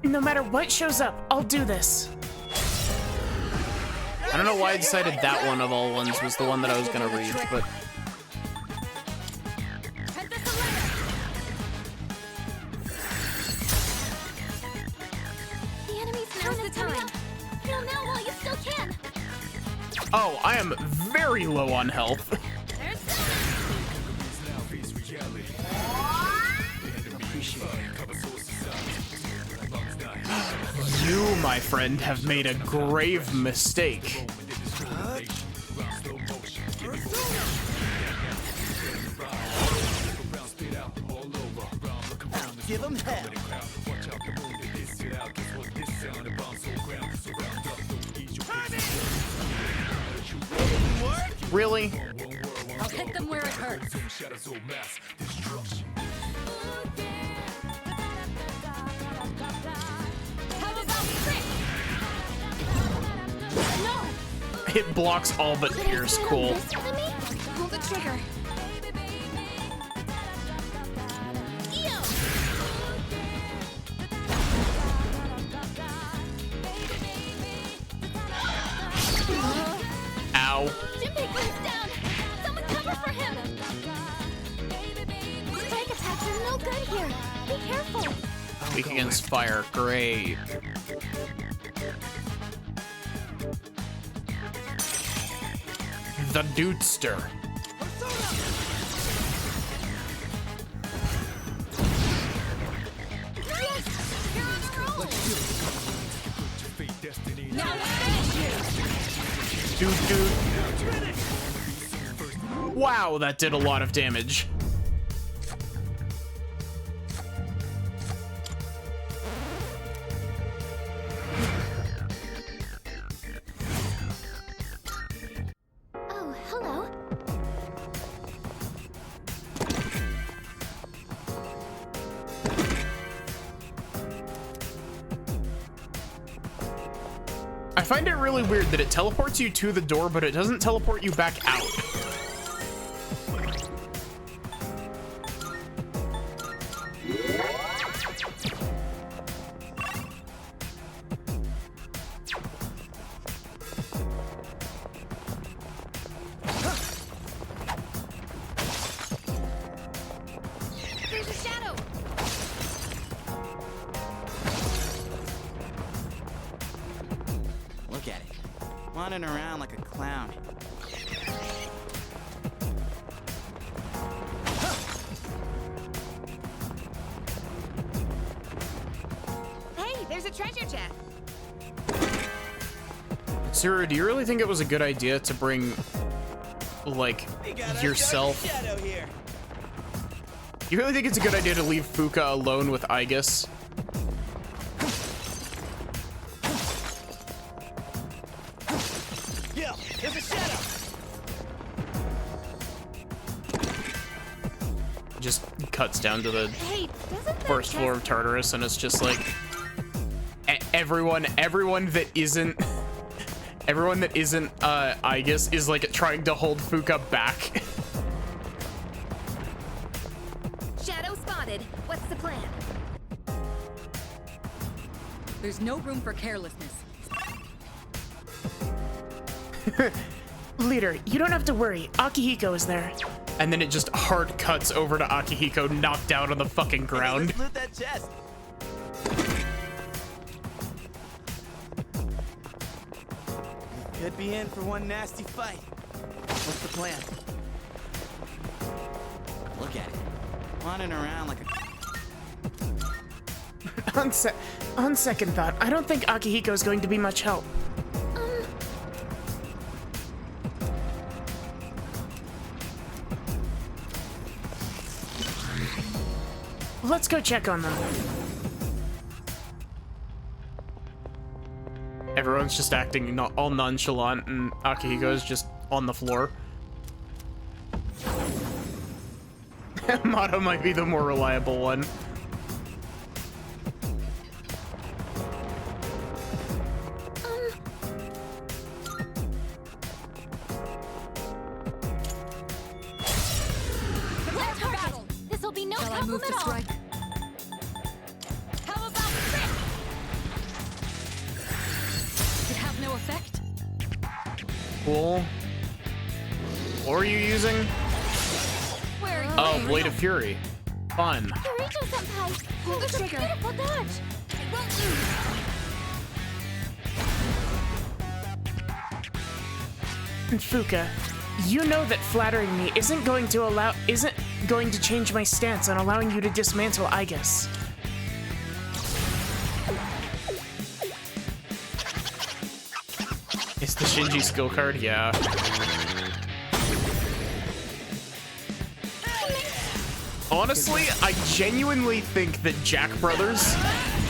No matter what shows up, I'll do this. I don't know why I decided that one of all ones was the one that I was gonna read, but... The enemy's now's the time. Kill now while you still can. Oh, I am very low on health. You, my friend, have made a grave mistake. Give him hell. Really? I'll hit them where it hurts. It blocks all but Pierce. Cool. Pull the trigger. Ow. Jinbei down. Someone cover for him. Spike attacks are no good here. Be careful. Weak against fire. Great. The Dudester. Dude. Wow, that did a lot of damage. Oh, hello. I find it really weird that it teleports you to the door, but it doesn't teleport you back out. There's a shadow. Look at it. Wandering around like a clown. Hey, there's a treasure chest. Zero, do you really think it was a good idea to bring, like, yourself? You really think it's a good idea to leave Fuka alone with Aigis? Yo, there's a shadow. cuts down to the Hey, doesn't that first floor of Tartarus, and it's just like everyone that isn't Aigis is like trying to hold Fuka back. Shadow spotted. What's the plan? There's no room for carelessness. Leader, you don't have to worry. Akihiko is there. And then it just hard cuts over to Akihiko knocked out on the fucking ground. Let's loot that chest. Could be in for one nasty fight. What's the plan? Look at it. Running around like a... On second thought, I don't think Akihiko is going to be much help. Let's go check on them. Everyone's just acting all nonchalant, and Akihiko's just on the floor. Motto might be the more reliable one. Let's battle. This will be no problem at all. How about this? Did have no effect? Cool. What are you using? Where are you? Oh, Blade of Fury. Fun. Kirito-senpai, pull the trigger. Beautiful dodge. It won't lose. Fuka, you know that flattering me isn't going to change my stance on allowing you to dismantle Aigis. It's the Shinji skill card, yeah. Honestly, I genuinely think that Jack Brothers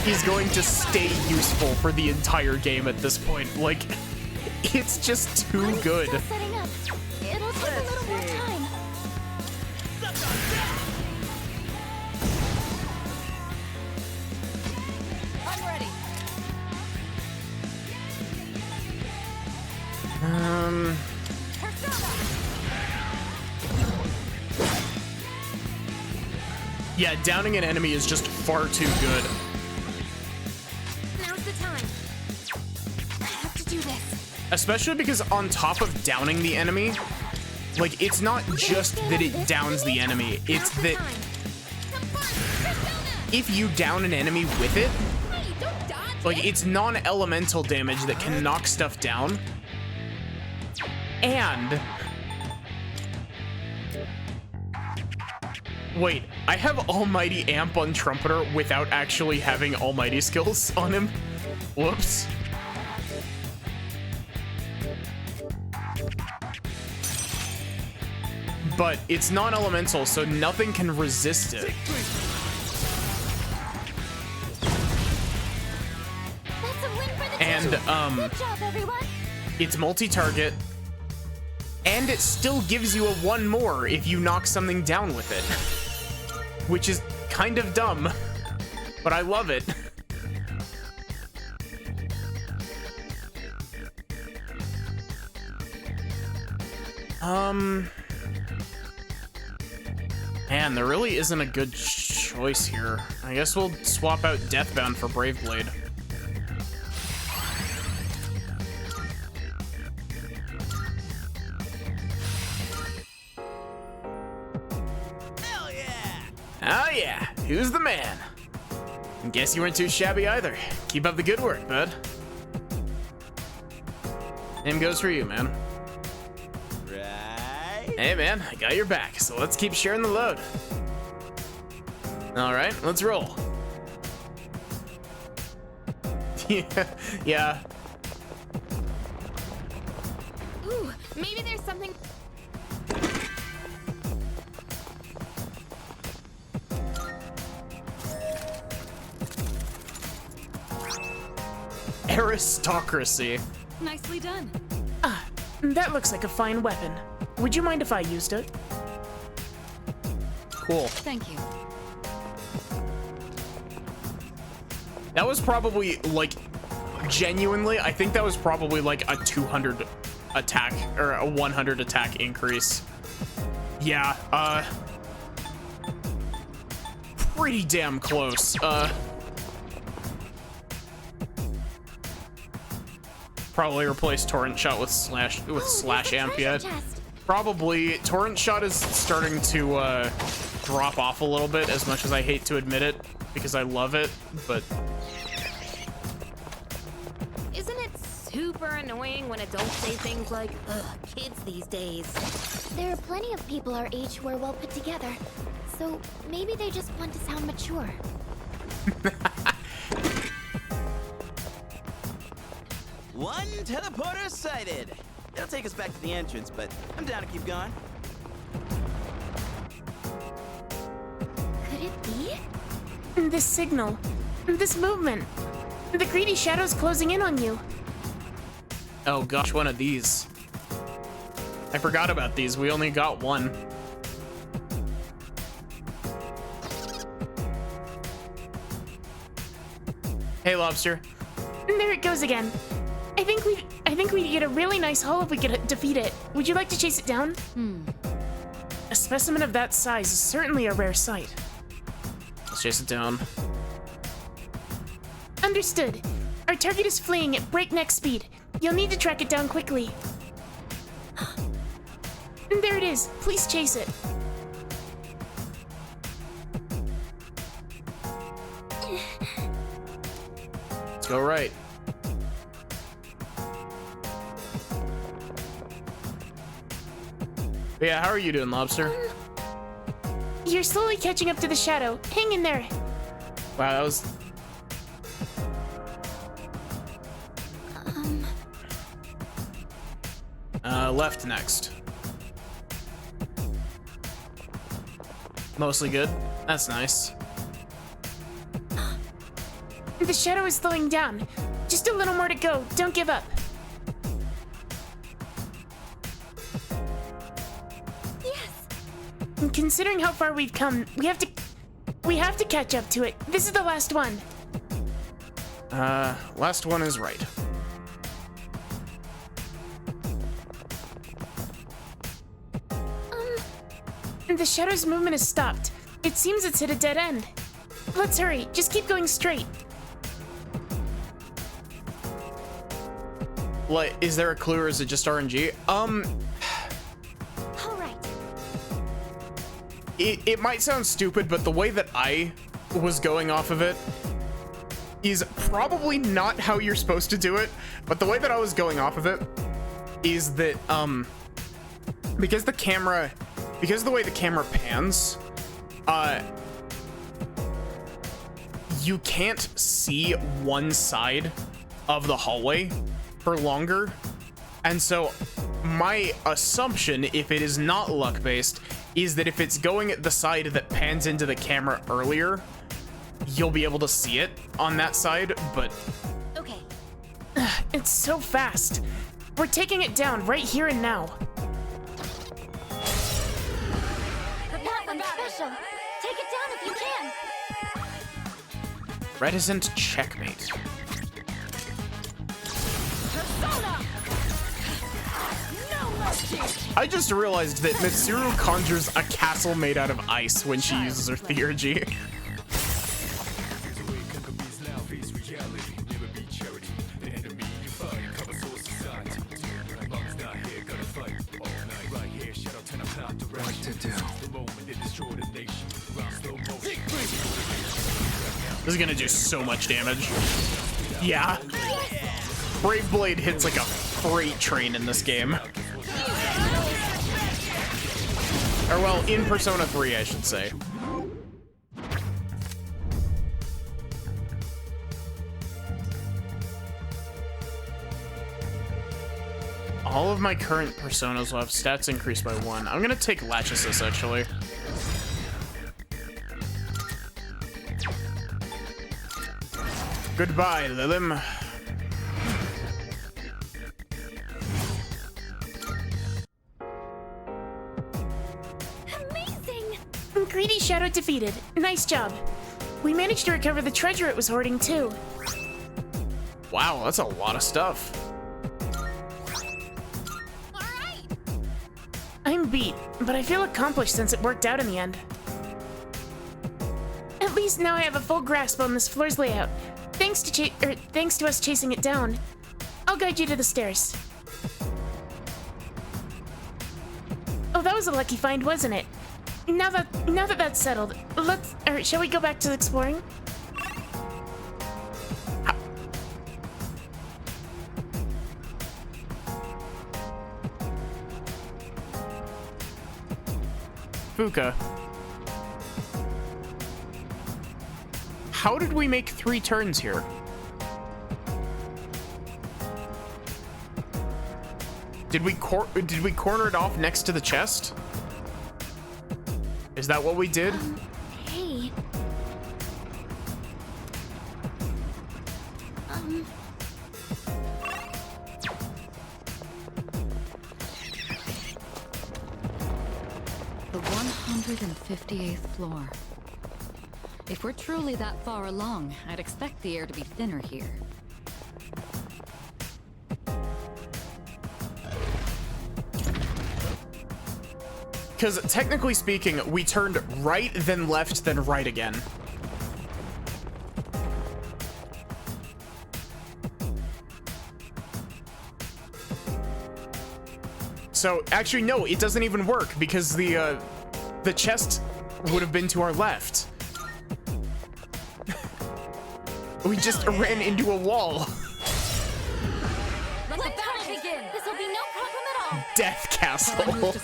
is going to stay useful for the entire game at this point. Like, it's just too good. Still setting up. It'll take a little more time. I'm ready. Yeah, downing an enemy is just far too good. Now's the time. I have to do this. Especially because on top of downing the enemy, like, it's not just that it downs the enemy, it's that if you down an enemy with it, like, it's non-elemental damage that can knock stuff down, and... Wait, I have Almighty Amp on Trumpeter without actually having Almighty skills on him? Whoops. But it's non-elemental, so nothing can resist it. That's a win for the And, Good job, everyone. it's multi-target, and it still gives you a 1 more if you knock something down with it. Which is kind of dumb, but I love it. Man, there really isn't a good choice here. I guess we'll swap out Deathbound for Brave Blade. Oh yeah, who's the man? Guess you weren't too shabby either. Keep up the good work, bud. Same goes for you, man. Right. Hey man, I got your back, so let's keep sharing the load. All right, let's roll. Yeah. Ooh, maybe there's something. Aristocracy. Nicely done. Ah, that looks like a fine weapon. Would you mind if I used it? Cool. Thank you. That was probably, like, genuinely, I think that was probably like a 200 attack, or a 100 attack increase. Yeah, pretty damn close. Probably replace Torrent Shot with Slash Amp yet. Probably. Torrent Shot is starting to drop off a little bit, as much as I hate to admit it, because I love it, but... Isn't it super annoying when adults say things like, ugh, kids these days? There are plenty of people our age who are well put together, so maybe they just want to sound mature. One teleporter sighted. It'll take us back to the entrance, but I'm down to keep going. Could it be? This signal. This movement. The greedy shadow's closing in on you. Oh gosh, one of these. I forgot about these. We only got one. Hey, Lobster. There it goes again. I think we'd get a really nice haul if we could defeat it. Would you like to chase it down? A specimen of that size is certainly a rare sight. Let's chase it down. Understood. Our target is fleeing at breakneck speed. You'll need to track it down quickly. There it is. Please chase it. Let's go right. But yeah, how are you doing, Lobster? You're slowly catching up to the shadow. Hang in there. Wow, that was... left next. Mostly good. That's nice. The shadow is slowing down. Just a little more to go. Don't give up. Yes. Considering how far we've come, we have to catch up to it. This is the last one. Last one is right. The shadow's movement has stopped. It seems it's hit a dead end. Let's hurry. Just keep going straight. Like, is there a clue or is it just RNG? All right. It might sound stupid, but the way that I was going off of it is probably not how you're supposed to do it. But the way that I was going off of it is that, because the way the camera pans, you can't see one side of the hallway for longer. And so my assumption, if it is not luck-based, is that if it's going at the side that pans into the camera earlier, you'll be able to see it on that side, but... Okay. It's so fast. We're taking it down right here and now. Nothing special. Take it down if you can. Reticent checkmate. Persona! No mercy! I just realized that Mitsuru conjures a castle made out of ice when she uses her theurgy. This is gonna do so much damage. Yeah. Brave Blade hits like a freight train in this game. Or well, in Persona 3, I should say. All of my current Personas will have stats increased by 1. I'm gonna take Lachesis, actually. Goodbye, Lilim. Amazing! Greedy Shadow defeated. Nice job. we managed to recover the treasure it was hoarding too. Wow, that's a lot of stuff. I'm beat, but I feel accomplished since it worked out in the end. At least now I have a full grasp on this floor's layout. Thanks to us chasing it down. I'll guide you to the stairs. Oh, that was a lucky find, wasn't it? Now that that's settled, shall we go back to exploring? Fuka. How did we make 3 turns here? Did we corner it off next to the chest? Is that what we did? Hey. The 158th floor. If we're truly that far along, I'd expect the air to be thinner here. Because technically speaking, we turned right, then left, then right again. So actually, no, it doesn't even work because the chest would have been to our left. We just ran into a wall. Let the battle begin. This will be no problem at all. Death Castle.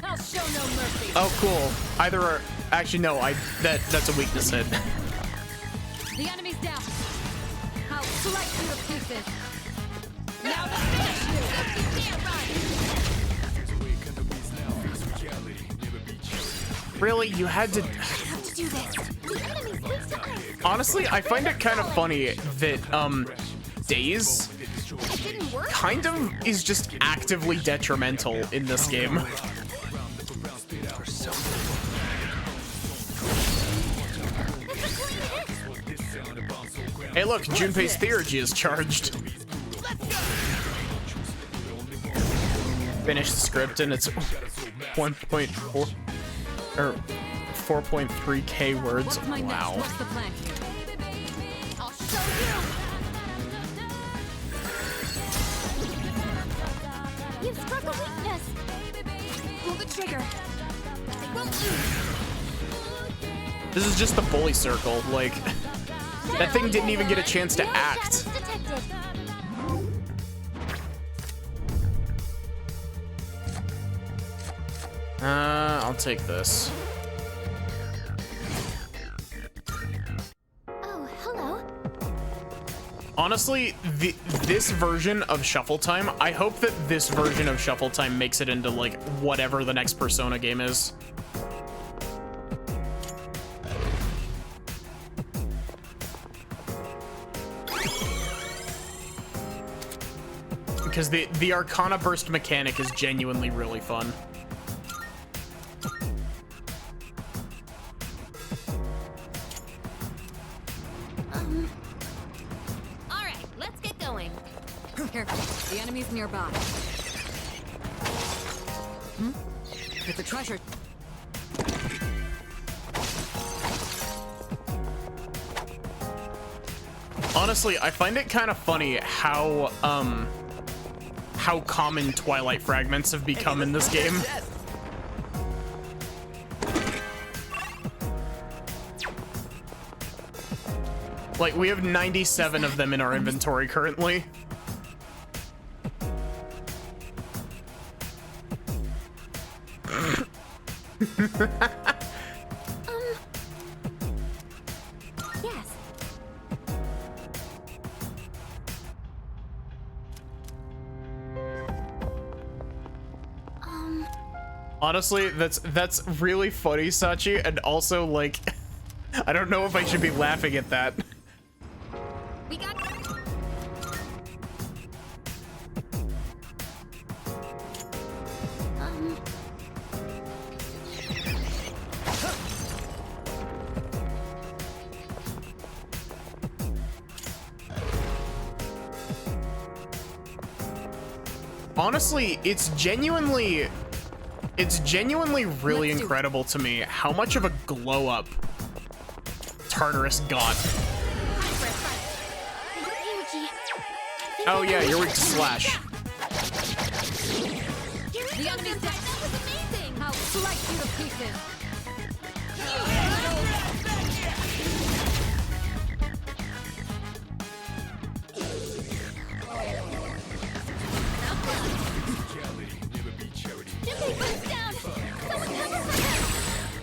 I'll show no mercy. Oh, cool. Either are, actually no, that's a weakness hit. The enemy's down. I'll slice you to pieces. Now to finish you. You can't run. Really, you had to. I have to do this. The enemy's weak to ice. Honestly, I find it kind of funny that Daze kind of is just actively detrimental in this game. Hey look, Junpei's Theurgy is charged. Finish the script and it's 1.4 or 4.3k words. Wow. What's the plan here? I'll show you. You've struck a weakness. Pull the trigger. It won't move. This is just the bully circle, like, that thing didn't even get a chance to act. I'll take this. Oh, hello. Honestly, this version of Shuffle Time, I hope that this version of Shuffle Time makes it into, like, whatever the next Persona game is. Because the Arcana Burst mechanic is genuinely really fun. All right, let's get going. Careful, the enemy's nearby. Get the treasure. Honestly, I find it kind of funny how common Twilight fragments have become in this game. Like, we have 97 of them in our inventory currently. Yes. Honestly, that's really funny, Sachi, and also, like, I don't know if I should be laughing at that. We got. honestly, it's genuinely really incredible to me how much of a glow up Tartarus got. Oh yeah, you're weak to slash. The enemy's dead. That was amazing. I'll slice you to pieces.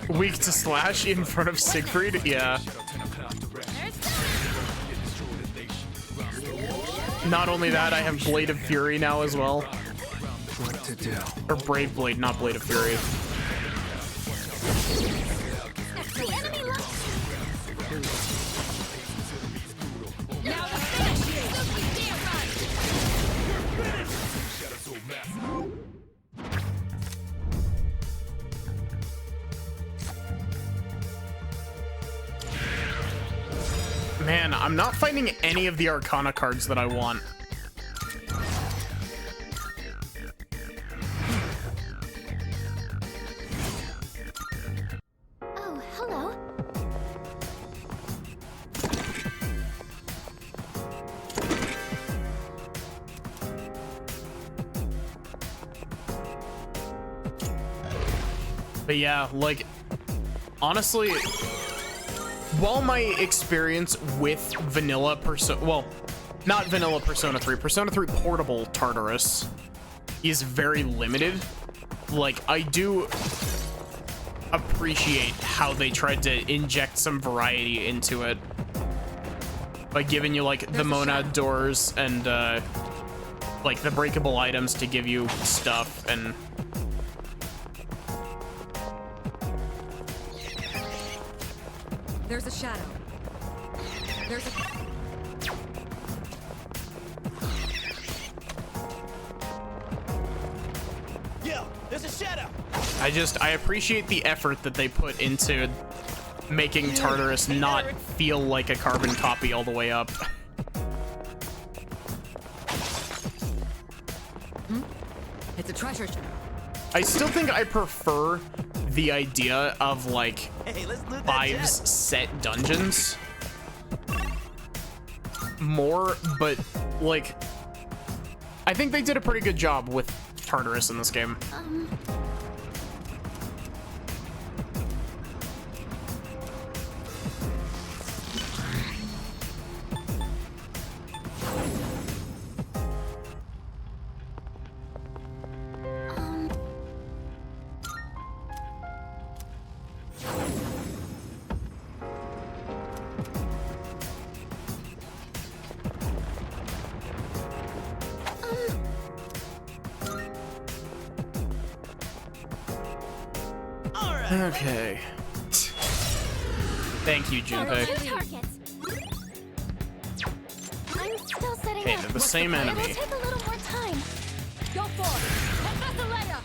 Weak to slash in front of Siegfried? Yeah. Not only that, I have Blade of Fury now as well. What to do? Or Brave Blade, not Blade of Fury. Man, I'm not finding any of the Arcana cards that I want. Oh, hello. But yeah, like, honestly, while my experience with vanilla well, not vanilla Persona 3, Persona 3 Portable Tartarus is very limited, like, I do appreciate how they tried to inject some variety into it by giving you, like, the monad doors and, like, the breakable items to give you stuff, and There's a shadow. There's a... Yo, there's a shadow. I appreciate the effort that they put into making Tartarus not feel like a carbon copy all the way up. It's a treasure. I still think I prefer the idea of, like, Five's set dungeons more, but, like, I think they did a pretty good job with Tartarus in this game. Okay. Thank you, Junpei. I'm still setting Okay, up. they're the same enemy. It'll take a little more time. Go for it. Professor Leia.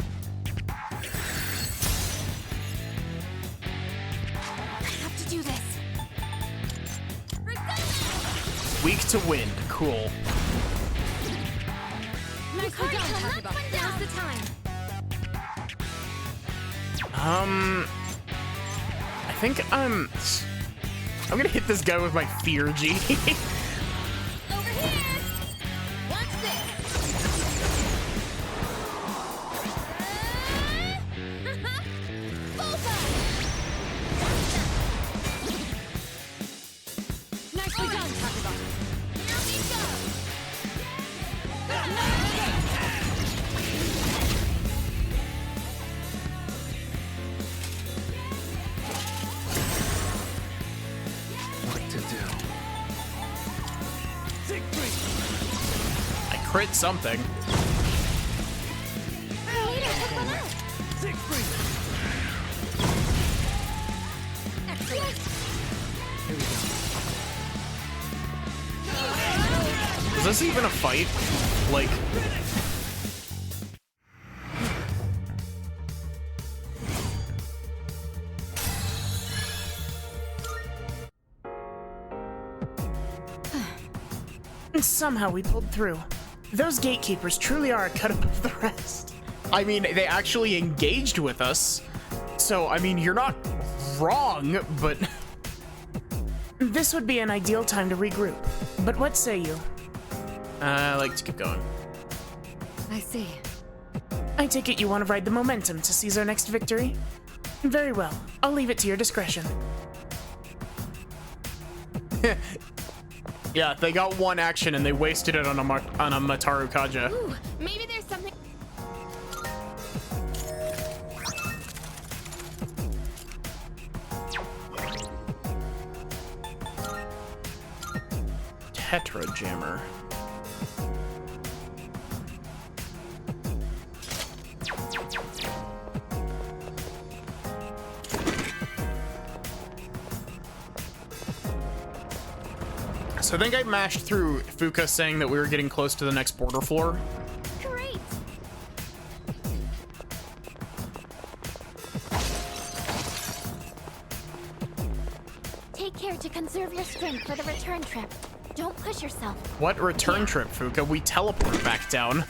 I have to do this. Weak to wind. Cool. Nicely done, Hakuba. Now's the time. I think I'm gonna hit this guy with my Fear G. Over here. Watch this. Nicely done, Hakuba. Here we go. What to do? I crit something. Is this even a fight? Like... Somehow we pulled through. Those gatekeepers truly are a cut above the rest. I mean, they actually engaged with us. So, I mean, you're not wrong, but... This would be an ideal time to regroup. But what say you? I like to keep going. I see. I take it you want to ride the momentum to seize our next victory? Very well. I'll leave it to your discretion. Yeah, they got one action and they wasted it on a Mataru Kaja. Ooh, maybe there's something. Tetra Jammer. So I think I mashed through Fuka saying that we were getting close to the next border floor. Great. Take care to conserve your strength for the return trip. Don't push yourself. What return trip, Fuka? We teleport back down.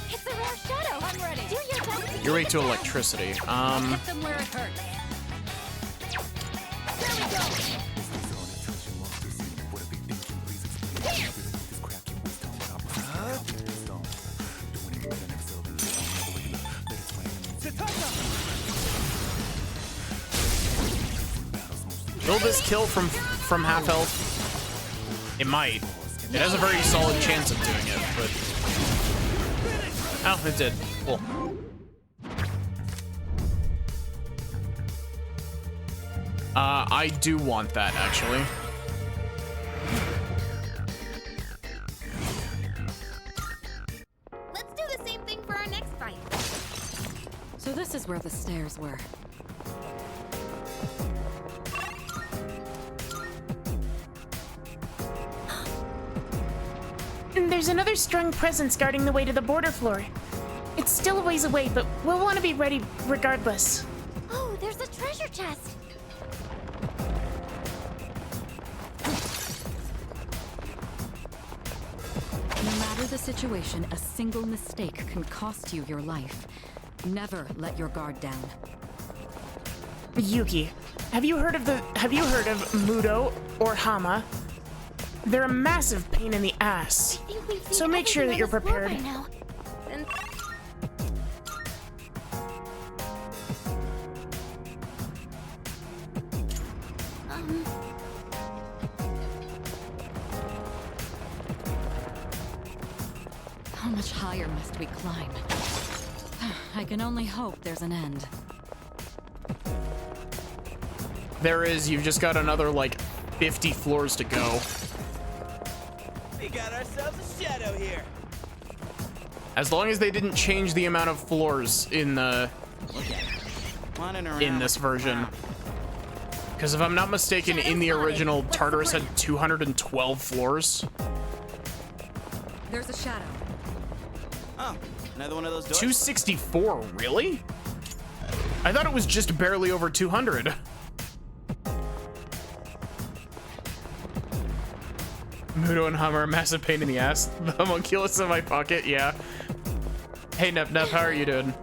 It's a rare shadow. I'm ready. Do your best. You're weak to electricity. Hit them where it hurts. There we go. Will this kill from half health? It might. It has a very solid chance of doing it, but... Oh, it did. Cool. I do want that, actually. Let's do the same thing for our next fight. So this is where the stairs were. There's another strong presence guarding the way to the border floor. It's still a ways away, but we'll want to be ready regardless. Oh, there's a treasure chest. No matter the situation, a single mistake can cost you your life. Never let your guard down. Yuki, have you heard of Mudo or Hama? They're a massive pain in the ass. So make sure that you're prepared. How much higher must we climb? I can only hope there's an end. There is. You've just got another, like, 50 floors to go. We got ourselves a shadow here. As long as they didn't change the amount of floors in the... in this version. Because if I'm not mistaken, in the original, Tartarus had 212 floors. There's a shadow. Oh, another one of those doors? 264, really? I thought it was just barely over 200. Mudo and Hama are a massive pain in the ass. The homunculus in my pocket, yeah. Hey, Nep Nep, how are you doing?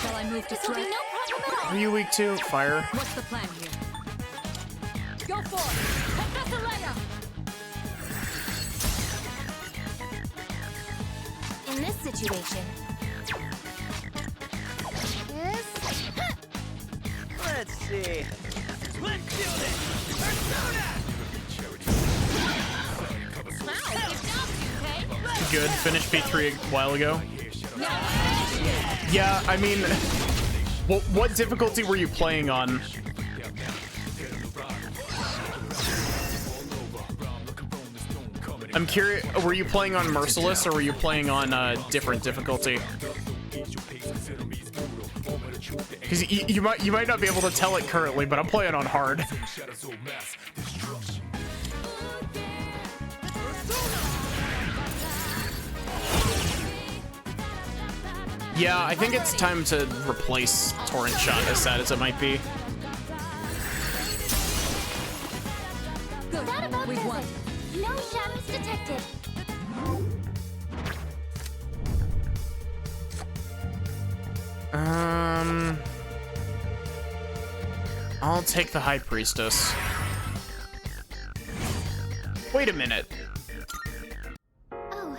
Shall I move to strike? Are you weak to fire? What's the plan here? Go for it. Professor Leia. In this situation. Let's see. Let's do this! Persona! Good. Finished P3 a while ago. Yeah, I mean, what difficulty were you playing on? I'm curious, were you playing on Merciless or were you playing on different difficulty? Because you might not be able to tell it currently, but I'm playing on hard. Yeah, I think it's time to replace Torrent Shot, as sad as it might be. Good. That about We've won. No shadows detected. I'll take the High Priestess. Wait a minute.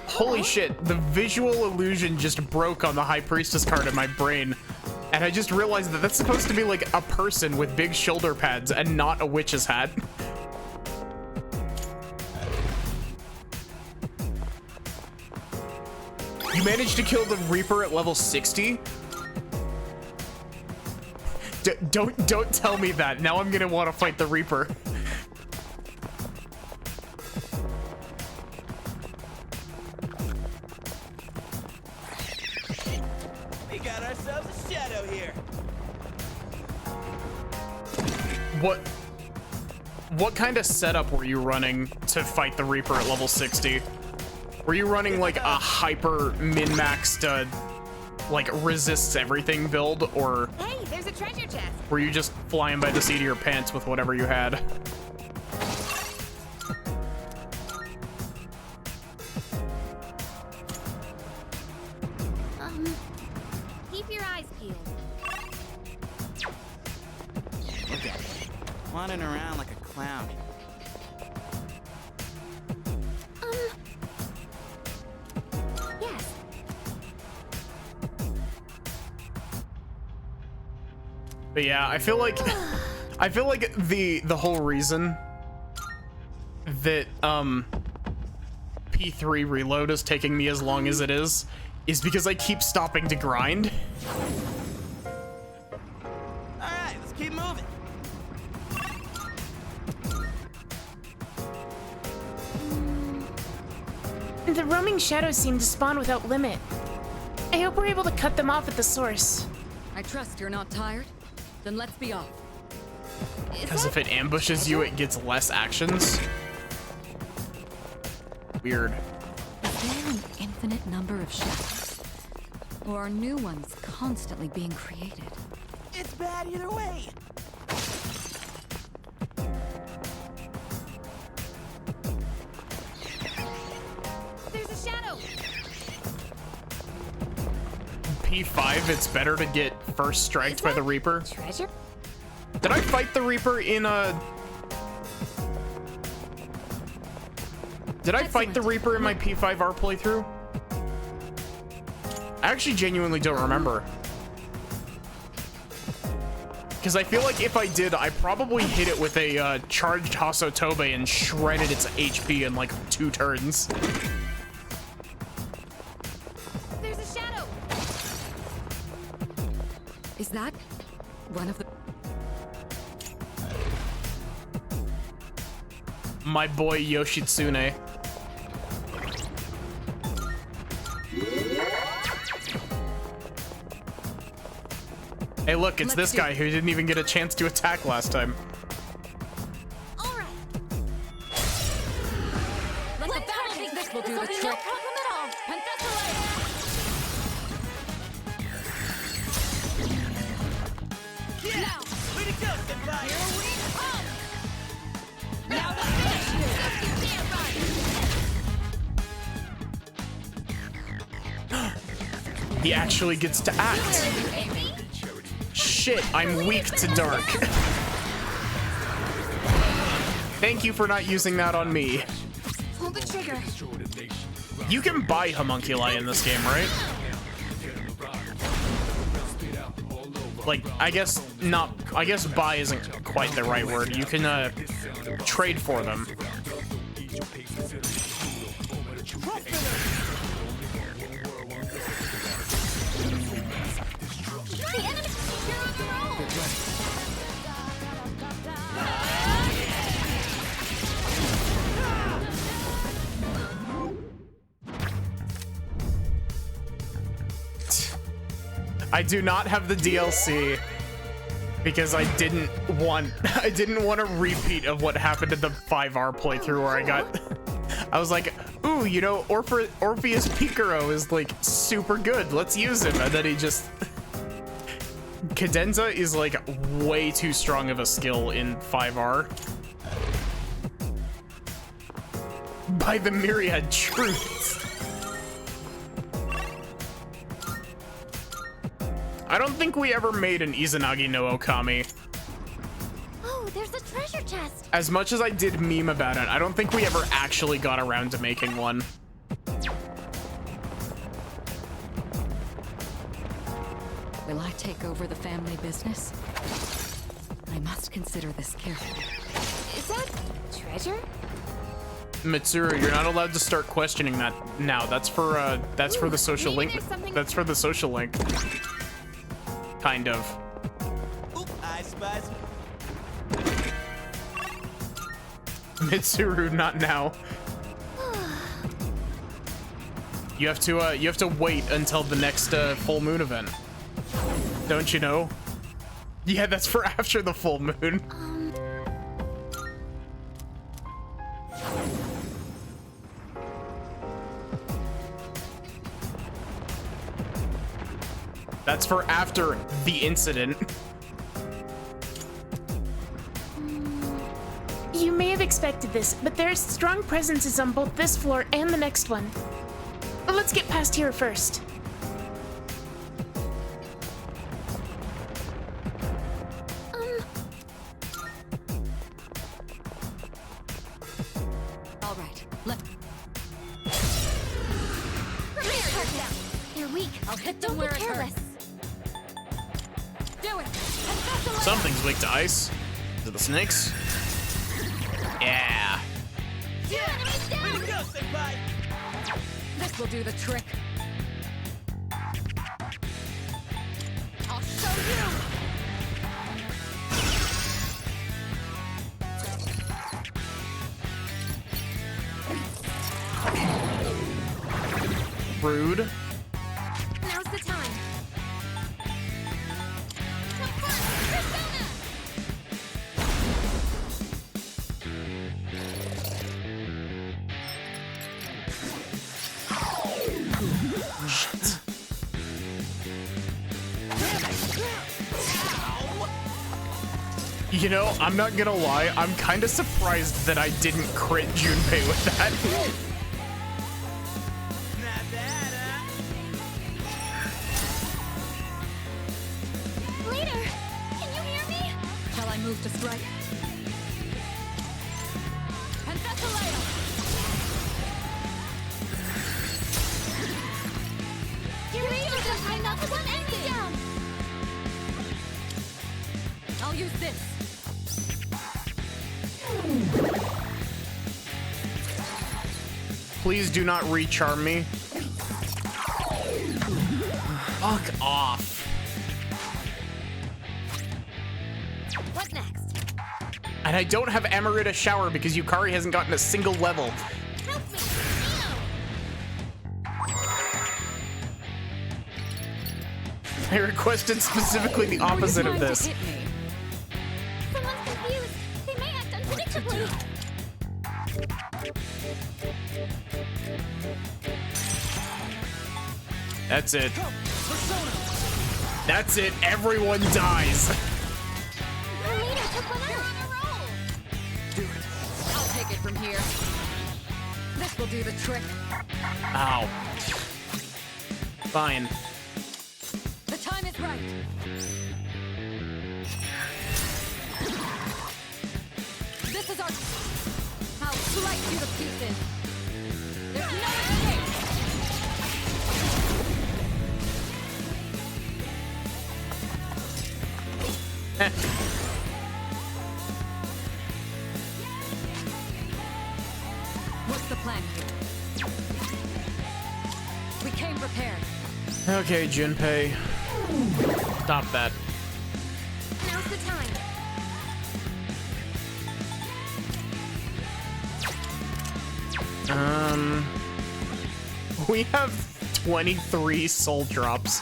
Holy shit, the visual illusion just broke on the High Priestess card in my brain. And I just realized that that's supposed to be like a person with big shoulder pads and not a witch's hat. You managed to kill the Reaper at level 60? Don't tell me that. Now I'm gonna want to fight the Reaper. We got ourselves a shadow here. What kind of setup were you running to fight the Reaper at level 60? Were you running like a hyper min-maxed like resists everything build, or Hey, there's a treasure chest. were you just flying by the seat of your pants with whatever you had? Keep your eyes peeled. Look at him, wandering around like a clown. Yes. But yeah, I feel like the whole reason that P3 reload is taking me as long as it is because I keep stopping to grind. Alright, let's keep moving. The roaming shadows seem to spawn without limit. I hope we're able to cut them off at the source. I trust you're not tired? Then let's be off. Because if it ambushes you, it gets less actions. Weird. Is there an infinite number of shadows? Or are new ones constantly being created? It's bad either way. There's a shadow. P5, it's better to get first striked by the Reaper. Treasure? Did I fight the Reaper in a... Did I fight the Reaper in my P5R playthrough? I actually genuinely don't remember. Because I feel like if I did, I probably hit it with a charged Hasotobe and shredded its HP in like 2 turns. There's a shadow. Is that one of the... My boy Yoshitsune. Hey look, it's this guy who didn't even get a chance to attack last time. Let the battle take this will do the trick. No problem at all. Yeah! Way to go, Senpai! Here we come. Now to finish this. He actually gets to act. Shit, I'm weak to dark. Thank you for not using that on me. Pull the trigger. You can buy homunculi in this game, right? Like, I guess buy isn't quite the right word. You can trade for them. I do not have the DLC because I didn't want a repeat of what happened in the 5R playthrough where I was like, ooh, you know, Orpheus Picaro is like super good. Let's use him. And then he just... Cadenza is like way too strong of a skill in 5R. By the myriad truths. I don't think we ever made an Izanagi no Okami. Oh, there's a treasure chest. As much as I did meme about it, I don't think we ever actually got around to making one. Will I take over the family business? I must consider this carefully. Is that treasure? Mitsuru, you're not allowed to start questioning that now. That's for the social link. That's for the social link. Kind of. Oop, I spies. Mitsuru, not now. You have to wait until the next full moon event. Don't you know? Yeah, that's for after the full moon. That's for after the incident. You may have expected this, but there's strong presences on both this floor and the next one. But let's get past here first. All right, let. They're weak. I'll hit Don't them be where it careless. hurts. Do it. Something's weak to ice. Is it the snakes? Yeah. Way to go, senpai! This will do the trick. I'll show you. Rude. Now's the time. Shit. You know, I'm not gonna lie, I'm kind of surprised that I didn't crit Junpei with that. Leader, can you hear me? Shall I move to strike? Penthesilea! Kirito does my knuckles on anything down. I'll use this. Please do not recharm me. Fuck off. What next? And I don't have Emerita Shower because Yukari hasn't gotten a single level. Help me, I requested specifically the opposite of this. Someone's confused. They may act unpredictably. That's it. That's it. Everyone dies. Our leader took one out. On a roll. I'll take it from here. This will do the trick. Ow. Fine. The time is right. This is our... I'll slice you to pieces. There's no escape. What's the plan here? We came prepared. Okay, Junpei. Stop that. Now's the time. We have 23 soul drops.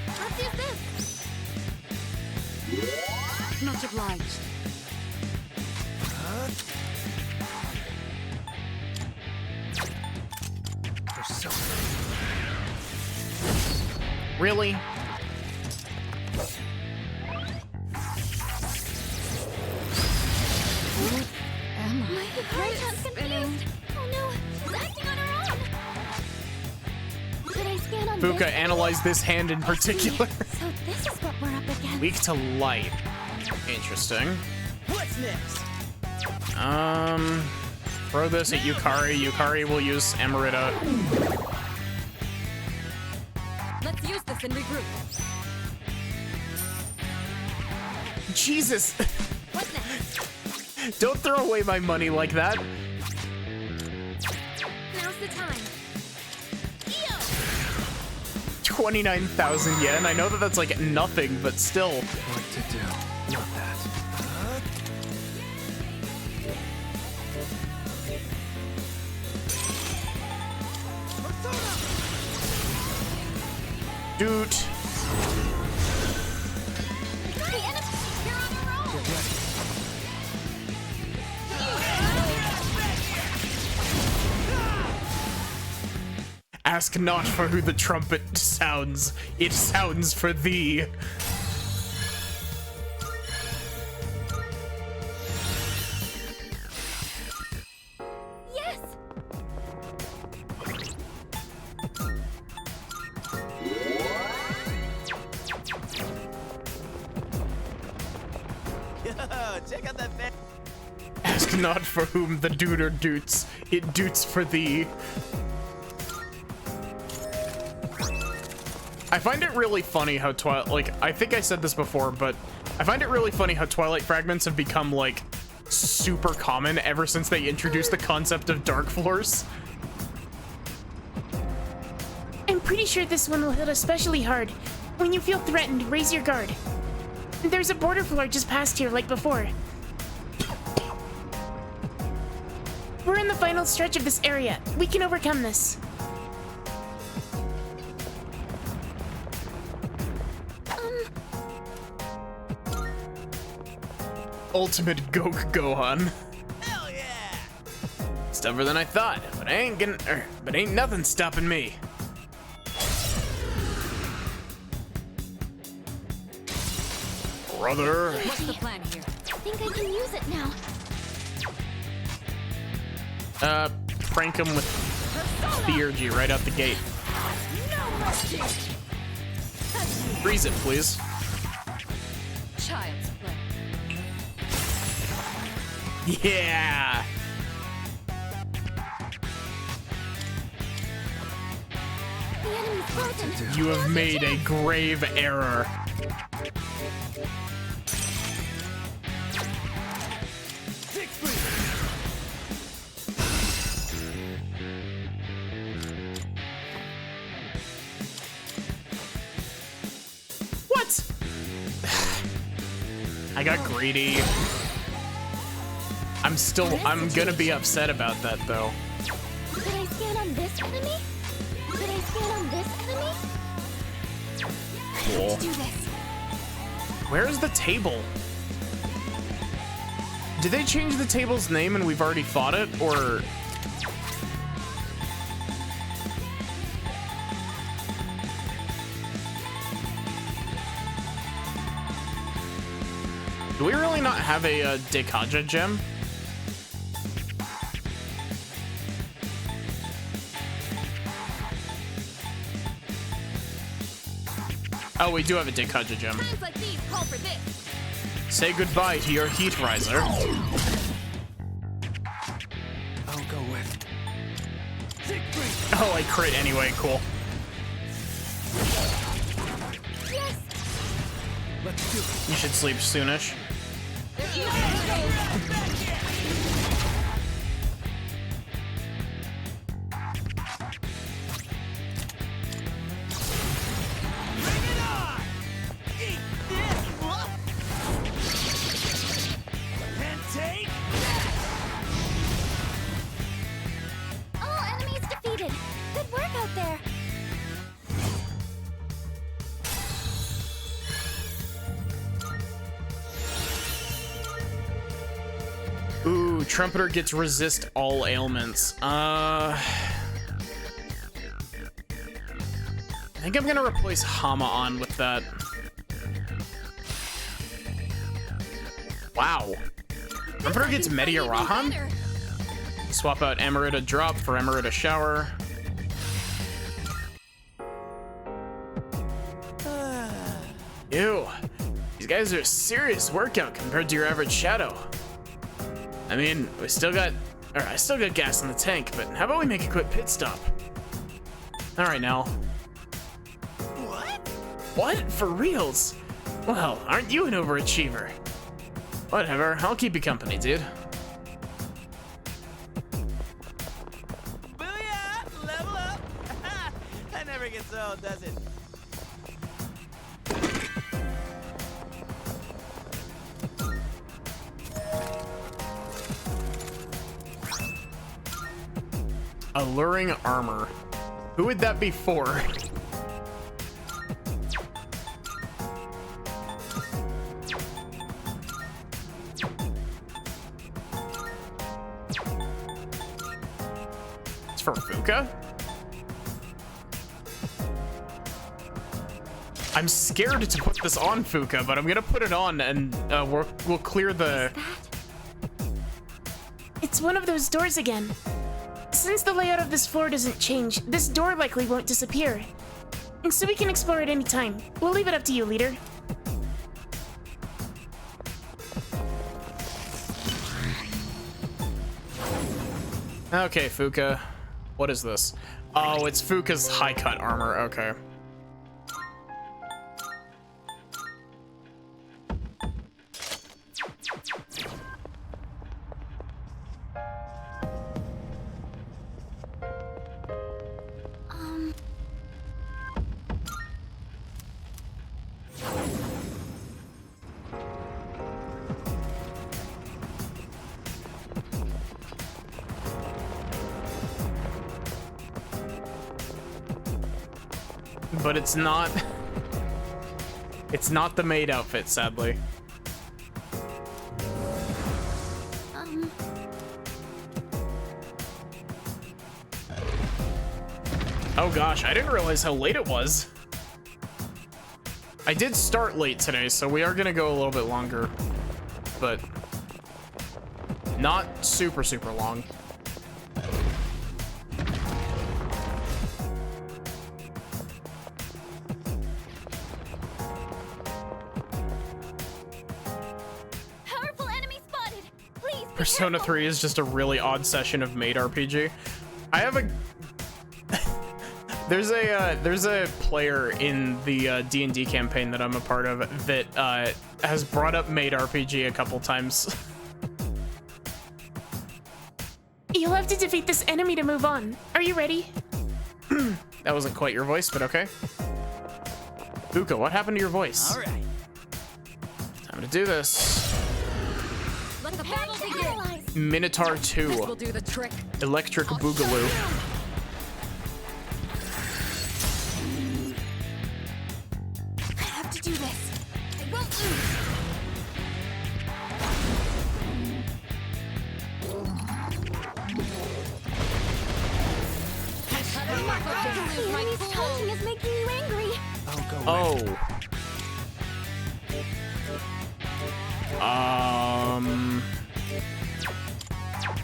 Let's use this. Much obliged. Really? My heart is confused. Oh no, she's acting on her own. Should I stand on Fuka, this? analyze this hand in particular. So this is what we're up against. Weak to light. Interesting. What's next? Throw this at Yukari. Yukari will use Emerita. Let's use this and regroup. Jesus! What's next? Don't throw away my money like that. Now's the time. 29,000 yen. I know that that's like nothing, but still. What to do? Not that. Dude. The enemy, you're on a roll. Ask not for who the trumpet sounds. It sounds for thee. Yes. Yo, check out that fan. Ask not for whom the duder doots. It doots for thee. I find it really funny how I think I said this before, but I find it really funny how Twilight fragments have become like super common ever since they introduced the concept of dark floors. I'm pretty sure this one will hit especially hard. When you feel threatened, raise your guard. There's a border floor just past here like before. We're in the final stretch of this area. We can overcome this. Ultimate Gohan. Hell yeah! It's tougher than I thought, but ain't nothing stopping me. Brother. What's the plan here? I think I can use it now. Prank him with Theurgy right out the gate. Freeze it, please. Child's play. Yeah! The enemy's frozen. You have made a grave error. What? I got greedy. I'm gonna be upset about that though. Should I stand on this enemy? Should I stand on this enemy? Cool. Let's do this. Where is the table? Did they change the table's name and we've already fought it, or? Do we really not have a Dekaja gem? Oh, we do have a Dekaja gem. Times like these call for this. Say goodbye to your heat riser. I'll go with. Oh, I crit anyway. Cool. Yes. Let's do it. You should sleep soonish. All enemies defeated. Good work out there. Ooh, Trumpeter gets resist all ailments. I think I'm gonna replace Hama-On with that. Wow. Emperor gets Media Rahan? Swap out Emerita Drop for Emerita Shower. Ew. These guys are a serious workout compared to your average Shadow. I mean, I still got gas in the tank, but how about we make a quick pit stop? Alright, Nell. What? For reals? Well, aren't you an overachiever? Whatever, I'll keep you company, dude. Booyah! Level up! That never gets old, does it? Alluring armor. Who would that be for? It's for Fuka? I'm scared to put this on Fuka, but I'm gonna put it on and we'll clear the... It's one of those doors again. Since the layout of this floor doesn't change, this door likely won't disappear. And so we can explore it anytime. We'll leave it up to you, leader. Okay, Fuka. What is this? Oh, it's Fuka's high cut armor. Okay. But it's not the maid outfit, sadly. Oh gosh, I didn't realize how late it was. I did start late today, so we are gonna go a little bit longer, but not super long. Persona 3 is just a really odd session of maid RPG. I have a there's a player in the D&D campaign that I'm a part of that has brought up maid RPG a couple times. You'll have to defeat this enemy to move on. Are you ready? That wasn't quite your voice, but okay. Fuka, what happened to your voice? All right. Time to do this. Let the battle begin. Minotaur 2. This will do the trick. Electric Boogaloo. I have to do this. I won't lose. Enemy's taunting is making you angry. Oh.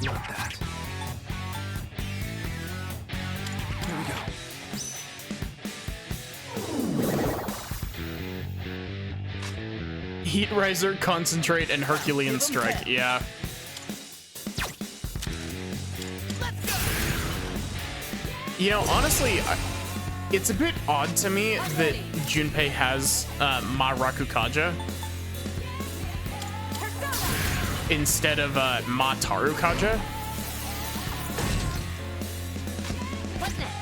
Not that. Here we go. Heat Riser, Concentrate, and Herculean Strike. Yeah. You know, honestly, it's a bit odd to me that Junpei has Ma Rakukaja instead of Ma Tarukaja. What's next?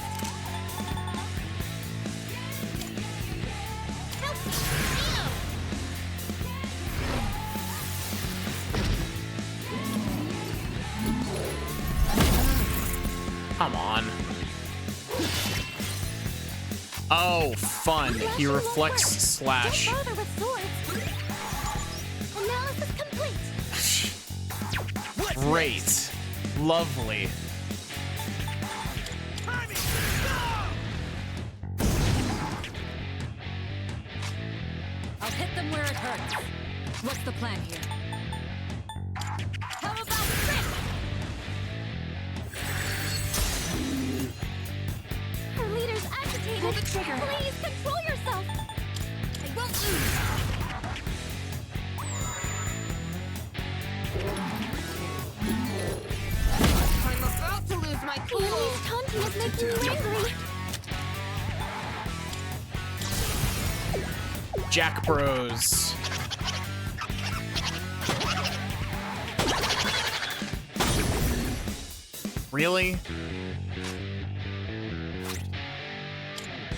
Come on. Oh, fun. He reflects slash. Great. Lovely. I'll hit them where it hurts. What's the plan here? How about Frick? Her leader's agitated. Pull the trigger. Please control yourself. I won't lose. I'm about to lose my cool. Annie's taunting is making me angry. Jack Bros. Really?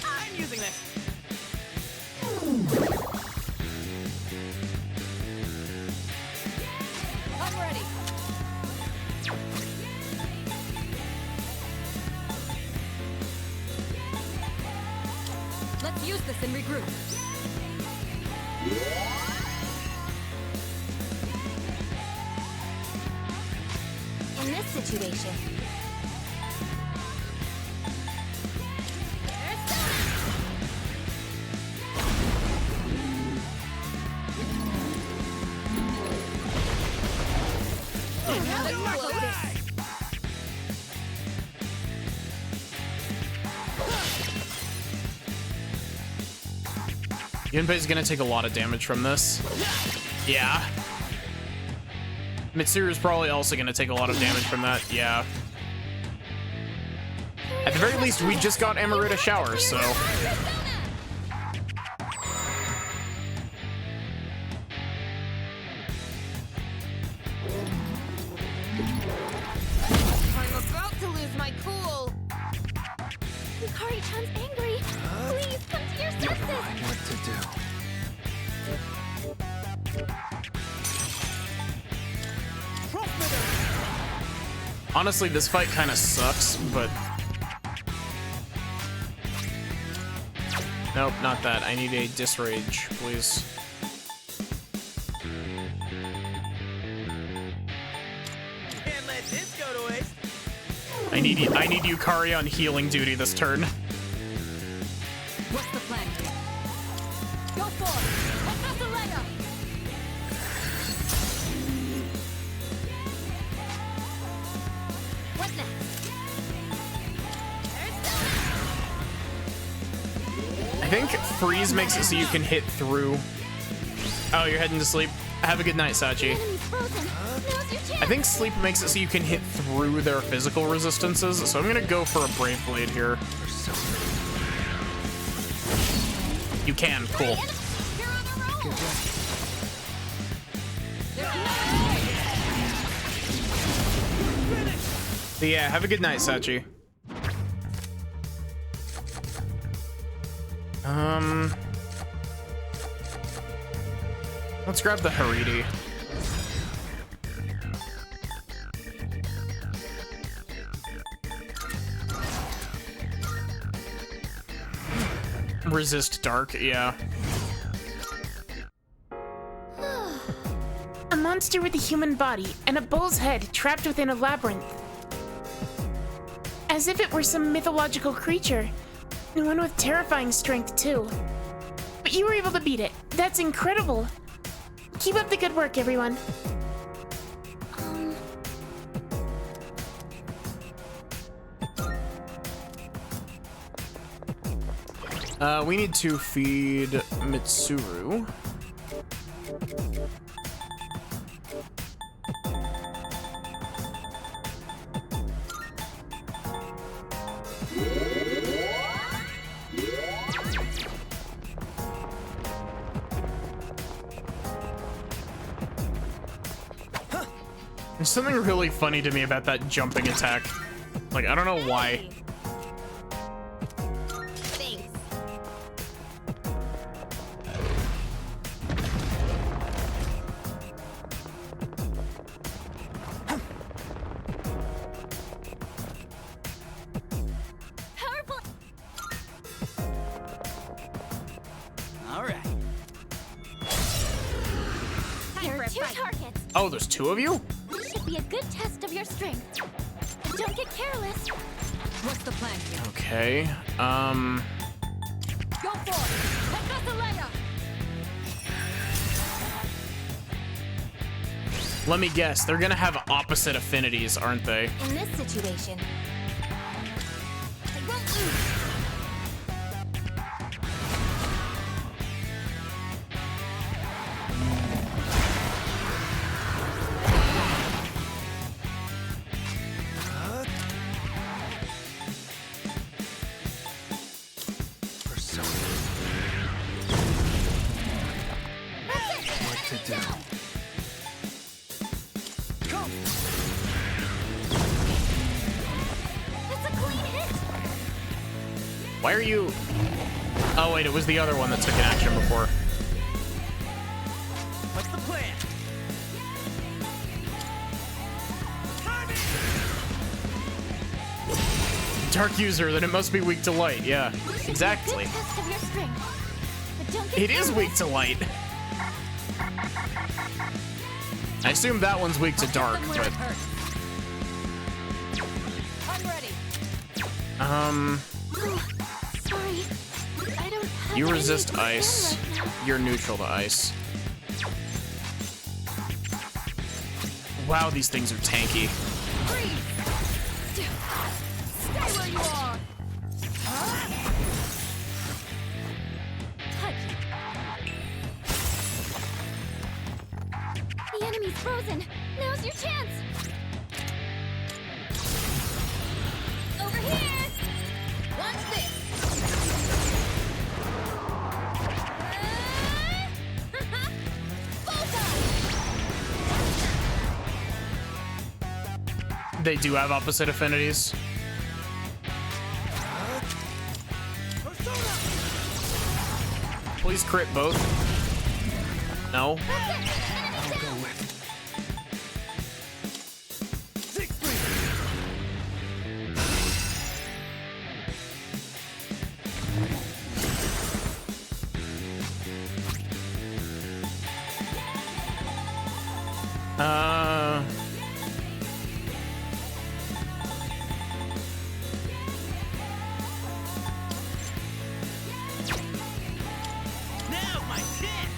I'm using this. I'm ready. Let's use this and regroup. In this situation. Yunpei's gonna take a lot of damage from this. Yeah. Mitsuru's probably also gonna take a lot of damage from that. Yeah. At the very least, we just got Amarita Shower, so. I'm about to lose my cool. Yukari-chan's angry. Please come to your senses. What to do? Honestly, this fight kind of sucks, but. Nope, not that. I need a Disrage, please. Can't let this go to waste. I need Yukari on healing duty this turn. What's the plan here? Go for it! What's the leg up? What next? I think Freeze makes it so you can hit through. Oh, you're heading to sleep? Have a good night, Sachi. I think sleep makes it so you can hit through their physical resistances, so I'm gonna go for a Brave Blade here. You can, cool. But yeah, have a good night, Sachi. Let's grab the Haridi. Resist dark, yeah. A monster with a human body and a bull's head trapped within a labyrinth. As if it were some mythological creature. And one with terrifying strength, too. But you were able to beat it. That's incredible. Keep up the good work, everyone. We need to feed Mitsuru. There's something really funny to me about that jumping attack. Like, I don't know why. Oh, there's two of you? This should be a good test of your strength. But don't get careless. What's the plan here? Okay, Go for it! Professor Leia! Let me guess, they're gonna have opposite affinities, aren't they? In this situation, I won't lose. What to do? Why are you... Oh wait, it was the other one that took an action before. What's the plan? Dark user, then it must be weak to light. Yeah, exactly. Good test of your strength, but don't get It is weak to light. I assume that one's weak to dark, Somewhere but... it hurts. I'm ready. Sorry, I don't have You any resist to ice. stand right now. You're neutral to ice. Wow, these things are tanky. Freeze! Stay where you are! Touch it. The enemy's frozen. Now's your chance. Over here. Watch this! They do have opposite affinities. Please crit both. No. I'll go with. Now my chance.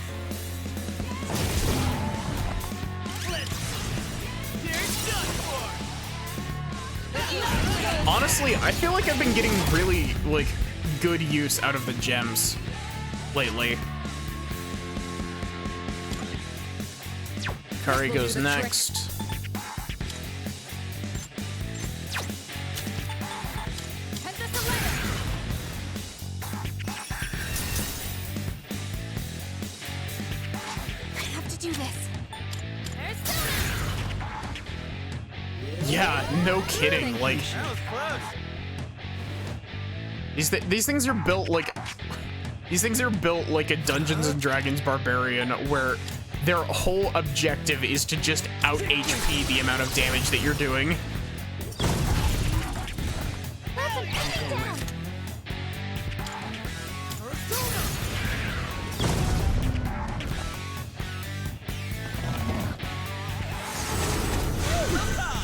Here's done for. Honestly, I feel like I've been getting really, like, good use out of the gems lately. Kari goes next. I have to do this. Yeah, no kidding. Like, That was close. these things are built like... These things are built like a Dungeons and Dragons barbarian, where their whole objective is to just out-HP the amount of damage that you're doing.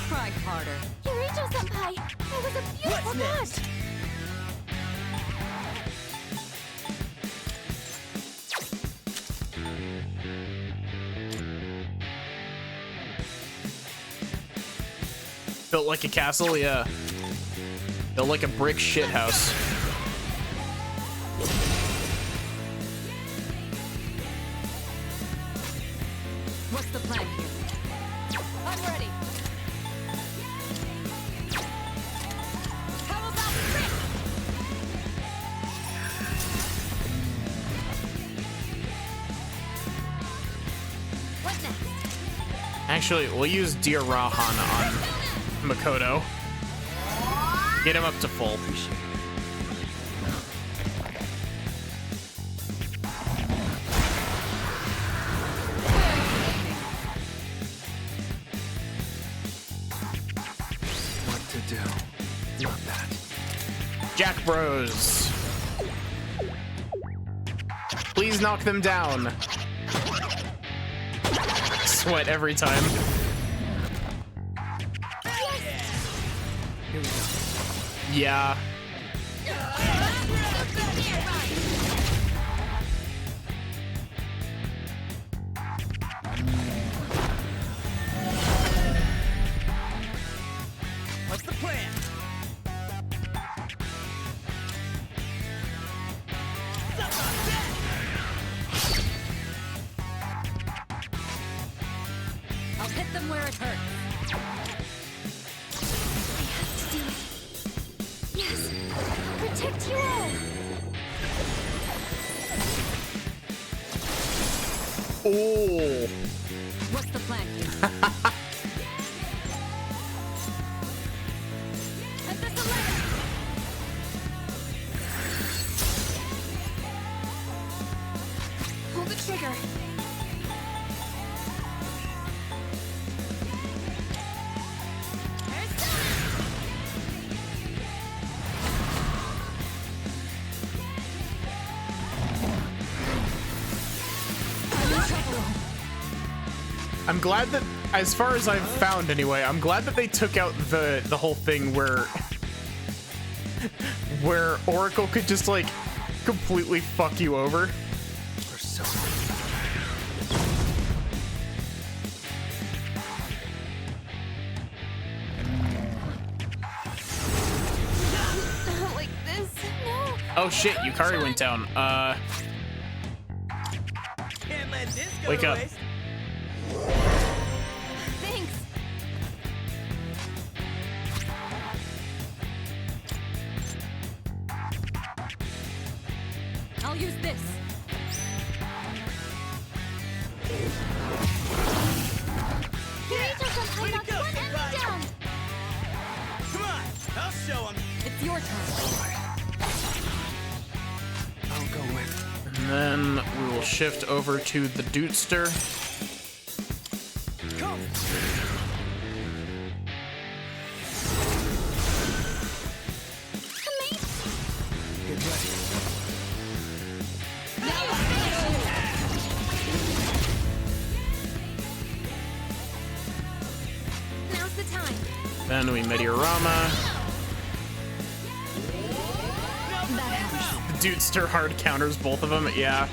Try harder. Kirito-senpai, that was a beautiful dodge. Built like a castle, yeah. Built like a brick shithouse. What's the plan here? I'm ready. How about crit? What next? Actually, we'll use Dear Rahan on Makoto. Get him up to full. What to do? Not that. Jack Bros. Please knock them down. Sweat every time. Yeah. Oh. What's the plan here? At this 11. Pull the trigger. I'm glad that, as far as I've found anyway, I'm glad that they took out the whole thing where Oracle could just like completely fuck you over. Like this? No. Oh shit, Yukari went down. Can't let this go Wake to up. waste. Thanks. I'll use this. Kirito Senpai knocked one enemy down. Come on, I'll show him. It's your turn. I'll go with. And then we will shift over to the Dootster. Come. Get ready. Now's the time. Then we Meteorama. The Dootster hard counters both of them, yeah.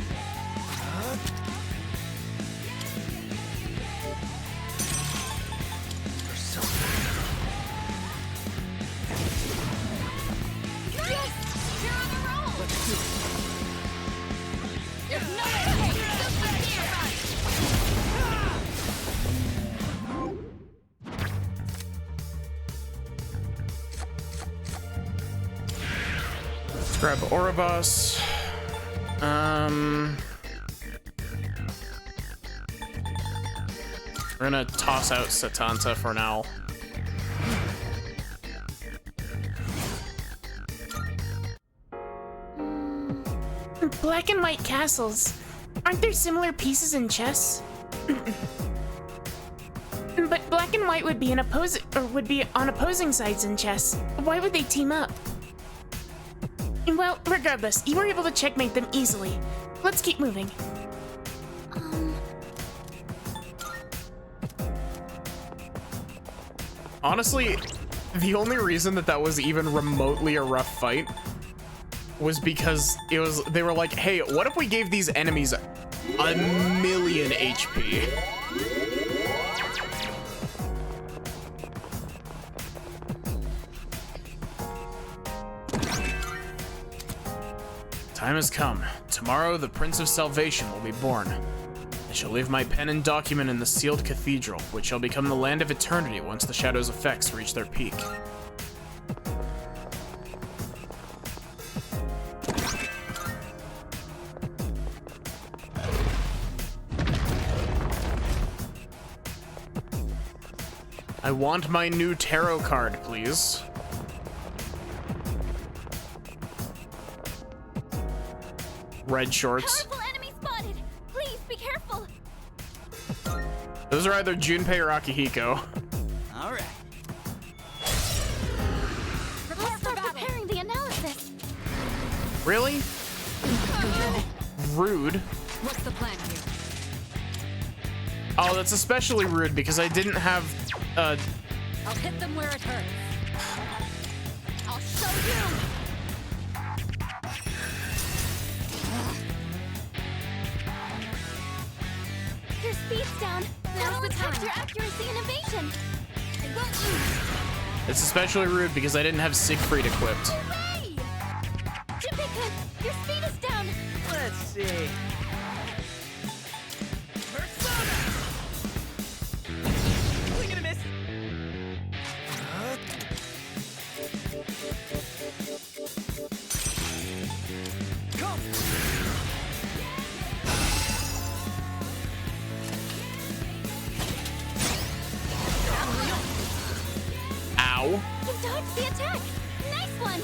Grab Ouroboros. We're gonna toss out Satanta for now. Black and white castles. Aren't there similar pieces in chess? But black and white would be on opposing sides in chess. Why would they team up? Well, regardless, you were able to checkmate them easily. Let's keep moving. Honestly, the only reason that was even remotely a rough fight was because they were like, hey, what if we gave these enemies 1,000,000 HP? Time has come. Tomorrow, the Prince of Salvation will be born. I shall leave my pen and document in the sealed cathedral, which shall become the land of eternity once the Shadow's effects reach their peak. I want my new tarot card, please. Red shorts. Powerful enemy spotted. Please be careful. Those are either Junpei or Akihiko. All right. Let's start preparing the analysis. Really? Rude. What's the plan here? Oh, that's especially rude because I didn't have I'll hit them where it hurts. I'll show you. Your speed's down. Now's the time. Your accuracy and evasion. I won't lose. It's especially rude because I didn't have Siegfried equipped. Hooray! Junpei-kun, your speed is down. Let's see. Persona! We're gonna miss. Come. Ow. You dodged the attack! Nice one!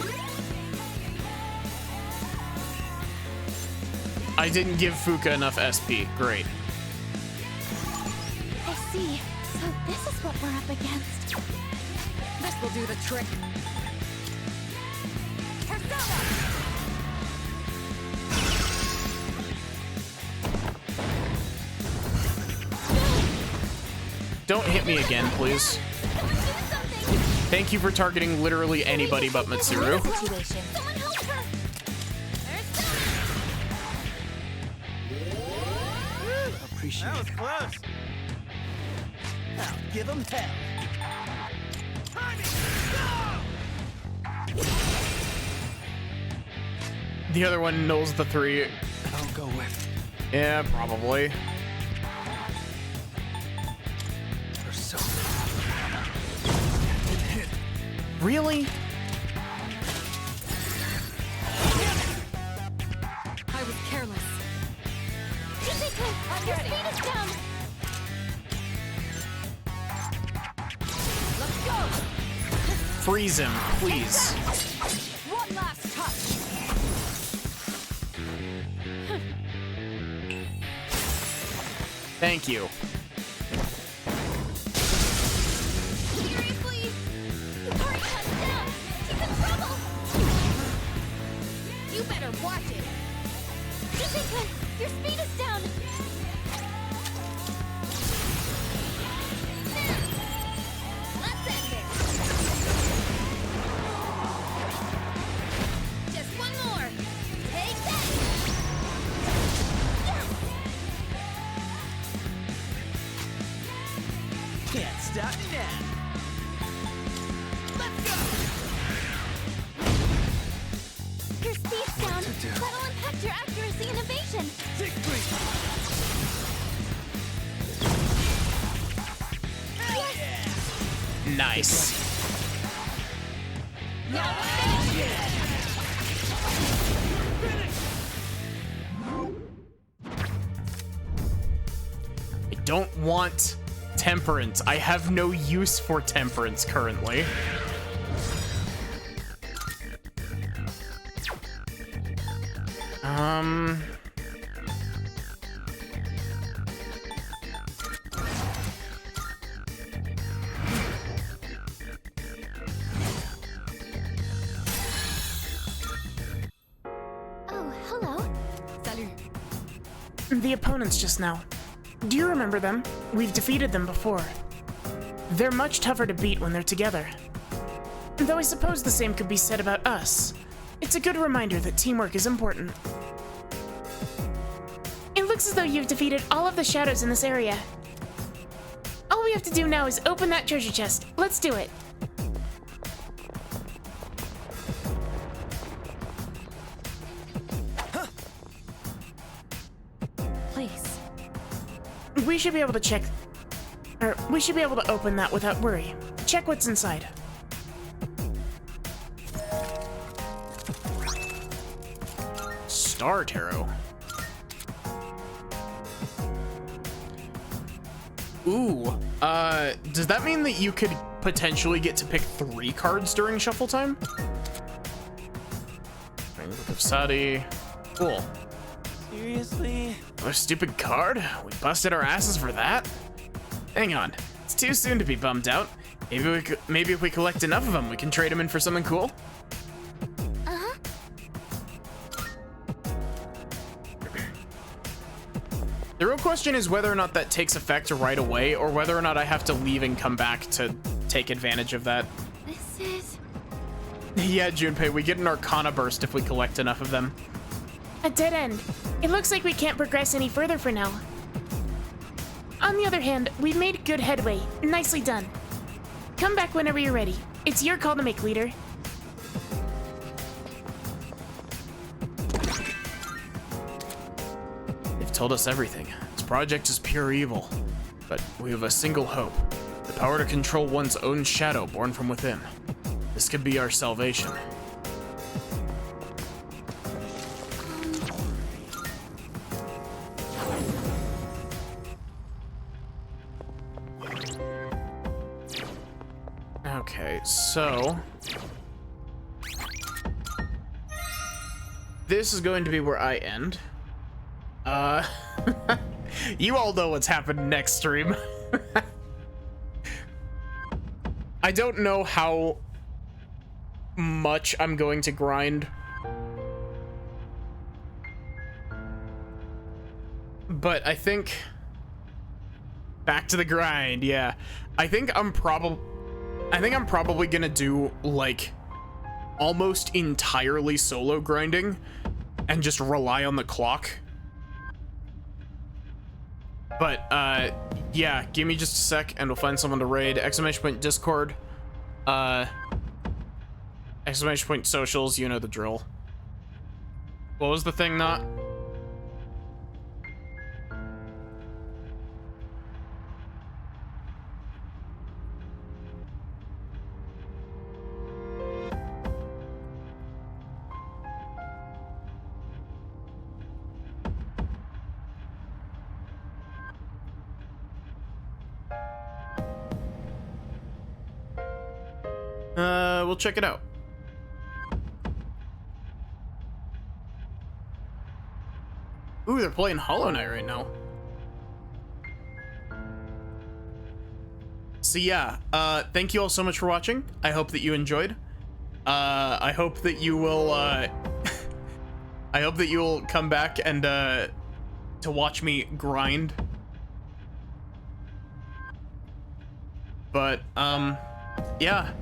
I didn't give Fuka enough SP. Great. I see. So this is what we're up against. This will do the trick. Persona! Don't hit me again, please. Thank you for targeting literally anybody but Mitsuru. Appreciate it. That was close. Now give them hell. The other one knows the 3. I'll go with. Yeah, probably. Really? I was careless. I'm your speed is down! Let's go! Freeze him, please. One last touch. Thank you. Seriously? Yukari cuts down! She's in trouble! You better watch it! Jessica, your speed is down! Let's end it! Just one more! Take that! Yes! Can't stop me now. Let's go! Your speed's down! That'll impact your accuracy and evasion! Nice. I don't want temperance. I have no use for temperance currently. Oh, hello. Salut. The opponents just now. Do you remember them? We've defeated them before. They're much tougher to beat when they're together. Though I suppose the same could be said about us. It's a good reminder that teamwork is important. It looks as though you've defeated all of the shadows in this area. All we have to do now is open that treasure chest. Let's do it. Please. We should be able to check... we should be able to open that without worry. Check what's inside. Star Tarot. Ooh, does that mean that you could potentially get to pick 3 cards during shuffle time? Book of Sadi. Cool. Seriously? Another stupid card? We busted our asses for that? Hang on, it's too soon to be bummed out. Maybe if we collect enough of them, we can trade them in for something cool? Uh-huh. The real question is whether or not that takes effect right away, or whether or not I have to leave and come back to take advantage of that. This is... Yeah, Junpei, we get an Arcana burst if we collect enough of them. A dead end. It looks like we can't progress any further for now. On the other hand, we've made good headway. Nicely done. Come back whenever you're ready. It's your call to make, leader. They've told us everything. This project is pure evil. But we have a single hope. The power to control one's own shadow born from within. This could be our salvation. Okay, so this is going to be where I end. You all know what's happened next stream. I don't know how much I'm going to grind, but I think back to the grind. Yeah, I think I'm probably gonna do like almost entirely solo grinding and just rely on the clock. But yeah, give me just a sec and we'll find someone to raid. Exclamation point Discord, exclamation point socials, you know the drill. What was the thing, not? We'll check it out. Ooh, they're playing Hollow Knight right now. So yeah, thank you all so much for watching. I hope that you enjoyed. I hope that you will I hope that you'll come back and to watch me grind. But yeah.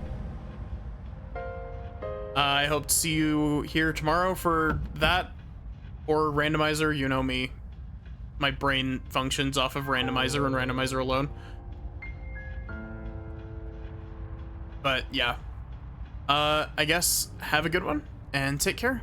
I hope to see you here tomorrow for that, or randomizer. You know me. My brain functions off of randomizer and randomizer alone. But yeah. I guess have a good one and take care.